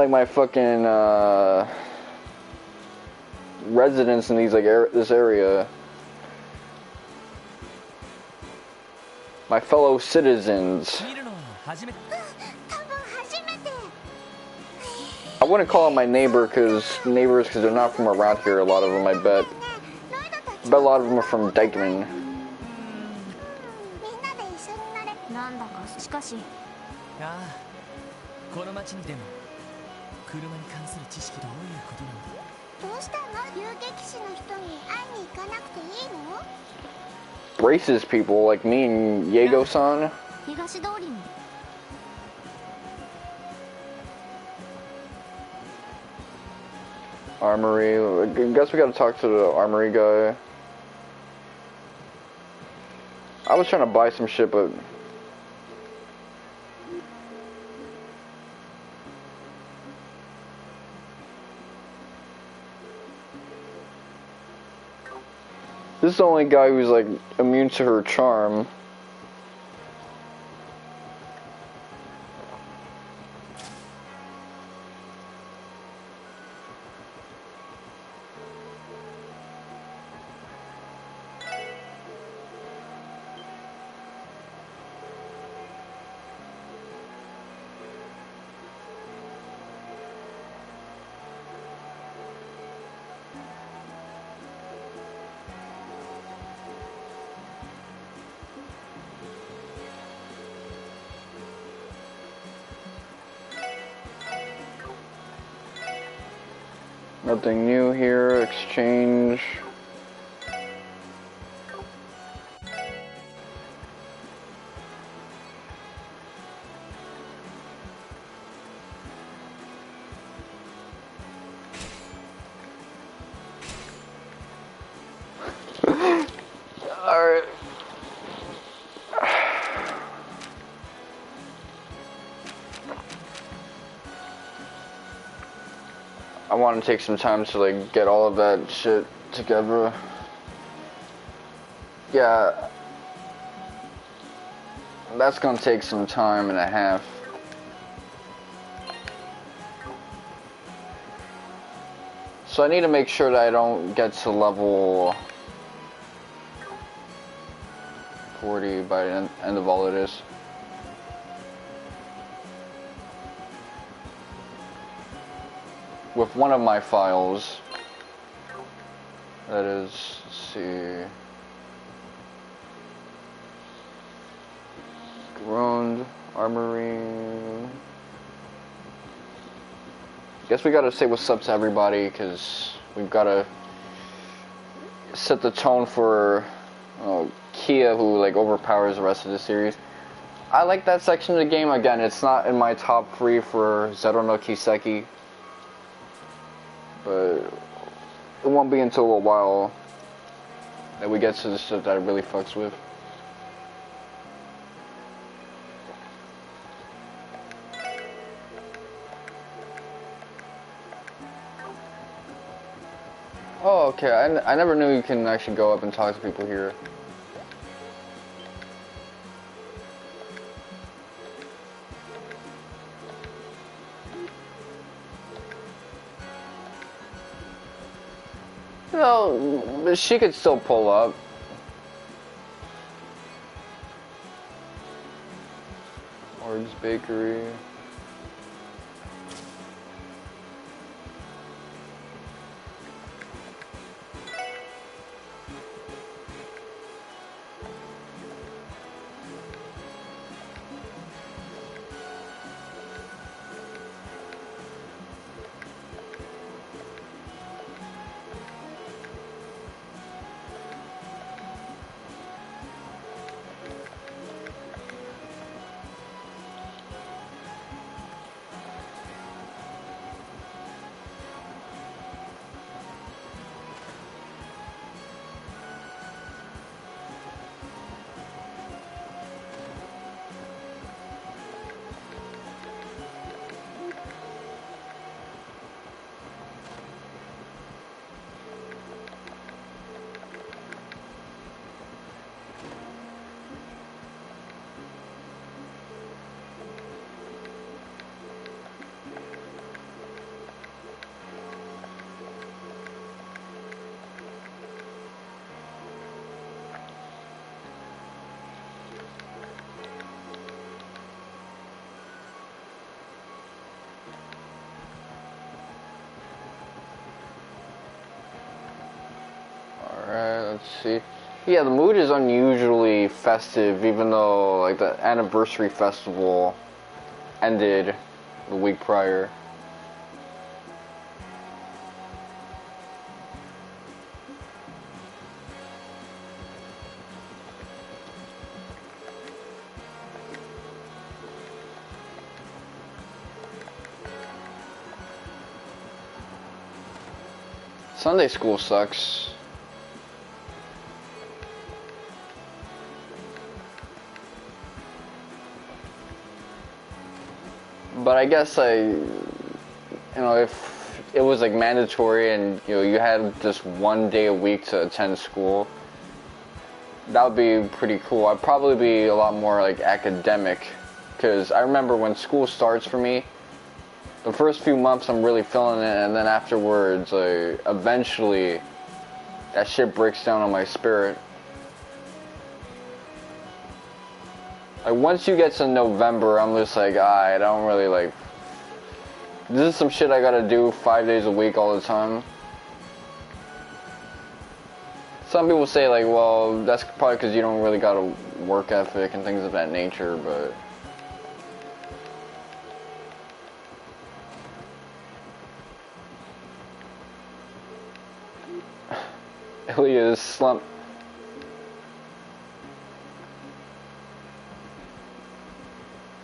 my fucking residents in these like this area. My fellow citizens. I wouldn't call them my neighbors because they're not from around here. A lot of them, I bet. I bet a lot of them are from Dykeman. なんだかしかし。ああ、この町にでも車に関する知識どういうことなの？どうしたの？遊撃士の人に会いに行かなくていいの？ Braces people like me and Jaeger-san. 東通りに。Armory. I guess we gotta talk to the armory guy. I was trying to buy some shit, but this is the only guy who's like immune to her charm. Nothing new here. Exchange. Alright. I want to take some time to like get all of that shit together. Yeah, that's gonna take some time and a half. So I need to make sure that I don't get to level 40 by the end of all of this. With one of my files, that is, let's see, ground armory. Guess we gotta say what's up to everybody because we've gotta set the tone for Kia, who like overpowers the rest of the series. I like that section of the game. Again, it's not in my top 3 for Zero no Kiseki. But it won't be until a while that we get to the stuff that I really fucks with. Oh, Okay, I never knew you can actually go up and talk to people here. Well, she could still pull up. Org's Bakery. Let's see. Yeah, the mood is unusually festive, even though like the anniversary festival ended the week prior. Sunday school sucks. But I guess if it was like mandatory and you had just one day a week to attend school, that would be pretty cool. I'd probably be a lot more like academic, because I remember when school starts for me, the first few months I'm really feeling it, and then afterwards, eventually, that shit breaks down on my spirit. Like, once you get to November, I'm just like, I don't really like... This is some shit I gotta do 5 days a week all the time. Some people say, like, well, that's probably because you don't really got a work ethic and things of that nature, but... Ilya's slump.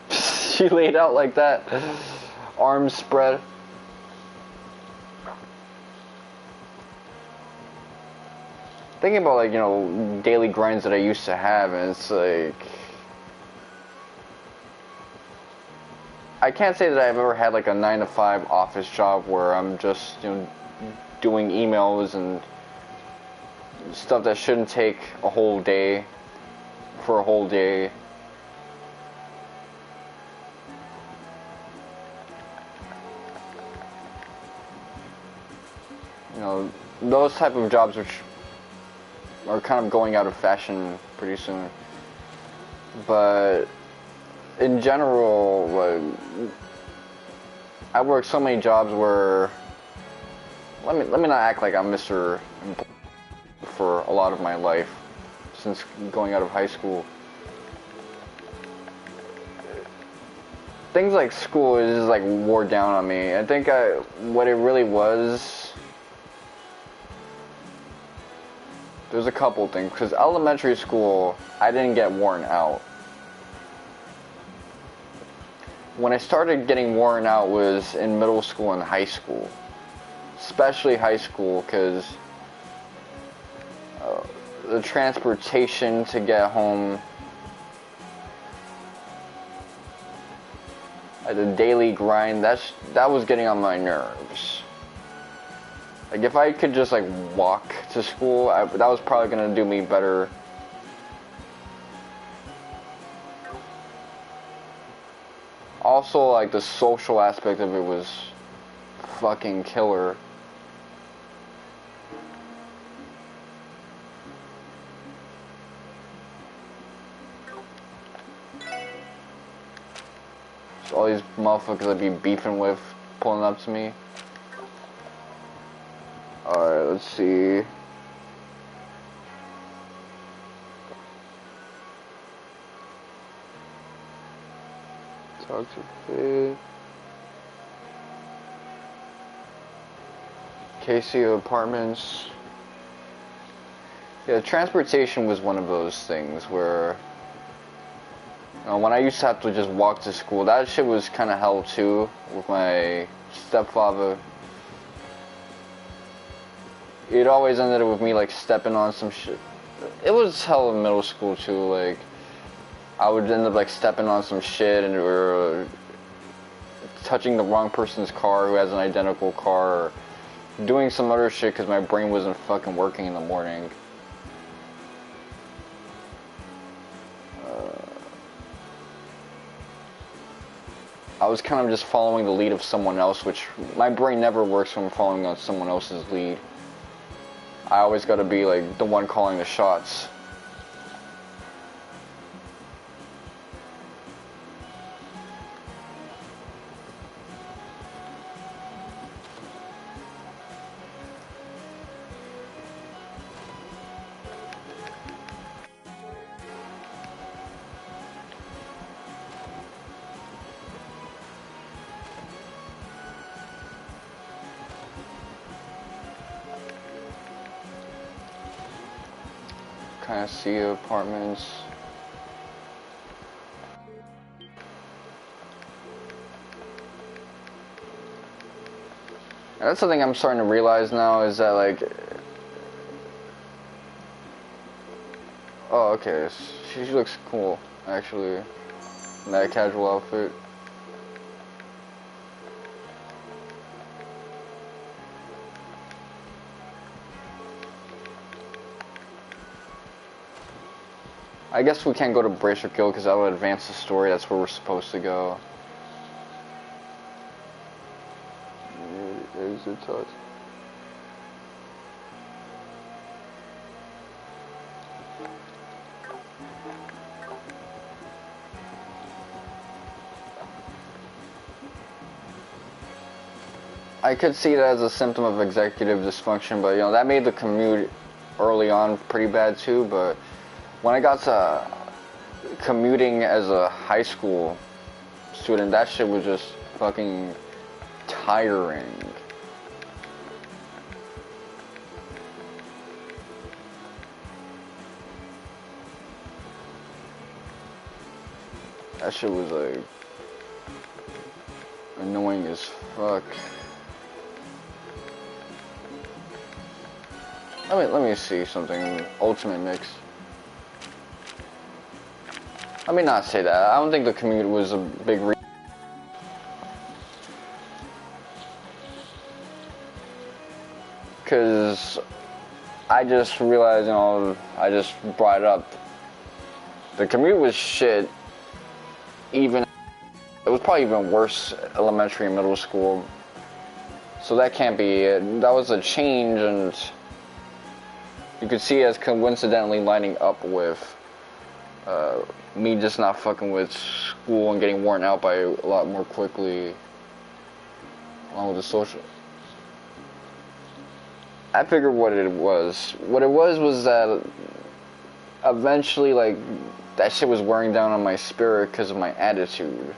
She laid out like that, arms spread. Thinking about like, daily grinds that I used to have, and it's like, I can't say that I've ever had like a 9-to-5 office job where I'm just, doing emails and stuff that shouldn't take a whole day for a whole day. Those type of jobs which are kind of going out of fashion pretty soon. But in general, like, I work so many jobs where let me not act like I'm Mr. for a lot of my life since going out of high school. Things like school is just like wore down on me. I think what it really was, there's a couple things, because elementary school, I didn't get worn out. When I started getting worn out was in middle school and high school. Especially high school, because the transportation to get home, the daily grind, that was getting on my nerves. Like, if I could just, like, walk to school, that was probably gonna do me better. Also, like, the social aspect of it was fucking killer. So all these motherfuckers I'd be beefing with pulling up to me. Alright, let's see. Toxic Fit. KCO Apartments. Yeah, transportation was one of those things where when I used to have to just walk to school, that shit was kind of hell too, with my stepfather. It always ended up with me, like, stepping on some shit. It was hell in middle school too, like, I would end up, like, stepping on some shit or touching the wrong person's car who has an identical car, or doing some other shit because my brain wasn't fucking working in the morning. I was kind of just following the lead of someone else, which my brain never works when I'm following on someone else's lead. I always gotta be, like, the one calling the shots. Garcia Apartments. And that's something I'm starting to realize now, is that, like, oh, okay, she looks cool, actually, in that casual outfit. I guess we can't go to Brace or Kill because that would advance the story. That's where we're supposed to go. There's the touch. I could see that as a symptom of executive dysfunction, but, you know, that made the commute early on pretty bad too. But when I got to commuting as a high school student, that shit was just fucking tiring. That shit was, like, annoying as fuck. Let me see something. Ultimate Mix. Let me not say that. I don't think the commute was a big reason. Because I just realized, you know, I just brought it up. The commute was shit. Even, it was probably even worse elementary and middle school. So that can't be it. That was a change, and you could see it as coincidentally lining up with me just not fucking with school and getting worn out by a lot more quickly, along with the social. I figured what it was. What it was that eventually, like, that shit was wearing down on my spirit because of my attitude.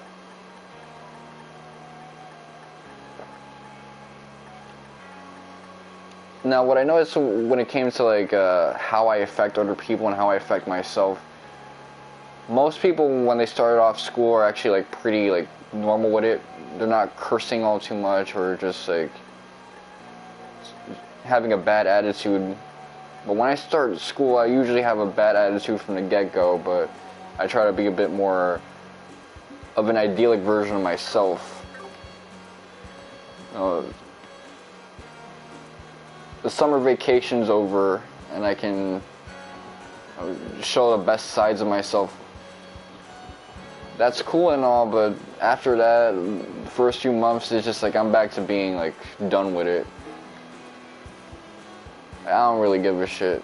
Now, what I noticed when it came to, like, how I affect other people and how I affect myself, most people, when they started off school, are actually, like, pretty, like, normal with it. They're not cursing all too much or just, like, having a bad attitude. But when I start school, I usually have a bad attitude from the get-go, but I try to be a bit more of an idyllic version of myself. the summer vacation's over and I can show the best sides of myself, that's cool and all, but after that, the first few months, it's just like I'm back to being like done with it. I don't really give a shit.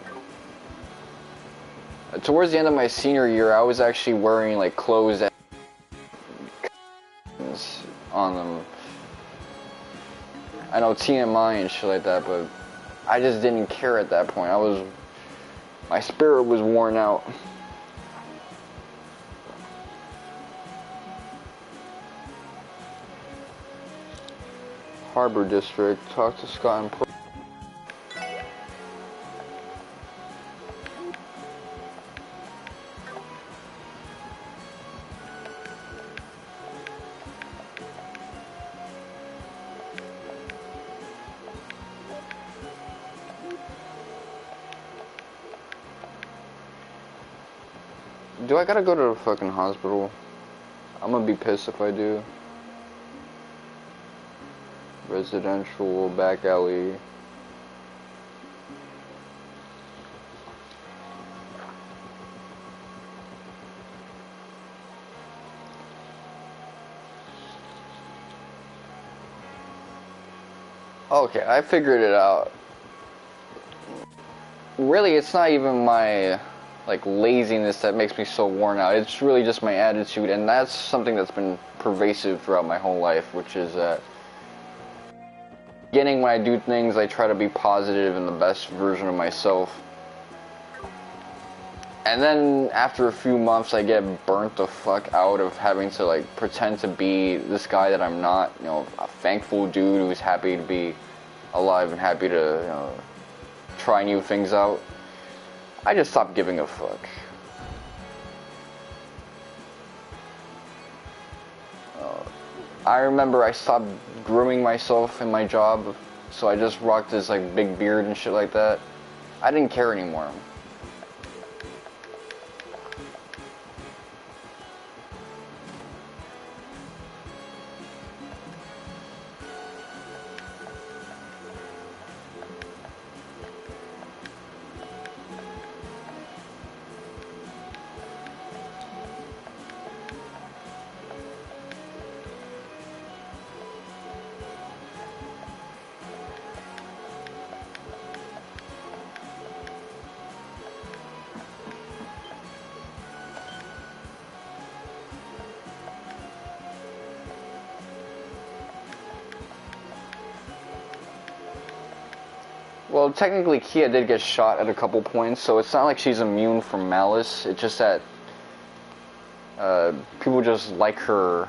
Towards the end of my senior year, I was actually wearing like clothes that on them. I know TMI and shit like that, but I just didn't care at that point. My spirit was worn out. Harbor District, talk to Scott and Do I gotta go to the fucking hospital? I'm gonna be pissed if I do. Residential, back alley. Okay, I figured it out. Really, it's not even my like laziness that makes me so worn out. It's really just my attitude, and that's something that's been pervasive throughout my whole life, which is that beginning when I do things, I try to be positive and the best version of myself. And then after a few months, I get burnt the fuck out of having to like pretend to be this guy that I'm not, you know, a thankful dude who's happy to be alive and happy to, you know, try new things out. I just stopped giving a fuck. I remember I stopped grooming myself in my job, so I just rocked this like big beard and shit like that. I didn't care anymore. Well, technically Kia did get shot at a couple points, so it's not like she's immune from malice. It's just that people just like her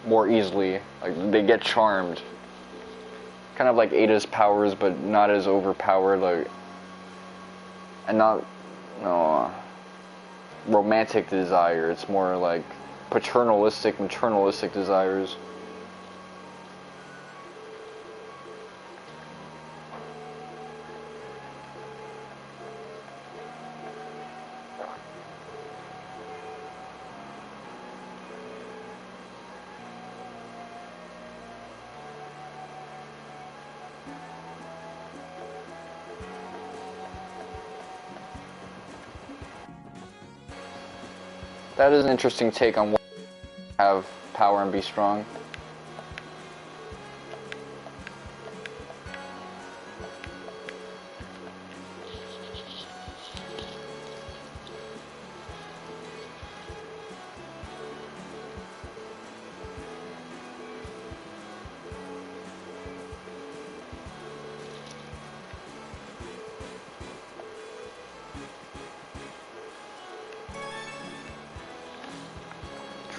more easily. Like, they get charmed. Kind of like Ada's powers, but not as overpowered, like, and not, no, romantic desire. It's more like paternalistic, maternalistic desires. That is an interesting take on what have power and be strong.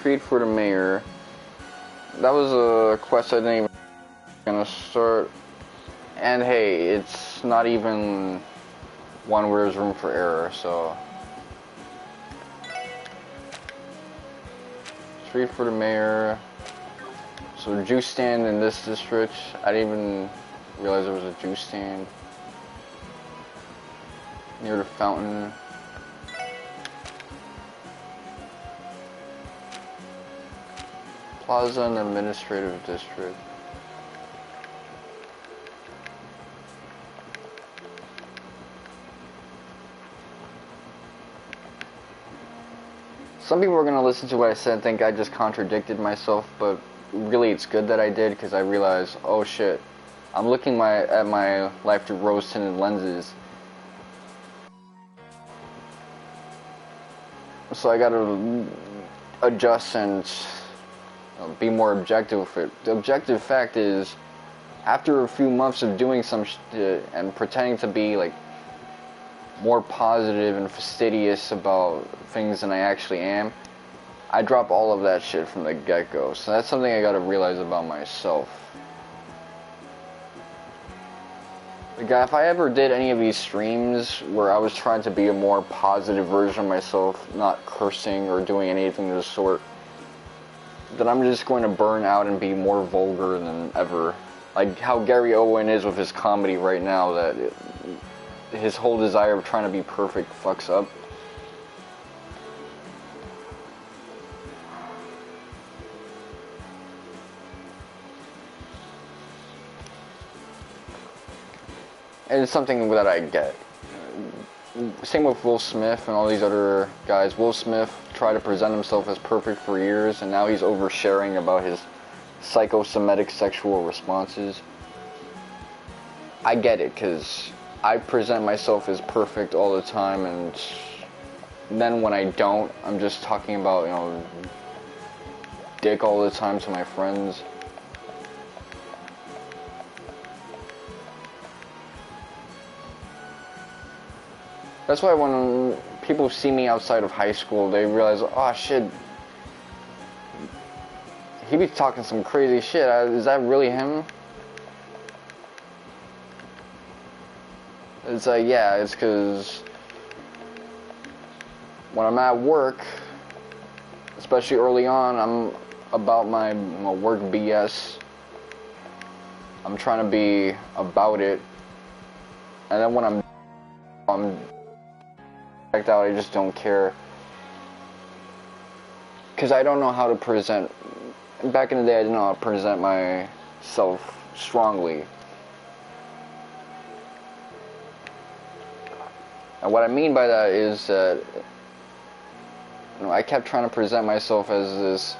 Treat for the mayor. That was a quest I didn't even gonna start. And hey, it's not even one where there's room for error, so. Treat for the mayor. So juice stand in this district. I didn't even realize there was a juice stand. Near the fountain. Plaza and Administrative District. Some people are gonna listen to what I said and think I just contradicted myself, but really it's good that I did, because I realized, oh shit, I'm looking at my life through rose-tinted lenses. So I gotta adjust and be more objective with it. The objective fact is, after a few months of doing some shit and pretending to be like more positive and fastidious about things than I actually am, I drop all of that shit from the get-go. So that's something I gotta realize about myself. Like, if I ever did any of these streams where I was trying to be a more positive version of myself, not cursing or doing anything of the sort, then I'm just going to burn out and be more vulgar than ever. Like how Gary Owen is with his comedy right now, that his whole desire of trying to be perfect fucks up. And it's something that I get. Same with Will Smith and all these other guys. Will Smith tried to present himself as perfect for years, and now he's oversharing about his psychosomatic sexual responses. I get it, because I present myself as perfect all the time, and then when I don't, I'm just talking about, you know, dick all the time to my friends. That's why when people see me outside of high school, they realize, oh shit, he be talking some crazy shit. Is that really him? It's like, yeah, it's because when I'm at work, especially early on, I'm about my work BS. I'm trying to be about it. And then when I'm checked out, I just don't care. Because I don't know how to present. Back in the day, I didn't know how to present myself strongly. And what I mean by that is that, you know, I kept trying to present myself as this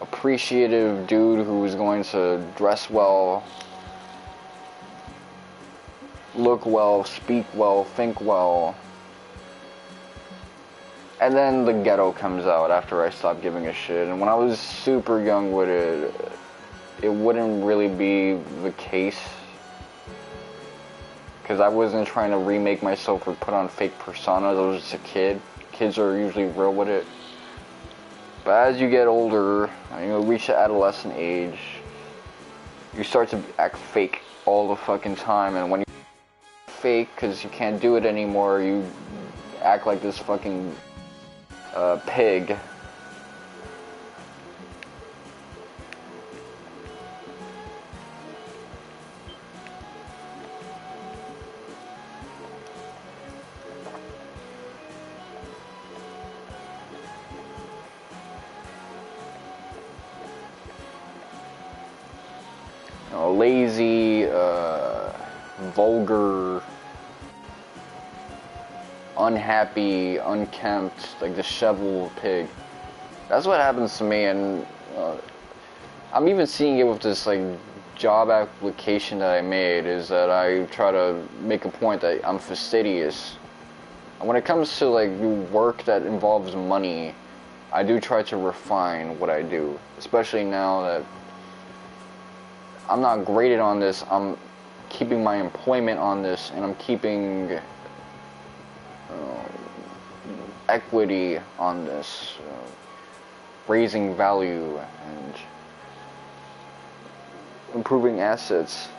appreciative dude who was going to dress well, look well, speak well, think well. And then the ghetto comes out after I stopped giving a shit. And when I was super young with it, it wouldn't really be the case. Because I wasn't trying to remake myself or put on fake personas. I was just a kid. Kids are usually real with it. But as you get older, you know, reach the adolescent age, you start to act fake all the fucking time. And when you fake, because you can't do it anymore, you act like this fucking pig. Lazy, vulgar, unhappy, unkempt, like disheveled pig. That's what happens to me, and I'm even seeing it with this like job application that I made, is that I try to make a point that I'm fastidious. And when it comes to like work that involves money, I do try to refine what I do, especially now that I'm not graded on this. I'm keeping my employment on this, and I'm keeping equity on this, raising value and improving assets.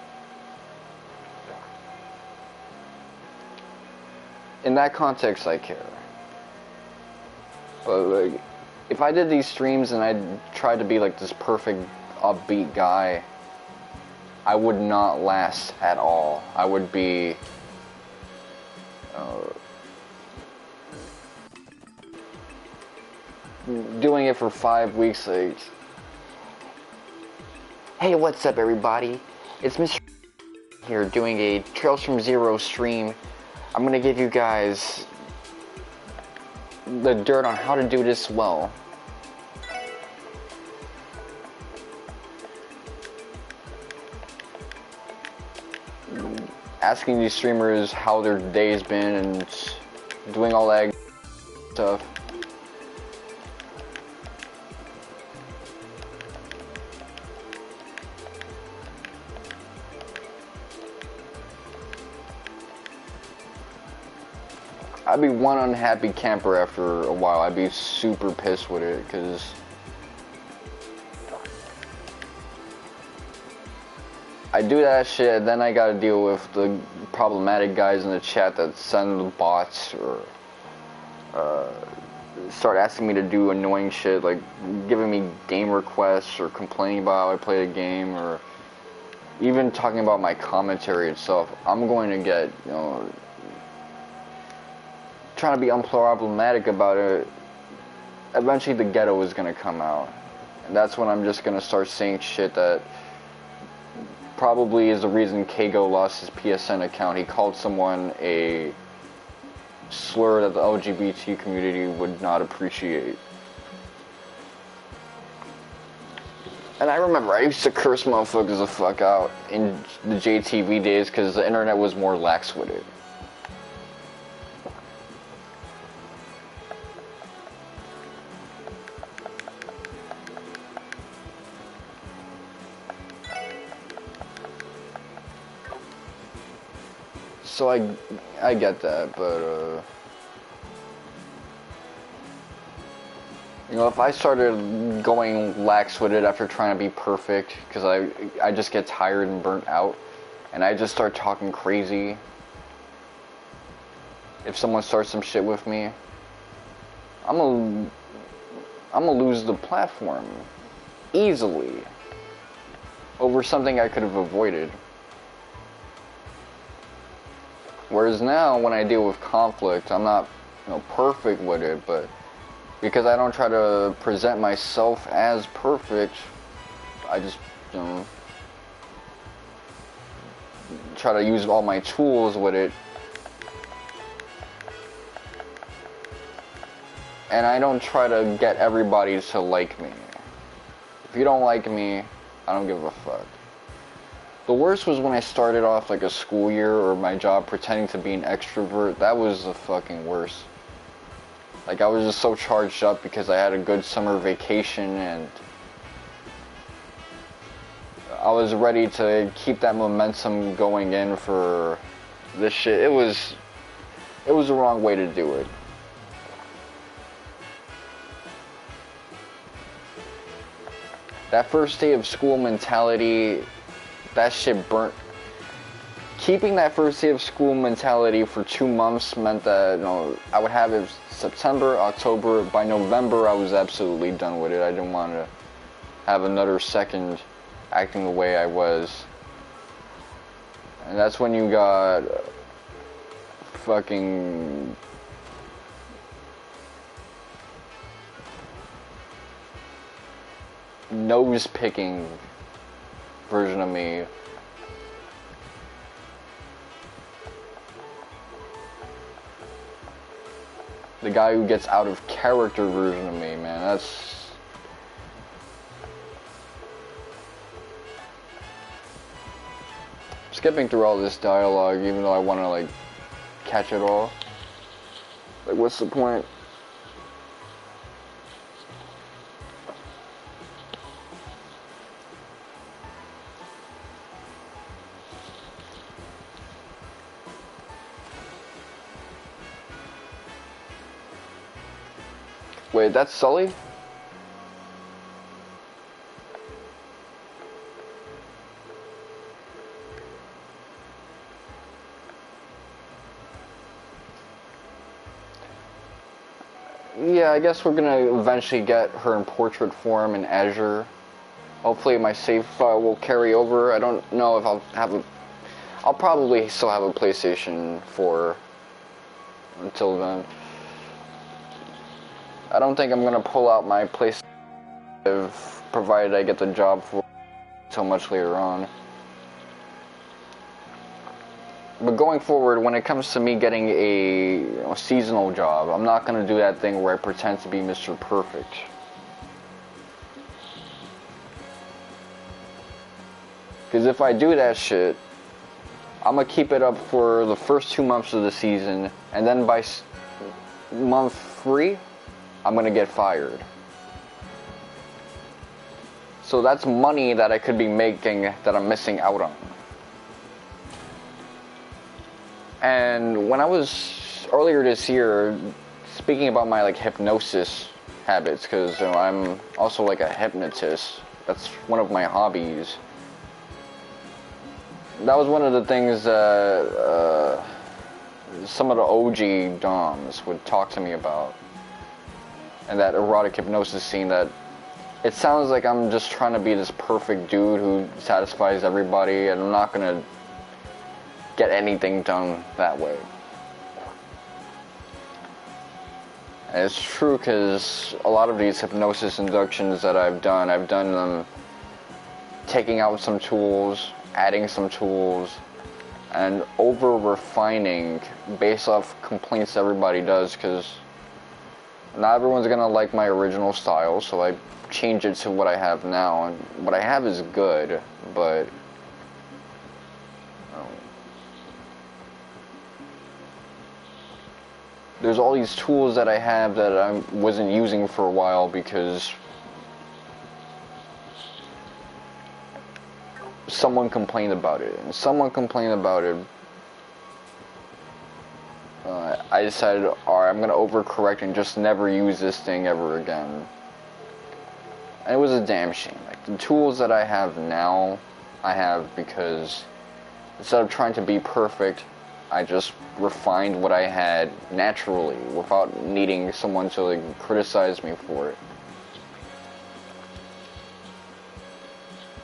In that context, I care. But like, if I did these streams and I tried to be like this perfect upbeat guy, I would not last at all. I would be doing it for 5 weeks. Like, hey, what's up, everybody? It's Mr. here doing a Trails from Zero stream. I'm gonna give you guys the dirt on how to do this well. Asking these streamers how their day's been and doing all that stuff. I'd be one unhappy camper after a while. I'd be super pissed with it because I do that shit, then I gotta deal with the problematic guys in the chat that send the bots or start asking me to do annoying shit, like giving me game requests or complaining about how I play the game, or even talking about my commentary itself. I'm going to get, you know, trying to be unproblematic about it. Eventually the ghetto is going to come out, and that's when I'm just going to start saying shit that probably is the reason Kago lost his PSN account. He called someone a slur that the LGBT community would not appreciate. And I remember I used to curse motherfuckers the fuck out in the JTV days because the internet was more lax with it. So I get that, but you know, if I started going lax with it after trying to be perfect, because I just get tired and burnt out, and I just start talking crazy, if someone starts some shit with me, I'm gonna lose the platform easily over something I could have avoided. Whereas now, when I deal with conflict, I'm not, you know, perfect with it, but because I don't try to present myself as perfect, I just, you know, try to use all my tools with it. And I don't try to get everybody to like me. If you don't like me, I don't give a fuck. The worst was when I started off like a school year or my job pretending to be an extrovert. That was the fucking worst. Like, I was just so charged up because I had a good summer vacation and I was ready to keep that momentum going in for this shit. It was the wrong way to do it. That first day of school mentality, that shit burnt. Keeping that first day of school mentality for 2 months meant that, you know, I would have it September, October. By November, I was absolutely done with it. I didn't want to have another second acting the way I was. And that's when you got fucking nose-picking version of me. The guy who gets out of character version of me, man. That's... skipping through all this dialogue, even though I want to, like, catch it all. Like, what's the point? Wait, that's Sully? Yeah, I guess we're gonna eventually get her in portrait form in Azure. Hopefully my save file will carry over. I don't know if I'll have a... I'll probably still have a PlayStation 4 until then. I don't think I'm gonna pull out my PlayStation, provided I get the job for until much later on. But going forward, when it comes to me getting a seasonal job, I'm not going to do that thing where I pretend to be Mr. Perfect. Because if I do that shit, I'm going to keep it up for the first 2 months of the season, and then by month 3, I'm going to get fired. So that's money that I could be making that I'm missing out on. And when I was earlier this year speaking about my like hypnosis habits, because I'm also like a hypnotist. That's one of my hobbies. That was one of the things that some of the OG doms would talk to me about. And that erotic hypnosis scene, that it sounds like I'm just trying to be this perfect dude who satisfies everybody, and I'm not gonna get anything done that way. And it's true, because a lot of these hypnosis inductions that I've done them taking out some tools, adding some tools, and over refining based off complaints everybody does, because not everyone's gonna like my original style, so I change it to what I have now. And what I have is good, but there's all these tools that I have that I wasn't using for a while because someone complained about it. And someone complained about it. I decided, alright, I'm going to overcorrect and just never use this thing ever again. And it was a damn shame. Like, the tools that I have now, I have because instead of trying to be perfect, I just refined what I had naturally without needing someone to like criticize me for it.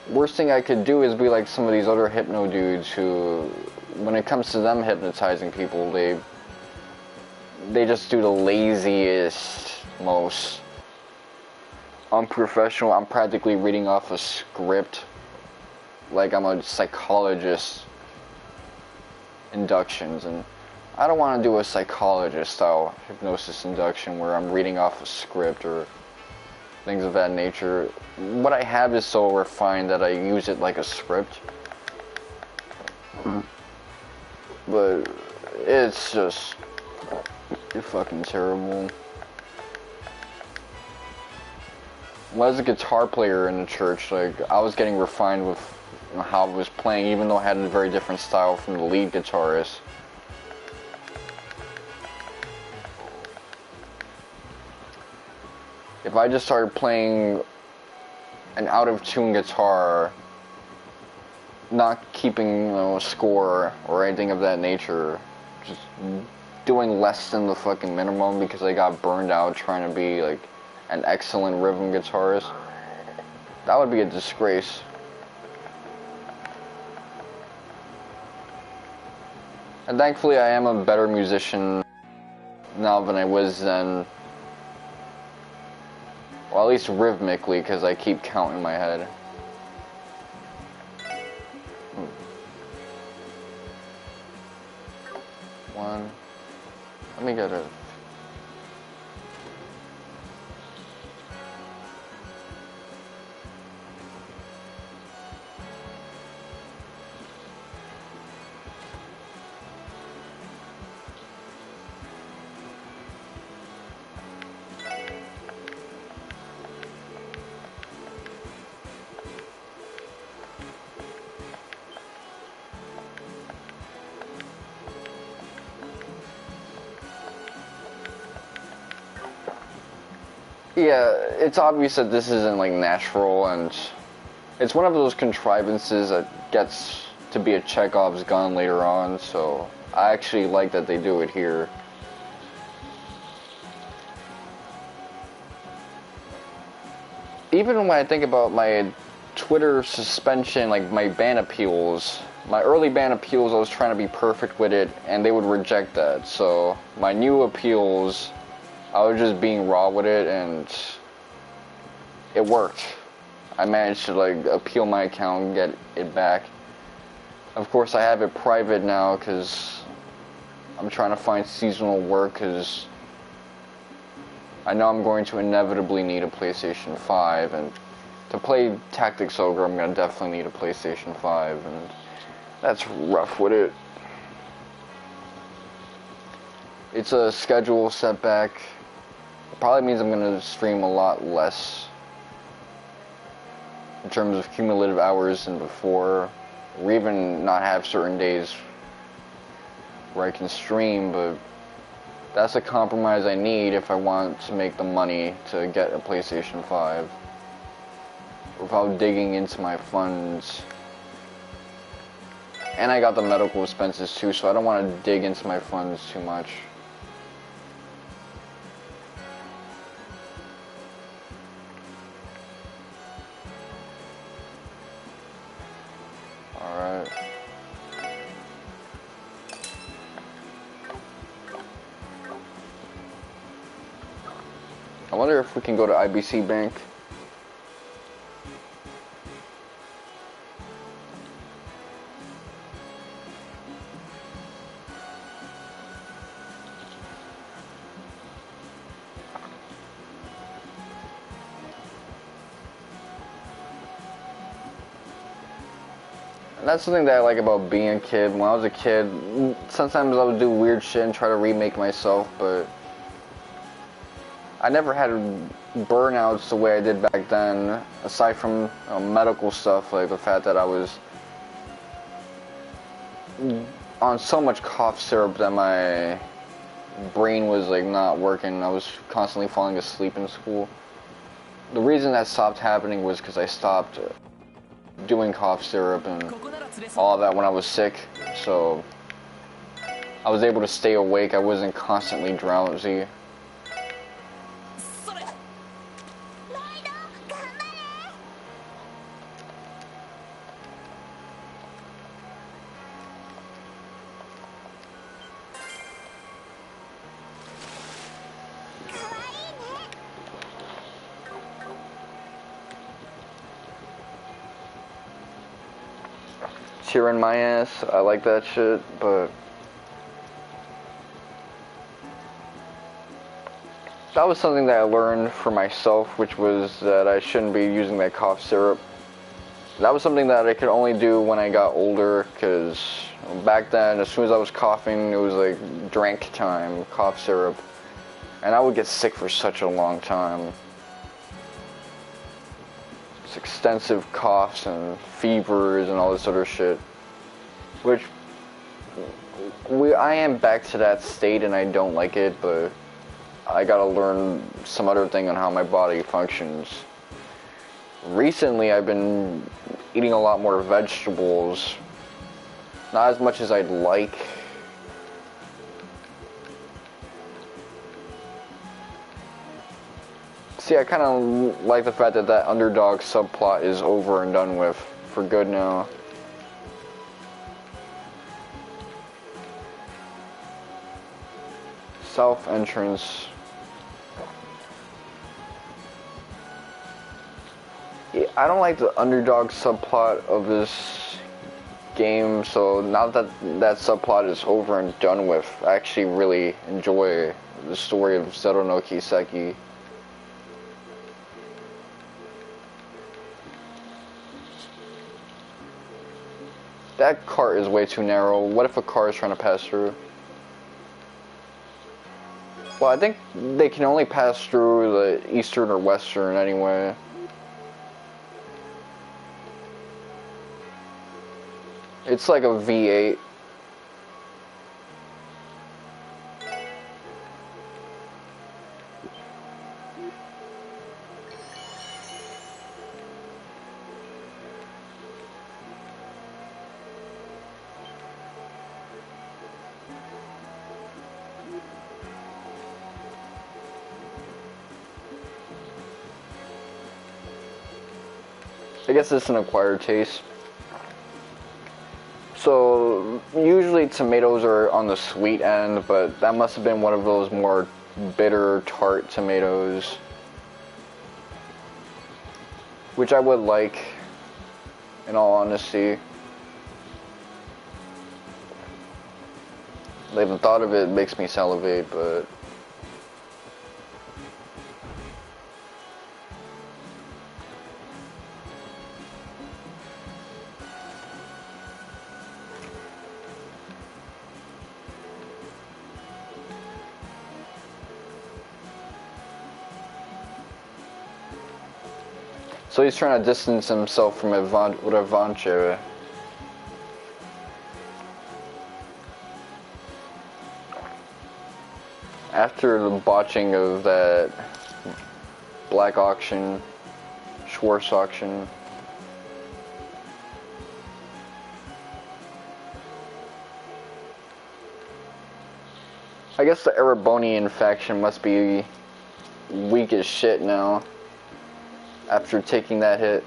Worst thing I could do is be like some of these other hypno dudes who, when it comes to them hypnotizing people, they just do the laziest, most unprofessional. I'm practically reading off a script like I'm a psychologist inductions, and I don't want to do a psychologist style hypnosis induction where I'm reading off a script or things of that nature. What I have is so refined that I use it like a script. But it's just fucking terrible. When I was a guitar player in the church, like, I was getting refined with how I was playing, even though I had a very different style from the lead guitarist. If I just started playing an out-of-tune guitar, not keeping a score or anything of that nature, just doing less than the fucking minimum because I got burned out trying to be like an excellent rhythm guitarist, that would be a disgrace. And thankfully I am a better musician now than I was then. Well, at least rhythmically, because I keep counting in my head. One. Let me get it. Yeah, it's obvious that this isn't like natural, and it's one of those contrivances that gets to be a Chekhov's gun later on, so I actually like that they do it here. Even when I think about my Twitter suspension, like my ban appeals, my early ban appeals, I was trying to be perfect with it, and they would reject that. So my new appeals, I was just being raw with it, and it worked. I managed to like appeal my account and get it back. Of course, I have it private now because I'm trying to find seasonal work because I know I'm going to inevitably need a PlayStation 5, and to play Tactics Ogre, I'm going to definitely need a PlayStation 5, and that's rough with it. It's a schedule setback. It probably means I'm going to stream a lot less in terms of cumulative hours than before, or even not have certain days where I can stream, but that's a compromise I need if I want to make the money to get a PlayStation 5 without digging into my funds. And I got the medical expenses too, so I don't want to dig into my funds too much. Alright. I wonder if we can go to IBC Bank. And that's something that I like about being a kid. When I was a kid, sometimes I would do weird shit and try to remake myself, but I never had burnouts the way I did back then, aside from medical stuff, like the fact that I was on so much cough syrup that my brain was like not working. I was constantly falling asleep in school. The reason that stopped happening was because I stopped doing cough syrup and all that when I was sick, so I was able to stay awake. I wasn't constantly drowsy. Cheering my ass, I like that shit, but that was something that I learned for myself, which was that I shouldn't be using that cough syrup. That was something that I could only do when I got older, because back then, as soon as I was coughing, it was like drink time, cough syrup, and I would get sick for such a long time. It's extensive coughs and fevers and all this other shit, which I am back to that state and I don't like it, but I gotta learn some other thing on how my body functions. Recently I've been eating a lot more vegetables, not as much as I'd like. See, I kind of like the fact that that underdog subplot is over and done with for good now. South entrance. Yeah, I don't like the underdog subplot of this game, so now that that subplot is over and done with, I actually really enjoy the story of Zero no Kiseki. That cart is way too narrow. What if a car is trying to pass through? Well, I think they can only pass through the eastern or western anyway. It's like a V8. I guess it's an acquired taste. So, usually tomatoes are on the sweet end, but that must have been one of those more bitter, tart tomatoes, which I would like, in all honesty. Like, the thought of it makes me salivate, but... So he's trying to distance himself from Revanche. After the botching of that black auction, Schwarze auction. I guess the Erebonian faction must be weak as shit now. After taking that hit.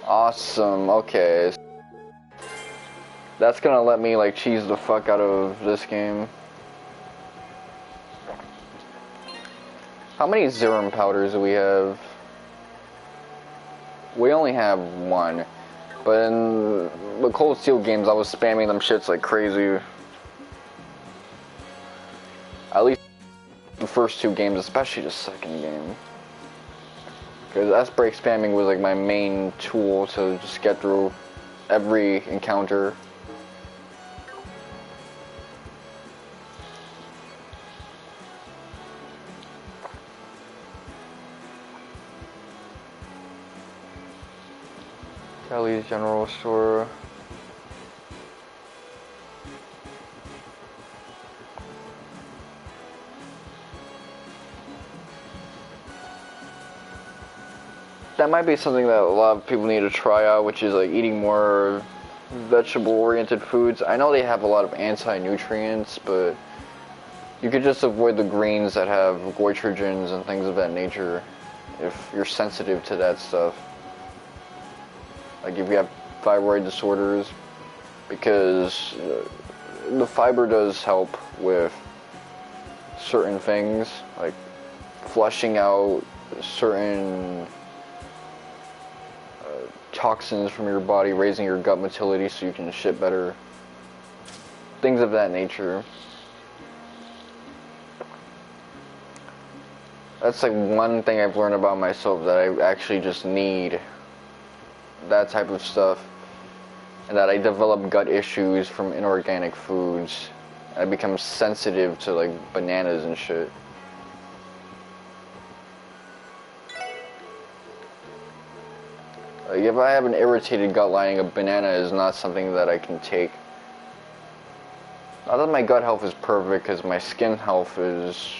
Awesome, okay. That's gonna let me like cheese the fuck out of this game. How many Zerum powders do we have? We only have one. But in the Cold Steel games, I was spamming them shits like crazy. At least the first two games, especially the second game. Because S-Break spamming was like my main tool to just get through every encounter. Kelly's General Store. That might be something that a lot of people need to try out, which is like eating more vegetable-oriented foods. I know they have a lot of anti-nutrients, but you could just avoid the greens that have goitrogens and things of that nature if you're sensitive to that stuff. Like if you have thyroid disorders, because the fiber does help with certain things, like flushing out certain toxins from your body, raising your gut motility so you can shit better. Things of that nature. That's like one thing I've learned about myself, that I actually just need that type of stuff, and that I develop gut issues from inorganic foods. I become sensitive to like bananas and shit. Like if I have an irritated gut lining, a banana is not something that I can take. Not that my gut health is perfect, because my skin health is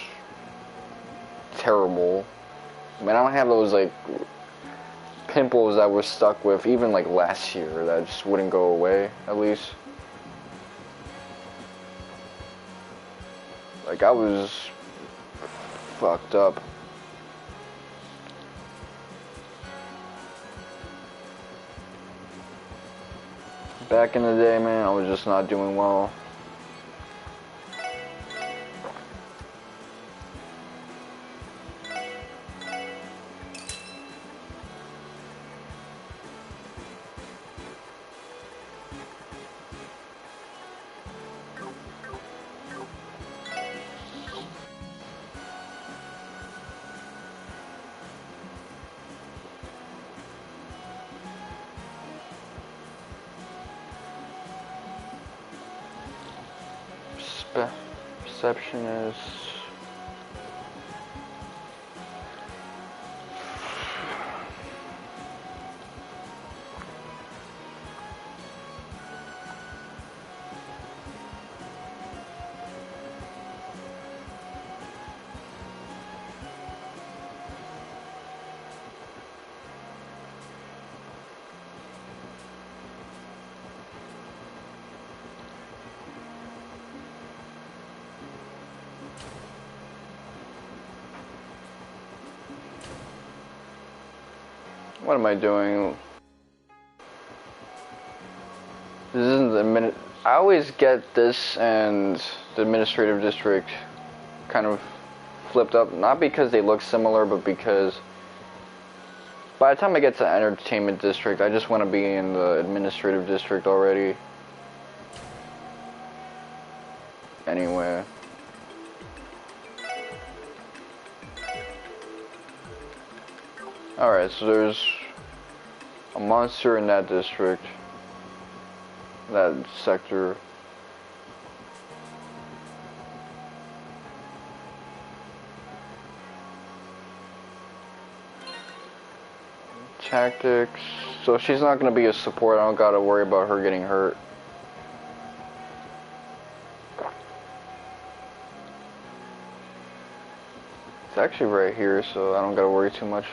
terrible. I mean, I don't have those like pimples that were stuck with even like last year that just wouldn't go away, at least. Like I was fucked up. Back in the day, man, I was just not doing well. Perception is... What am I doing? This isn't the I always get this and the administrative district kind of flipped up, not because they look similar, but because by the time I get to entertainment district, I just want to be in the administrative district already. Anyway. Alright, so there's a monster in that district. That sector. Tactics. So she's not gonna be a support. I don't gotta worry about her getting hurt. It's actually right here, so I don't gotta worry too much.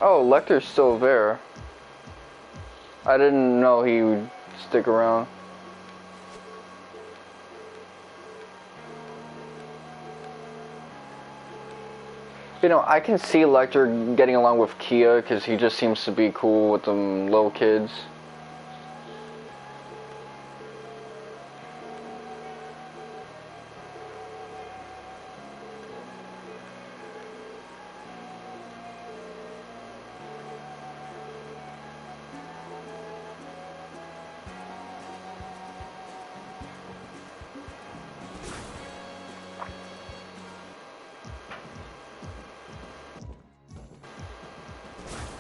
Oh, Lecter's still there. I didn't know he would stick around. You know, I can see Lecter getting along with Kia because he just seems to be cool with them little kids.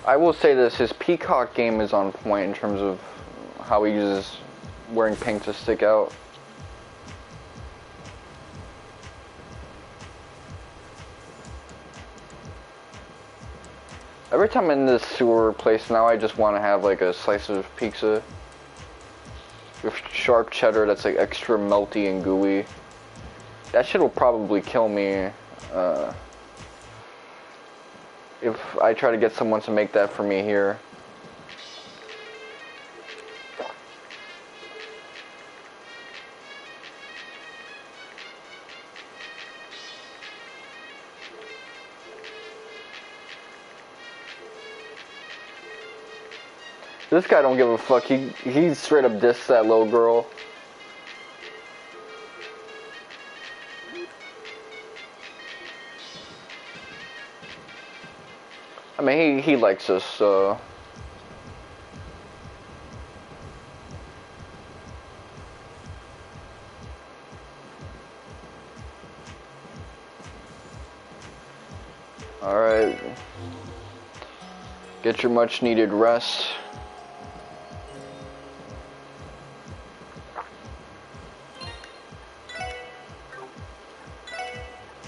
I will say this, his Peacock game is on point in terms of how he uses wearing pink to stick out. Every time I'm in this sewer place now, I just want to have like a slice of pizza with sharp cheddar that's like extra melty and gooey. That shit will probably kill me if I try to get someone to make that for me here. This guy don't give a fuck. He straight up dissed that little girl. I mean, he likes us, so. Alright. Get your much needed rest.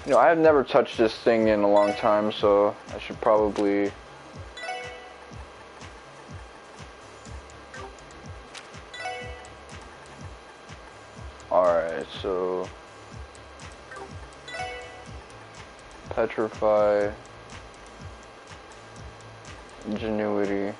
You know, I have never touched this thing in a long time, so I should probably... Alright, so... Petrify... Ingenuity...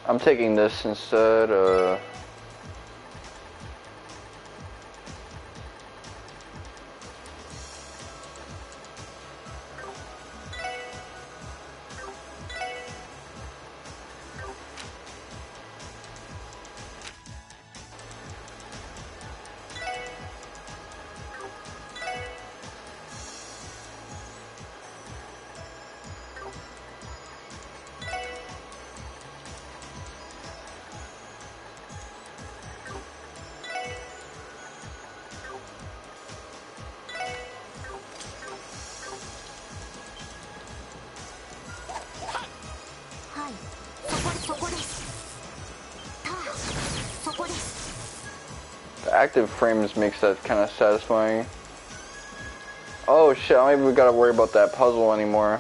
I'm taking this instead, active frames makes that kind of satisfying. Oh shit, I don't even gotta worry about that puzzle anymore.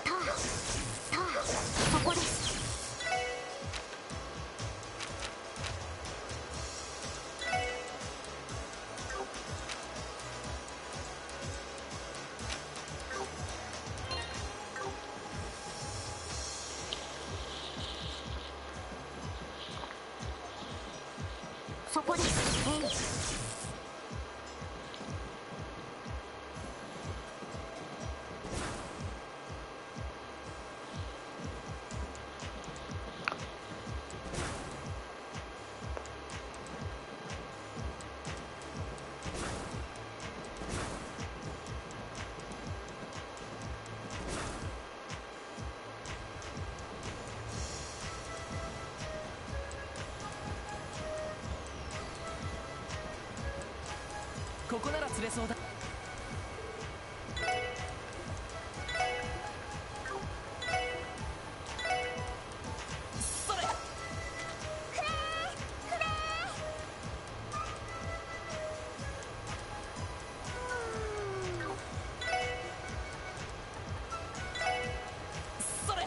ここなら釣れそうだ。それ。それ。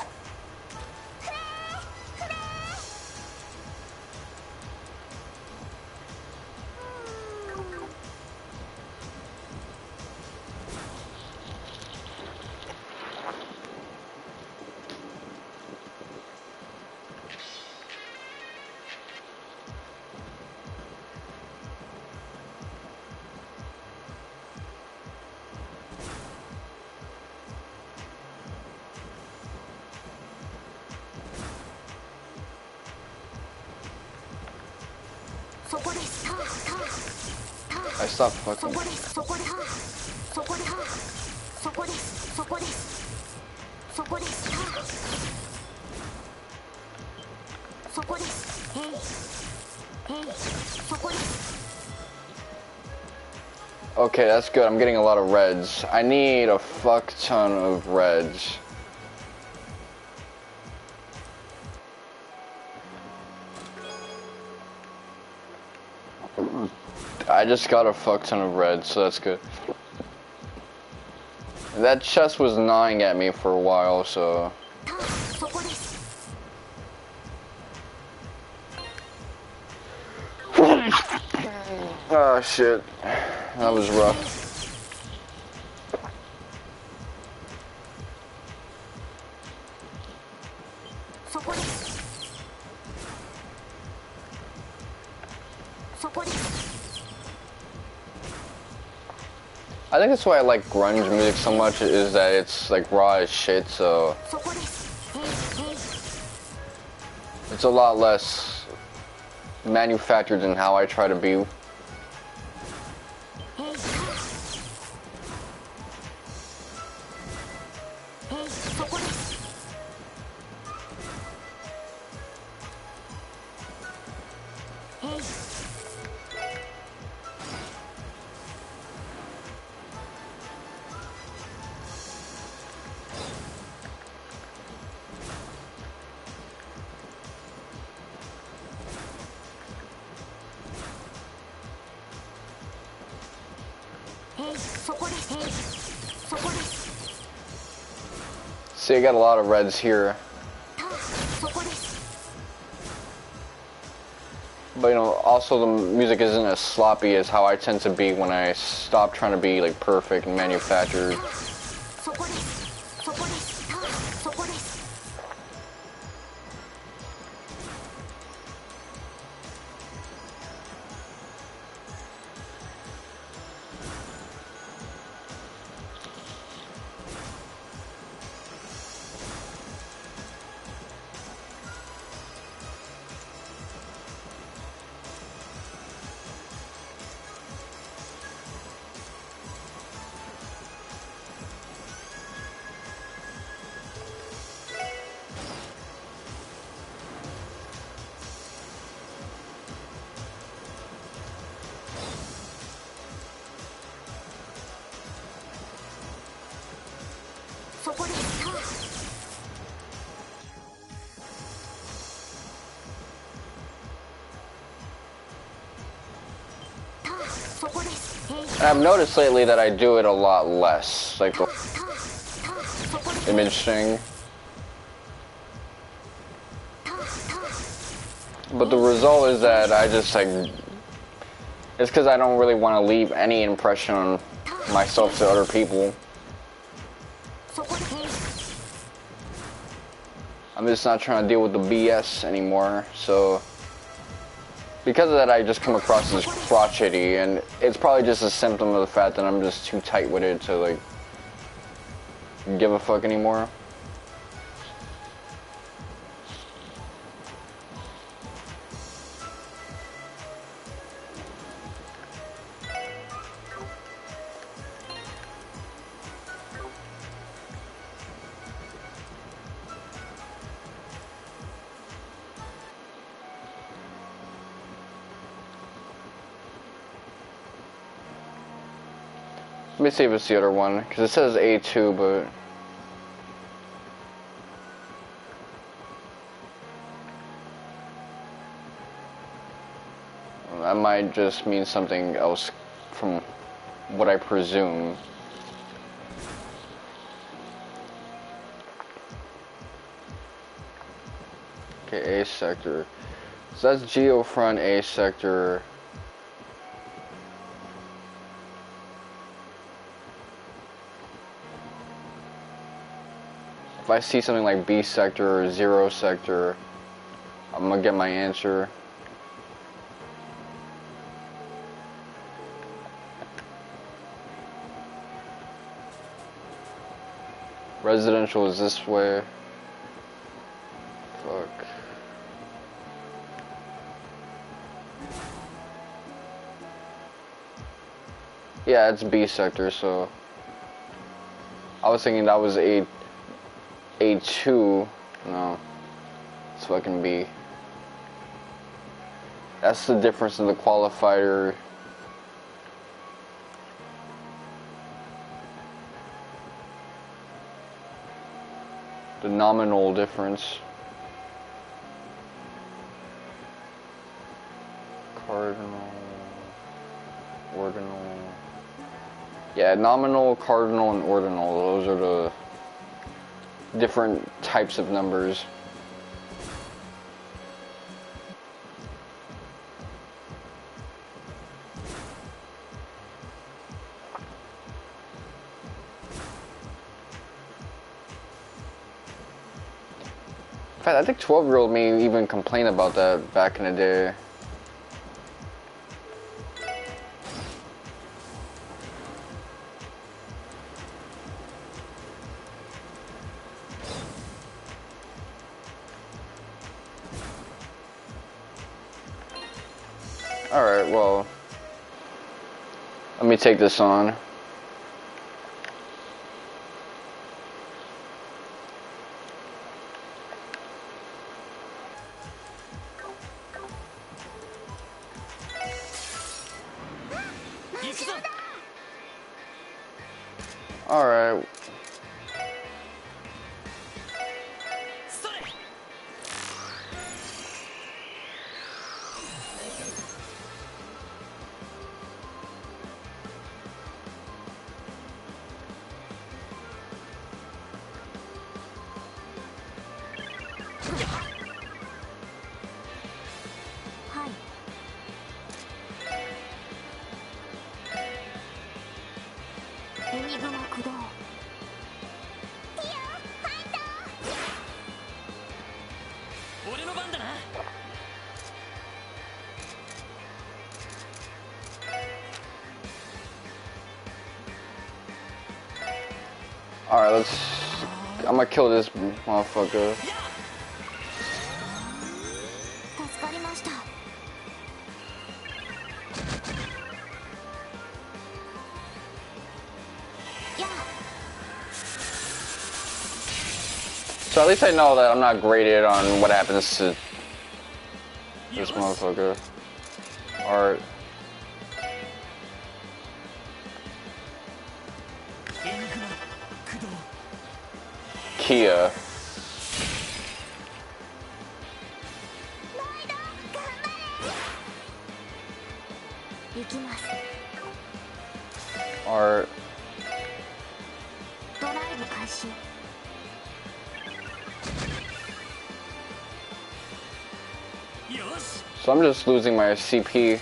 I stopped fucking. Okay, that's good. I'm getting a lot of reds. I need a fuck ton of reds. I just got a fuck ton of reds, so that's good. That chest was gnawing at me for a while, so... Oh shit, that was rough. I think that's why I like grunge music so much, is that it's like raw as shit, so it's a lot less manufactured than how I try to be. See, I got a lot of reds here. But you know, also the music isn't as sloppy as how I tend to be when I stop trying to be like perfect and manufactured. And I've noticed lately that I do it a lot less, like the image thing. But the result is that I just like, it's because I don't really want to leave any impression on myself to other people. I'm just not trying to deal with the BS anymore, so because of that I just come across as crotchety, and it's probably just a symptom of the fact that I'm just too tight-witted to like give a fuck anymore. Let me see if it's the other one, because it says A2, but that might just mean something else from what I presume. Okay, A sector. So that's geofront A sector. If I see something like B sector or 0 sector, I'm gonna get my answer. Residential is this way. Fuck. Yeah, it's B sector, so I was thinking that was A2. No, it's fucking B. That's the difference in the qualifier. The nominal difference. Cardinal, ordinal. Yeah, nominal, cardinal, and ordinal. Those are the different types of numbers. In fact, I think 12-year-old me even complained about that back in the day. Alright, well, let me take this on. Alright. Alright, I'm gonna kill this motherfucker. So at least I know that I'm not graded on what happens to this motherfucker. Alright. Kia. So I'm just losing my CP.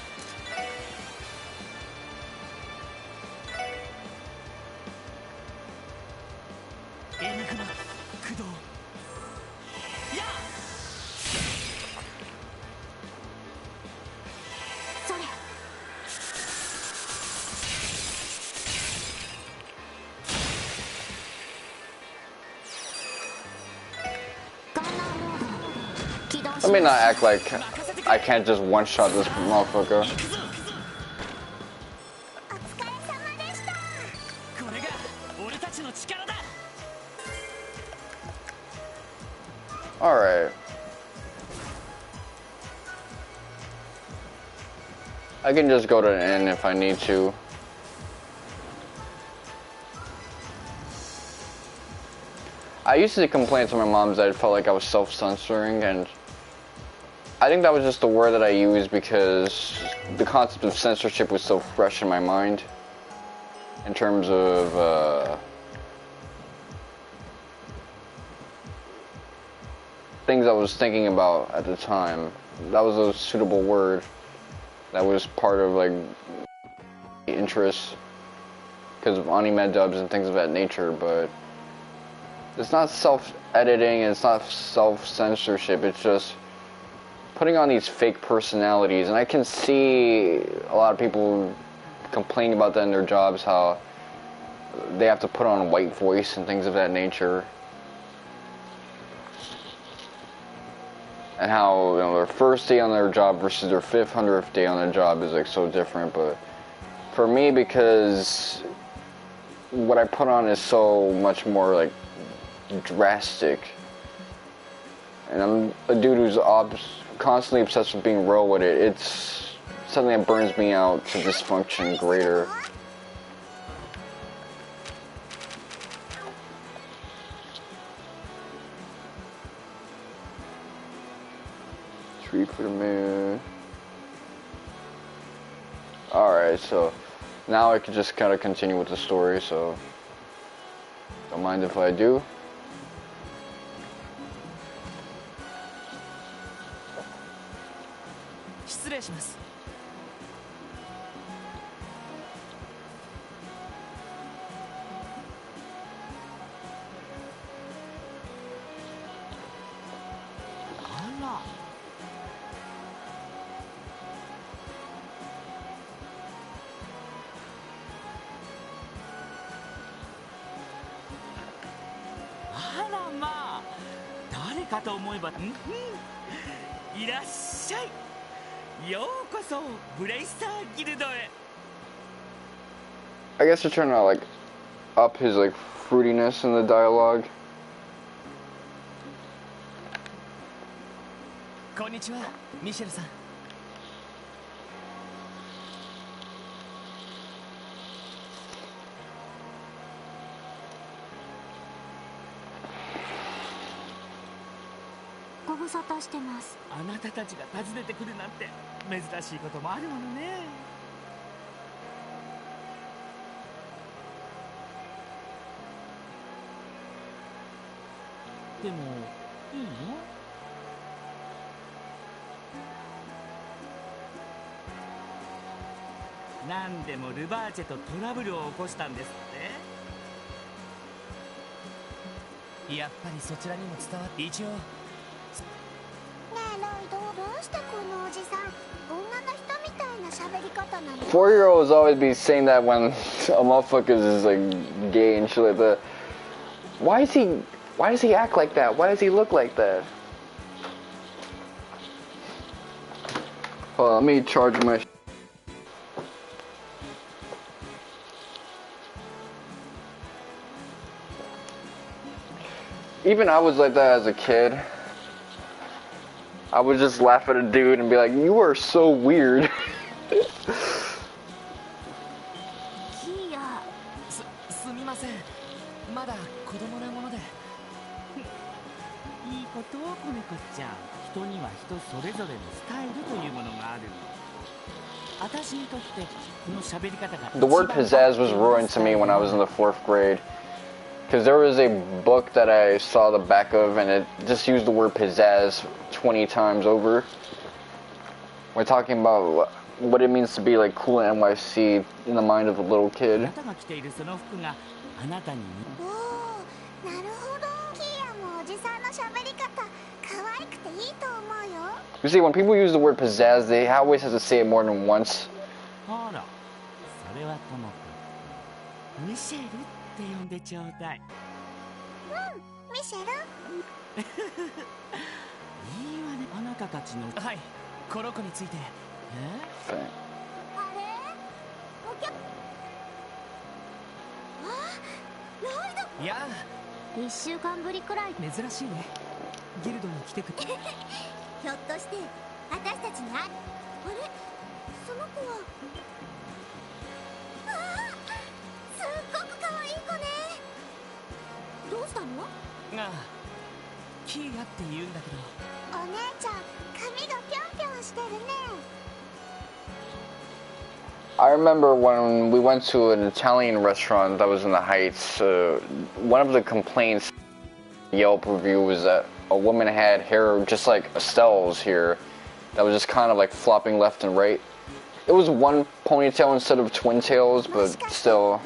Let me not act like I can't just one-shot this motherfucker. Alright. I can just go to the inn if I need to. I used to complain to my mom that I felt like I was self-censoring, and I think that was just the word that I used because the concept of censorship was so fresh in my mind in terms of things I was thinking about at the time. That was a suitable word that was part of like interests because of anime dubs and things of that nature, but it's not self-editing and it's not self-censorship, it's just putting on these fake personalities. And I can see a lot of people complaining about that in their jobs, how they have to put on a white voice and things of that nature. And how, you know, their first day on their job versus their 500th day on their job is like so different. But for me, because what I put on is so much more like drastic, and I'm a dude who's constantly obsessed with being real with it, it's something that burns me out to dysfunction greater. Tree for the moon. Alright, so now I can just kind of continue with the story, so don't mind if I do. I guess they're trying to like up his like fruitiness in the dialogue. Konnichiwa, Michelle-san.ご無沙汰してます。あなたたちが訪ねてくるなんて珍しいこともあるものね。でもいいの？なんでもルバーチェとトラブルを起こしたんですって。やっぱりそちらにも伝わって一応。ねえロイド、どうしてこのおじさん女の人みたいな喋り方なの？ 4-year-olds always be saying that when a motherfucker is like gay and shit like that. Why does he act like that? Why does he look like that? Hold on, let me charge my Even I was like that as a kid. I would just laugh at a dude and be like, you are so weird. すみません。まだ子供なもので。いいことを子猫ちゃん。人には人それぞれのスタイルというものがあるの。私にとってこの喋り方が。 The word pizzazz was ruined to me when I was in the 4th grade. Because there was a book that I saw the back of, and it just used the word pizzazz 20 times over. We're talking about what it means to be like cool in NYC in the mind of a little kid. You see, when people use the word pizzazz, they always have to say it more than once.1週間ぶりくらい珍しいね。ギルドに来てくれ。ひょっとして私たちにあれその子はすっごく可愛い子ね。どうしたの？ああ、キーヤって言うんだけど。お姉ちゃん髪がぴょんぴょんしてるね。I remember when we went to an Italian restaurant that was in the Heights, one of the complaints Yelp review was that a woman had hair just like Estelle's here that was just kind of like flopping left and right. It was one ponytail instead of twin tails, but still.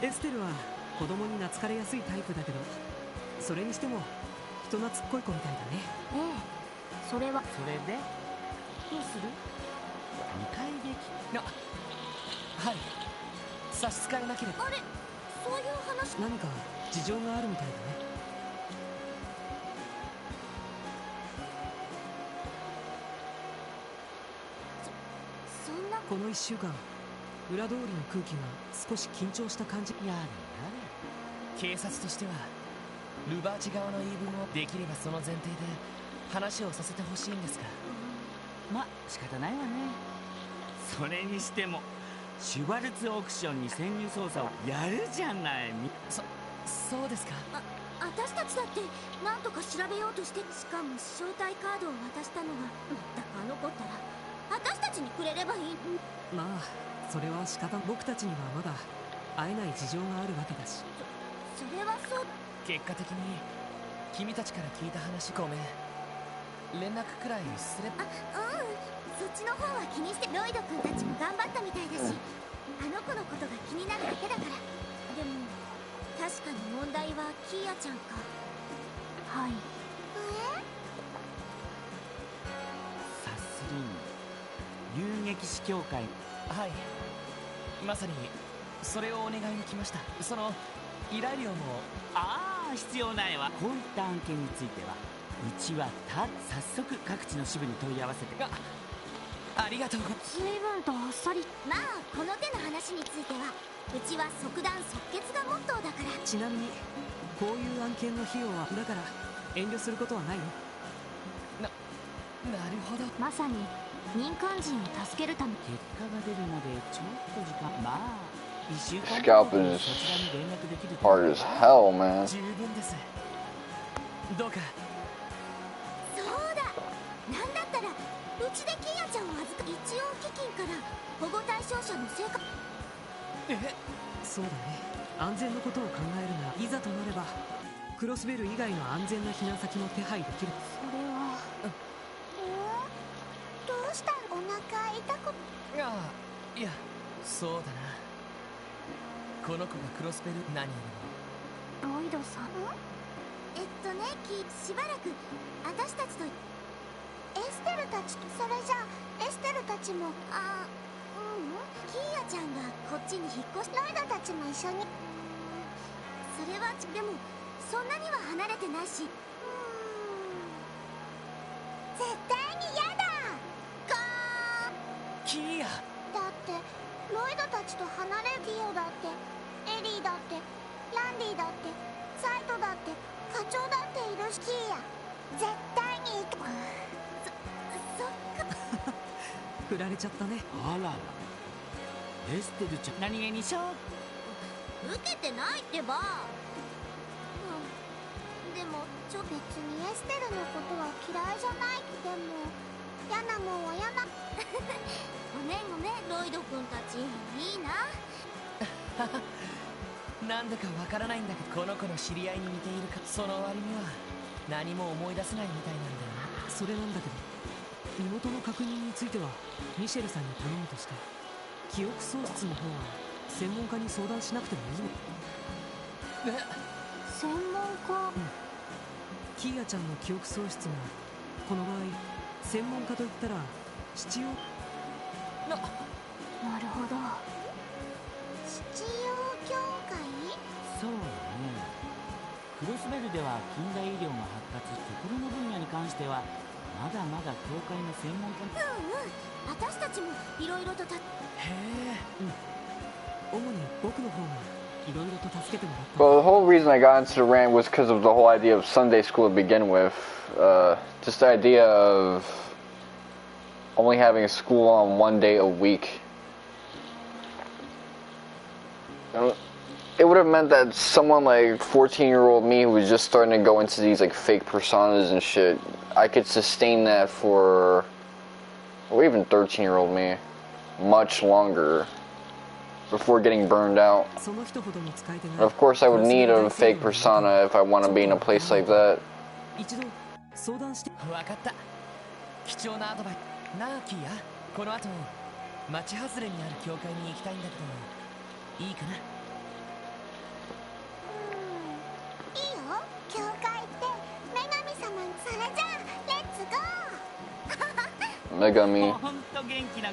エステルは子供に懐かれやすいタイプだけど、それにしても人懐っこい子みたいだね。ええ、それは。それでどうする？2回できはい、差し支えなければ。あれ、そういう話。何か事情があるみたいだね。そんな。この1週間裏通りの空気が少し緊張した感じ。やれやれ、警察としてはルバーチ側の言い分をできればその前提で話をさせてほしいんですが、まあ仕方ないわね。それにしてもシュバルツオークションに潜入捜査をやるじゃない。そうですか。私たちだって何とか調べようとして、しかも招待カードを渡したのがまったくあの子ったら私たちにくれればいい。まあそれは仕方。僕たちにはまだ会えない事情があるわけだし。それはそう。結果的に君たちから聞いた話、ごめん。連絡くらいすれば。そっちの方は気にして。ロイド君たちも頑張ったみたいだし、あの子のことが気になるだけだから。でも確かに問題はキーヤちゃんか。はい。さするに遊撃士協会。はい、まさにそれをお願いに来ました。その依頼料も。ああ、必要ないわ。こういった案件についてはうちは早速各地の支部に問い合わせて。ありがとう。随分とあっさり。まあこの手の話についてはうちは即断即決がモットーだから。ちなみにこういう案件の費用はだから遠慮することはないよ。なるほど。まさに民間人を助けるため。結果が出るまでちょっと時間。まあ1週間 Scalp is hard as hell, man. 十分です。どうか。そうだ、なんだったらうちでキーヤちゃんを預か。一応基金から保護対象者の生活。そうだね。安全のことを考えるならいざとなればクロスベル以外の安全な避難先も手配できる。それは。どうしたの？お腹痛く。いや、そうだな。この子がクロスベル何よりも。ロイドさん。しばらく私たちとエステルたち。それじゃあエステルたちも。キーヤちゃんがこっちに引っ越し。ロイドたちも一緒に。それはでもそんなには離れてないし。絶対に嫌だ。キーヤ。だってロイドたちと離れる。キヨだってエリーだってランディだってサイトだって課長だっているし。キーヤ絶対にそっか。振られちゃったね。あらら、エステルちゃん何気にしょ。受けてないってば。でも別にエステルのことは嫌いじゃない。でも嫌なもんは嫌な。ごめんごめん、ロイド君たちいいな。なんだかわからないんだけど、この子の知り合いに似ているか。その割には何も思い出せないみたいなんだよな。それなんだけど、身元の確認についてはミシェルさんに頼むとして、記憶喪失の方は専門家に相談しなくてもいいの？専門家？キーヤちゃんの記憶喪失がこの場合専門家といったら七葉なるほど。七葉協会？そうね。クロスベルでは近代医療が発達、心の分野に関してはまだまだ教会の専門家。私たちもいろいろとへえ。主に僕の方がいろいろと助けてもらった。 Well, the whole reason I got into the rant was because of the whole idea of Sunday school to begin with. Just the idea of only having school on one day a week. It would have meant that someone like 14-year-old me who was just starting to go into these like fake personas and shit, I could sustain that for, or even 13-year-old me, much longer before getting burned out. And of course I would need a fake persona if I want to be in a place like that. わかった。貴重なアドバイス。なあキーヤ、この後町外れにある教会に行きたいんだけど、いいかな？いいよ。教会って女神様に。それじゃあレッツゴー。女神。ほんと元気な。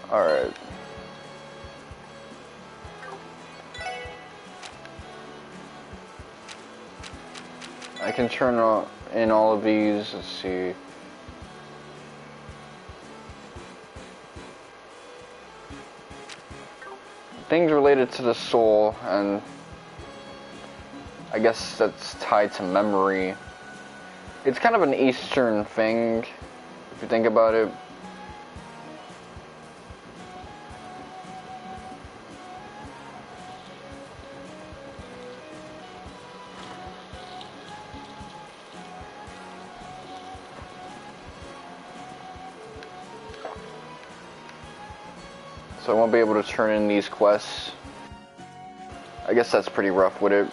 Alright. I can turn in all of these. Let's see. Things related to the soul, and I guess that's tied to memory. It's kind of an Eastern thing, if you think about it. So I won't be able to turn in these quests. I guess that's pretty rough with it.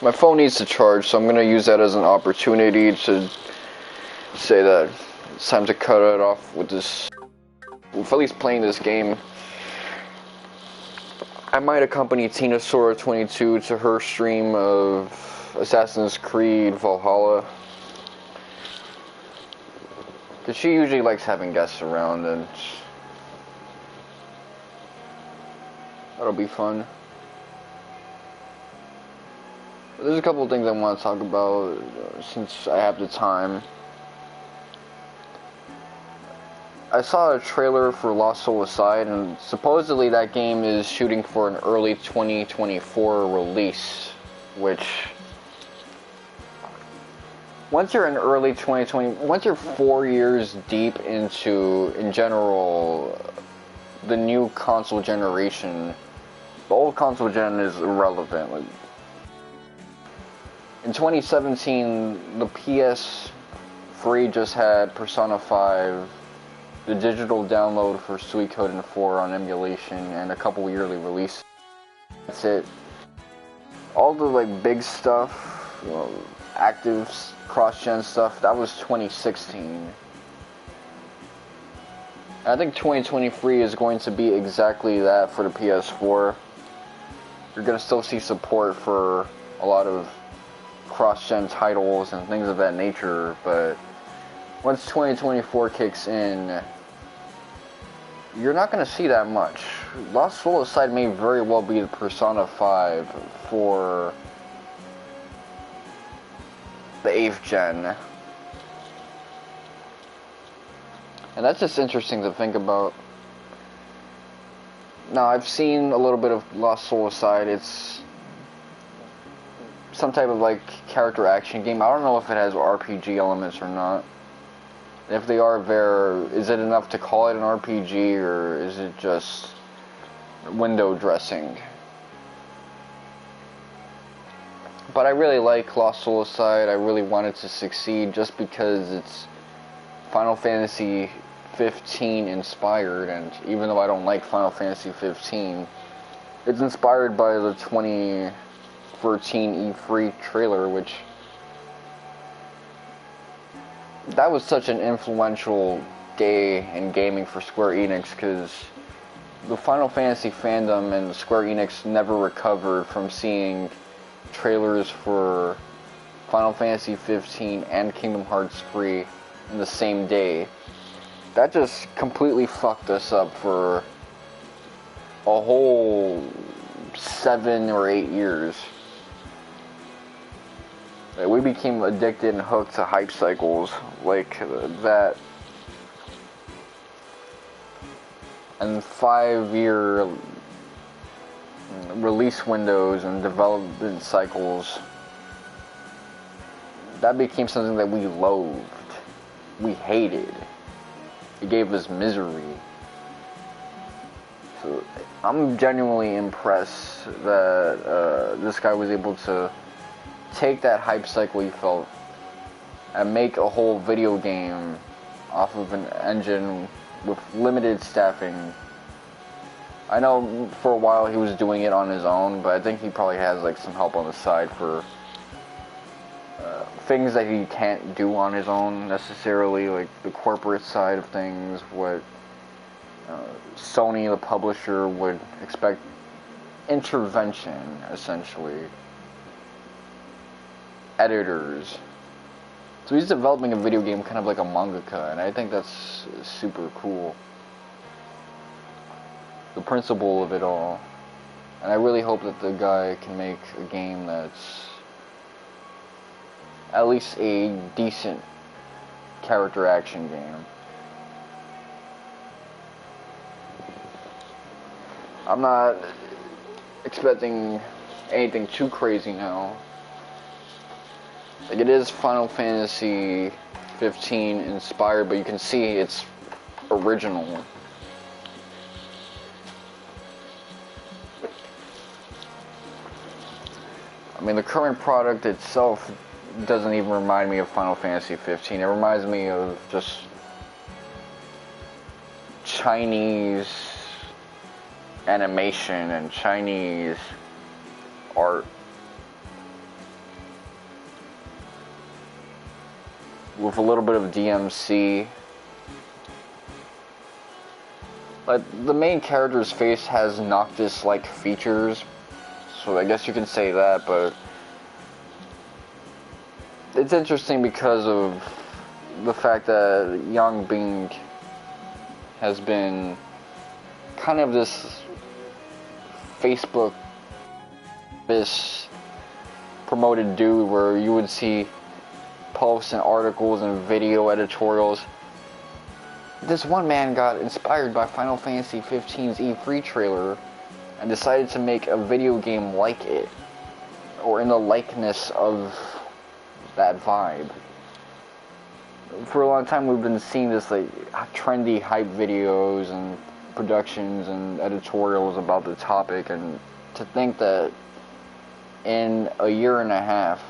My phone needs to charge, so I'm going to use that as an opportunity to say that it's time to cut it off with this, with at least playing this game. I might accompany Tinasaur22 to her stream of Assassin's Creed Valhalla, because she usually likes having guests around, and that'll be fun. But there's a couple of things I want to talk about since I have the time. I saw a trailer for Lost Soul Aside, and supposedly that game is shooting for an early 2024 release, which, once you're in early 2020, once you're 4 years deep into, in general, the new console generation, the old console gen is irrelevant. Like, in 2017, the PS3 just had Persona 5, the digital download for Suikoden 4 on emulation, and a couple yearly releases. That's it. All the like big stuff, you know, active cross-gen stuff, that was 2016. I think 2023 is going to be exactly that for the PS4. You're going to still see support for a lot of cross-gen titles and things of that nature, but once 2024 kicks in, you're not going to see that much. Lost Soul Aside may very well be the Persona 5 for the 8th gen. And that's just interesting to think about. Now, I've seen a little bit of Lost Suicide. It's some type of like character action game. I don't know if it has RPG elements or not. If they are there, is it enough to call it an RPG, or is it just window dressing? But I really like Lost Suicide. I really want it to succeed just because it's Final Fantasy 15 inspired, and even though I don't like Final Fantasy 15, it's inspired by the 2013 E3 trailer, which that was such an influential day in gaming for Square Enix, because the Final Fantasy fandom and Square Enix never recovered from seeing trailers for Final Fantasy 15 and Kingdom Hearts 3 in the same day. That just completely fucked us up for a whole 7 or 8 years. We became addicted and hooked to hype cycles like that. And 5-year release windows and development cycles. That became something that we loathed. We hated. It gave us misery. So I'm genuinely impressed that this guy was able to take that hype cycle he felt and make a whole video game off of an engine with limited staffing. I know for a while he was doing it on his own, but I think he probably has like some help on the side for things that he can't do on his own necessarily, like the corporate side of things, what Sony, the publisher, would expect intervention, essentially. Editors. So he's developing a video game kind of like a mangaka, and I think that's super cool. The principle of it all. And I really hope that the guy can make a game that's at least a decent character action game. I'm not expecting anything too crazy now. Like, it is Final Fantasy 15 inspired, but you can see it's original. I mean, the current product itself doesn't even remind me of Final Fantasy 15. It reminds me of just Chinese animation and Chinese art with a little bit of DMC. Like, the main character's face has Noctis-like features, so I guess you can say that, but it's interesting because of the fact that Yang Bing has been kind of this Facebook, this promoted dude where you would see posts and articles and video editorials. This one man got inspired by Final Fantasy 15's E3 trailer and decided to make a video game like it, or in the likeness of that vibe. For a long time we've been seeing this like trendy hype videos and productions and editorials about the topic, and to think that in a year and a half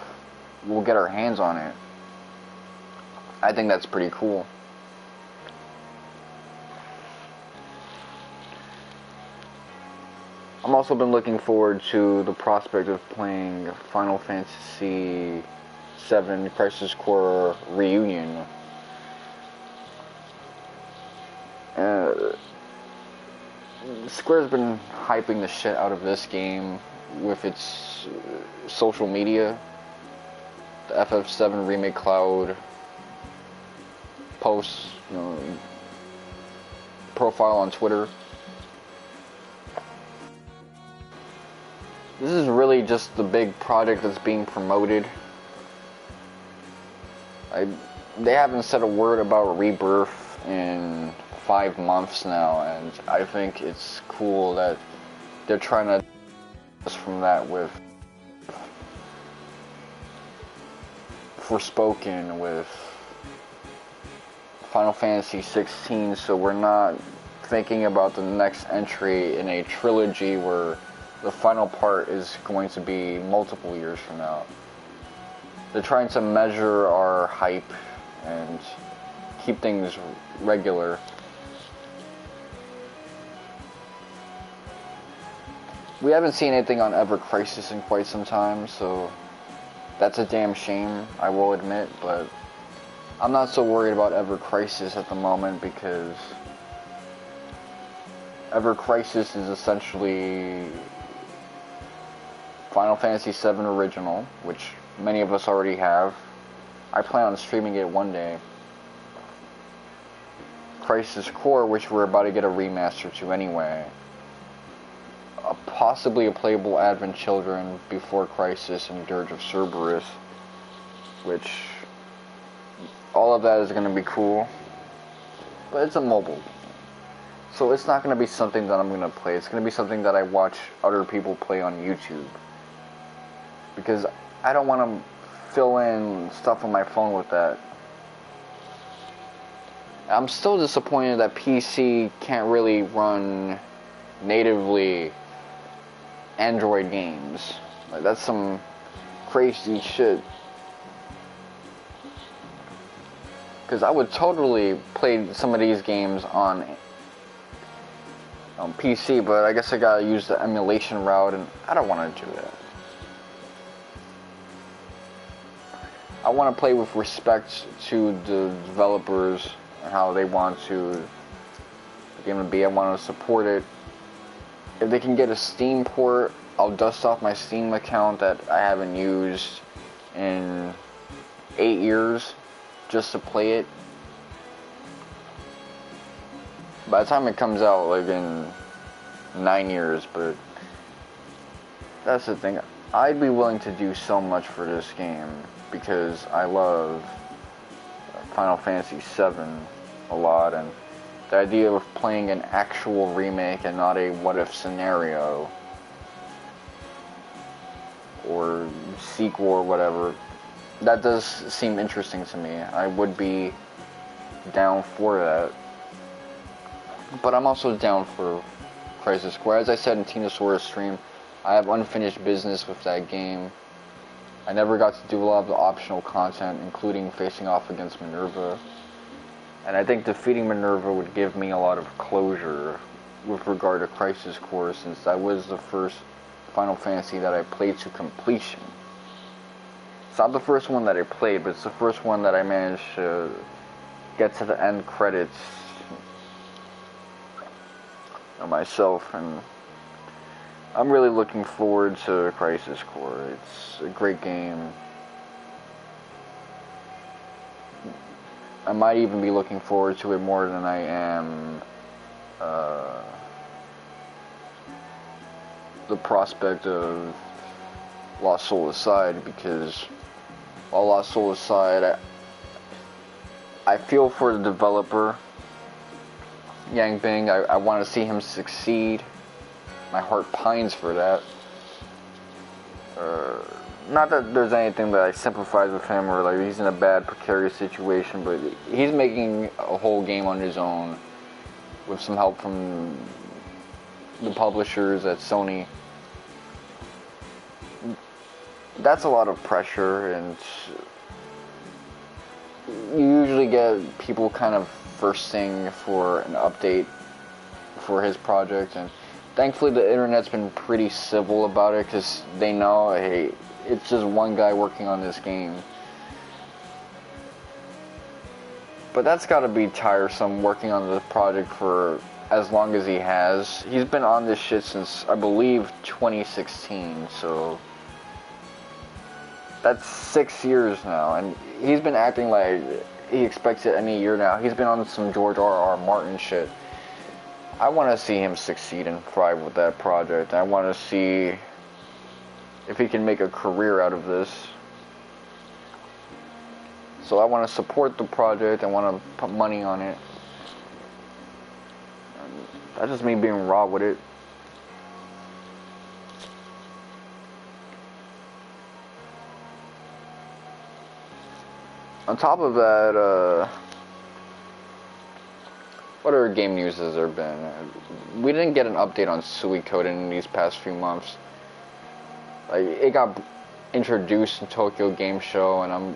we'll get our hands on it, I think that's pretty cool. I'm also been looking forward to the prospect of playing Final Fantasy VII Crisis Core Reunion. Square's been hyping the shit out of this game with its social media. The FF7 Remake Cloud posts, profile on Twitter. This is really just the big project that's being promoted. They haven't said a word about Rebirth in 5 months now, and I think it's cool that they're trying to from that with Forspoken, with Final Fantasy 16, so we're not thinking about the next entry in a trilogy where the final part is going to be multiple years from now. They're trying to measure our hype and keep things regular. We haven't seen anything on Ever Crisis in quite some time, so that's a damn shame, I will admit, but I'm not so worried about Ever Crisis at the moment because Ever Crisis is essentially Final Fantasy VII Original, which many of us already have. I plan on streaming it one day. Crisis Core, which we're about to get a remaster to anyway. Possibly a playable Advent Children, Before Crisis, and Dirge of Cerberus, which all of that is going to be cool, but it's a mobile game, so it's not going to be something that I'm going to play. It's going to be something that I watch other people play on YouTube, because I don't want to fill in stuff on my phone with that. I'm still disappointed that PC can't really run natively Android games. Like, that's some crazy shit. Because I would totally play some of these games on PC, but I guess I gotta use the emulation route, and I don't want to do that. I want to play with respect to the developers and how they want the game to be. I want to support it. If they can get a Steam port, I'll dust off my Steam account that I haven't used in 8 years just to play it. By the time it comes out, like in 9 years, but that's the thing. I'd be willing to do so much for this game because I love Final Fantasy VII a lot, and the idea of playing an actual remake and not a what-if scenario or sequel or whatever, that does seem interesting to me. I would be down for that. But I'm also down for Crisis Core. As I said in Tinasaurus stream, I have unfinished business with that game. I never got to do a lot of the optional content, including facing off against Minerva. And I think defeating Minerva would give me a lot of closure with regard to Crisis Core, since that was the first Final Fantasy that I played to completion. It's not the first one that I played, but it's the first one that I managed to get to the end credits myself, and I'm really looking forward to Crisis Core. It's a great game. I might even be looking forward to it more than I am the prospect of Lost Soul aside, because while Lost Soul aside, I feel for the developer, Yang Bing. I want to see him succeed. My heart pines for that. Not that there's anything that I sympathize with him or like he's in a bad, precarious situation, but he's making a whole game on his own with some help from the publishers at Sony. That's a lot of pressure, and you usually get people kind of thirsting for an update for his project, and thankfully the internet's been pretty civil about it because they know, hey, it's just one guy working on this game. But that's gotta be tiresome, working on the project for as long as he has. He's been on this shit since, I believe, 2016, so that's 6 years now, and he's been acting like he expects it any year now. He's been on some George R.R. Martin shit. I want to see him succeed and thrive with that project. I want to see if he can make a career out of this. So I want to support the project. I want to put money on it. That's just me being raw with it. On top of that, what other game news has there been? We didn't get an update on Suikoden in these past few months. Like, it got introduced in Tokyo Game Show, and I'm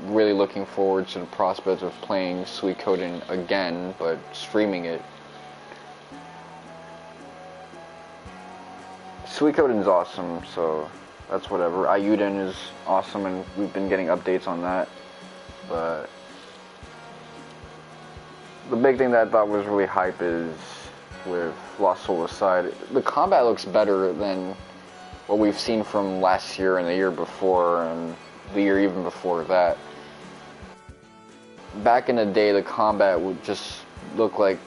really looking forward to the prospect of playing Suikoden again, but streaming it. Suikoden's awesome, so that's whatever. Ayuden is awesome, and we've been getting updates on that. But the big thing that I thought was really hype is with Lost Soul aside, the combat looks better than what we've seen from last year and the year before and the year even before that. Back in the day, the combat would just look like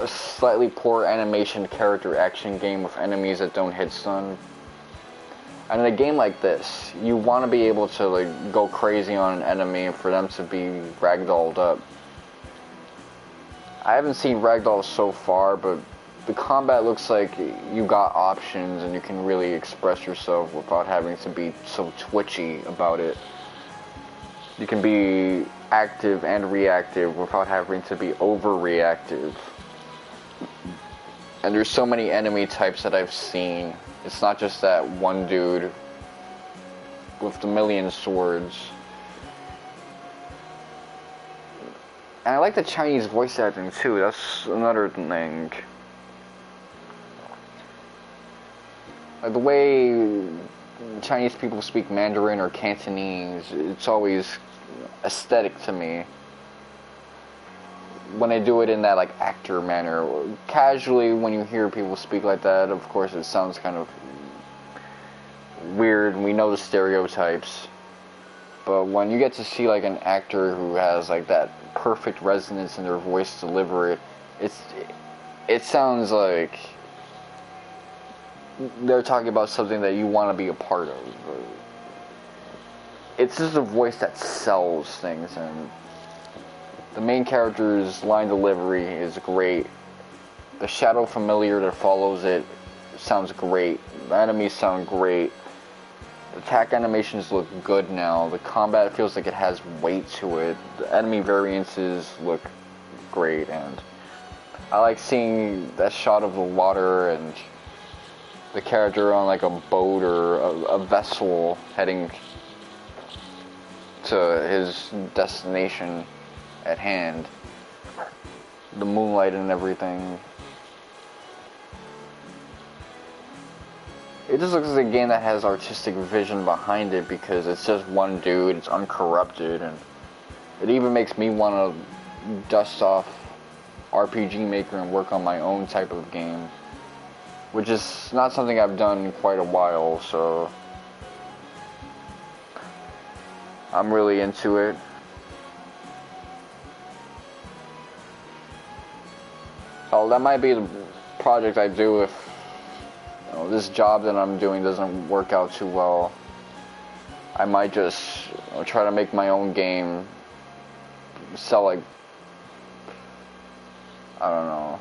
a slightly poor animation character action game with enemies that don't hit stun. And in a game like this, you want to be able to like go crazy on an enemy and for them to be ragdolled up. I haven't seen ragdolls so far, but the combat looks like you got options and you can really express yourself without having to be so twitchy about it. You can be active and reactive without having to be overreactive. And there's so many enemy types that I've seen. It's not just that one dude with the million swords. And I like the Chinese voice acting too, that's another thing. Like the way Chinese people speak Mandarin or Cantonese, it's always aesthetic to me. When they do it in that like actor manner. Casually, when you hear people speak like that, of course it sounds kind of weird, and we know the stereotypes. But when you get to see like an actor who has like that perfect resonance in their voice delivery, it sounds like they're talking about something that you want to be a part of. It's just a voice that sells things, and the main character's line delivery is great. The shadow familiar that follows it sounds great. The enemies sound great. The attack animations look good now. The combat feels like it has weight to it. The enemy variances look great, and I like seeing that shot of the water and the character on like a boat or a vessel heading to his destination at hand. The moonlight and everything. It just looks like a game that has artistic vision behind it because it's just one dude, it's uncorrupted, and it even makes me want to dust off RPG Maker and work on my own type of game, which is not something I've done in quite a while, so I'm really into it. Oh, that might be the project I do if this job that I'm doing doesn't work out too well. I might just try to make my own game, sell like, I don't know,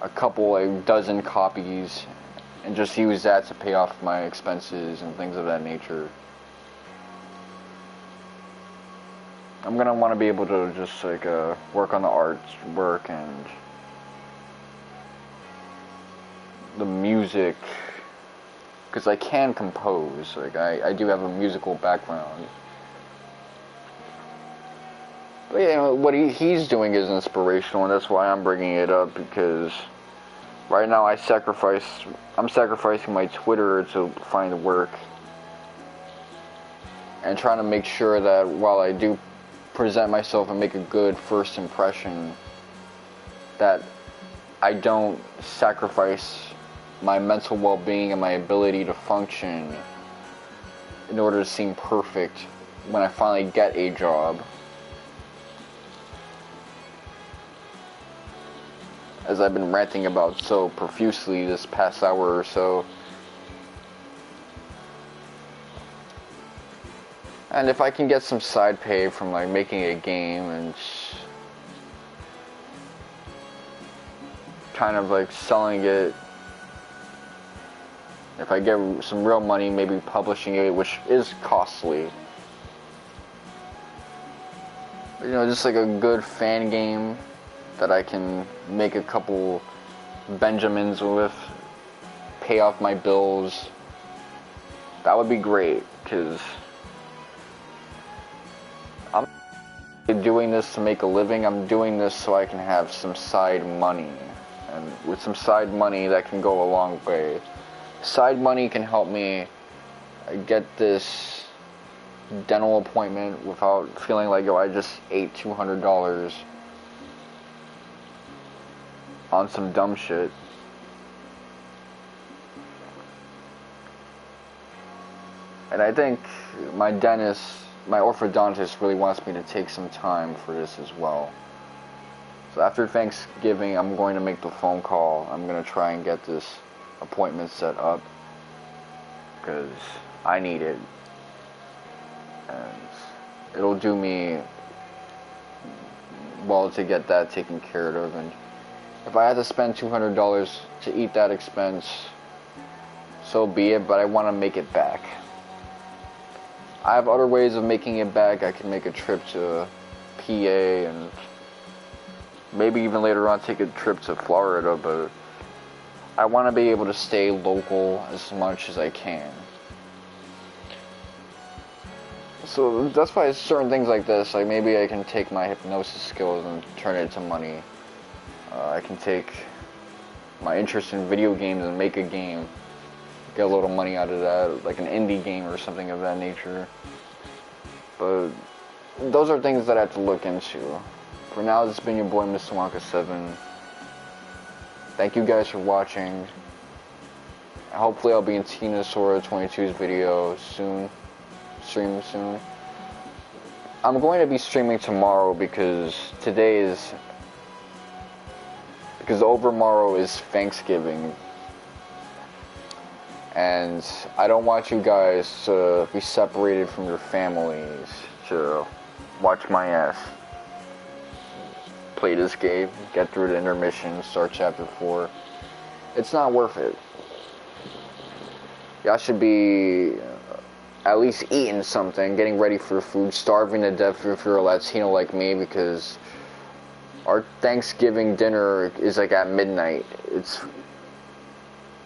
a couple, like dozen copies, and just use that to pay off my expenses and things of that nature. I'm gonna want to be able to just like work on the artwork and the music, because I can compose. Like I do have a musical background. But yeah, what he's doing is inspirational, and that's why I'm bringing it up, because right now I'm sacrificing my Twitter to find work, and trying to make sure that while I do present myself and make a good first impression, that I don't sacrifice my mental well-being and my ability to function in order to seem perfect when I finally get a job. As I've been ranting about so profusely this past hour or so. And if I can get some side pay from like making a game and kind of like selling it, if I get some real money, maybe publishing it, which is costly. You know, just like a good fan game that I can make a couple Benjamins with, pay off my bills. That would be great, because I'm doing this to make a living. I'm doing this so I can have some side money. And with some side money, that can go a long way. Side money can help me get this dental appointment without feeling like, yo, I just ate $200 on some dumb shit. And I think my dentist, my orthodontist really wants me to take some time for this as well. So after Thanksgiving, I'm going to make the phone call. I'm going to try and get this appointment set up, because I need it. And it'll do me well to get that taken care of. And if I had to spend $200 to eat that expense, so be it, but I want to make it back. I have other ways of making it back. I can make a trip to PA and maybe even later on take a trip to Florida, but I want to be able to stay local as much as I can. So that's why certain things like this, like maybe I can take my hypnosis skills and turn it into money. I can take my interest in video games and make a game, get a little money out of that, like an indie game or something of that nature. But those are things that I have to look into. For now, this has been your boy, Mr. Wonka 7. Thank you guys for watching. Hopefully I'll be in Tina Sora 22's video soon. Stream soon. I'm going to be streaming tomorrow because overmorrow is Thanksgiving. And I don't want you guys to be separated from your families to watch my ass play this game, get through the intermission, start chapter 4. It's not worth it. Y'all should be at least eating something, getting ready for food, starving to death if you're a Latino like me, because our Thanksgiving dinner is like at midnight. It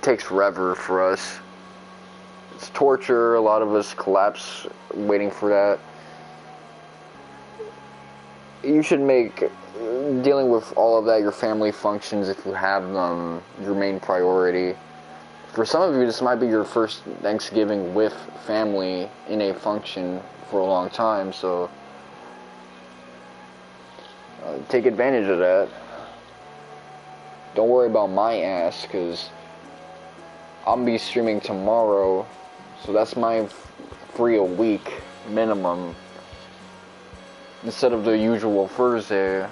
takes forever for us. It's torture. A lot of us collapse waiting for that. You should make dealing with all of that, your family functions, if you have them, your main priority. For some of you, this might be your first Thanksgiving with family in a function for a long time, so take advantage of that. Don't worry about my ass, because I'm going to be streaming tomorrow, so that's my free a week minimum, instead of the usual Thursday.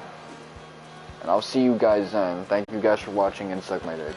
And I'll see you guys then. Thank you guys for watching, and suck my dick.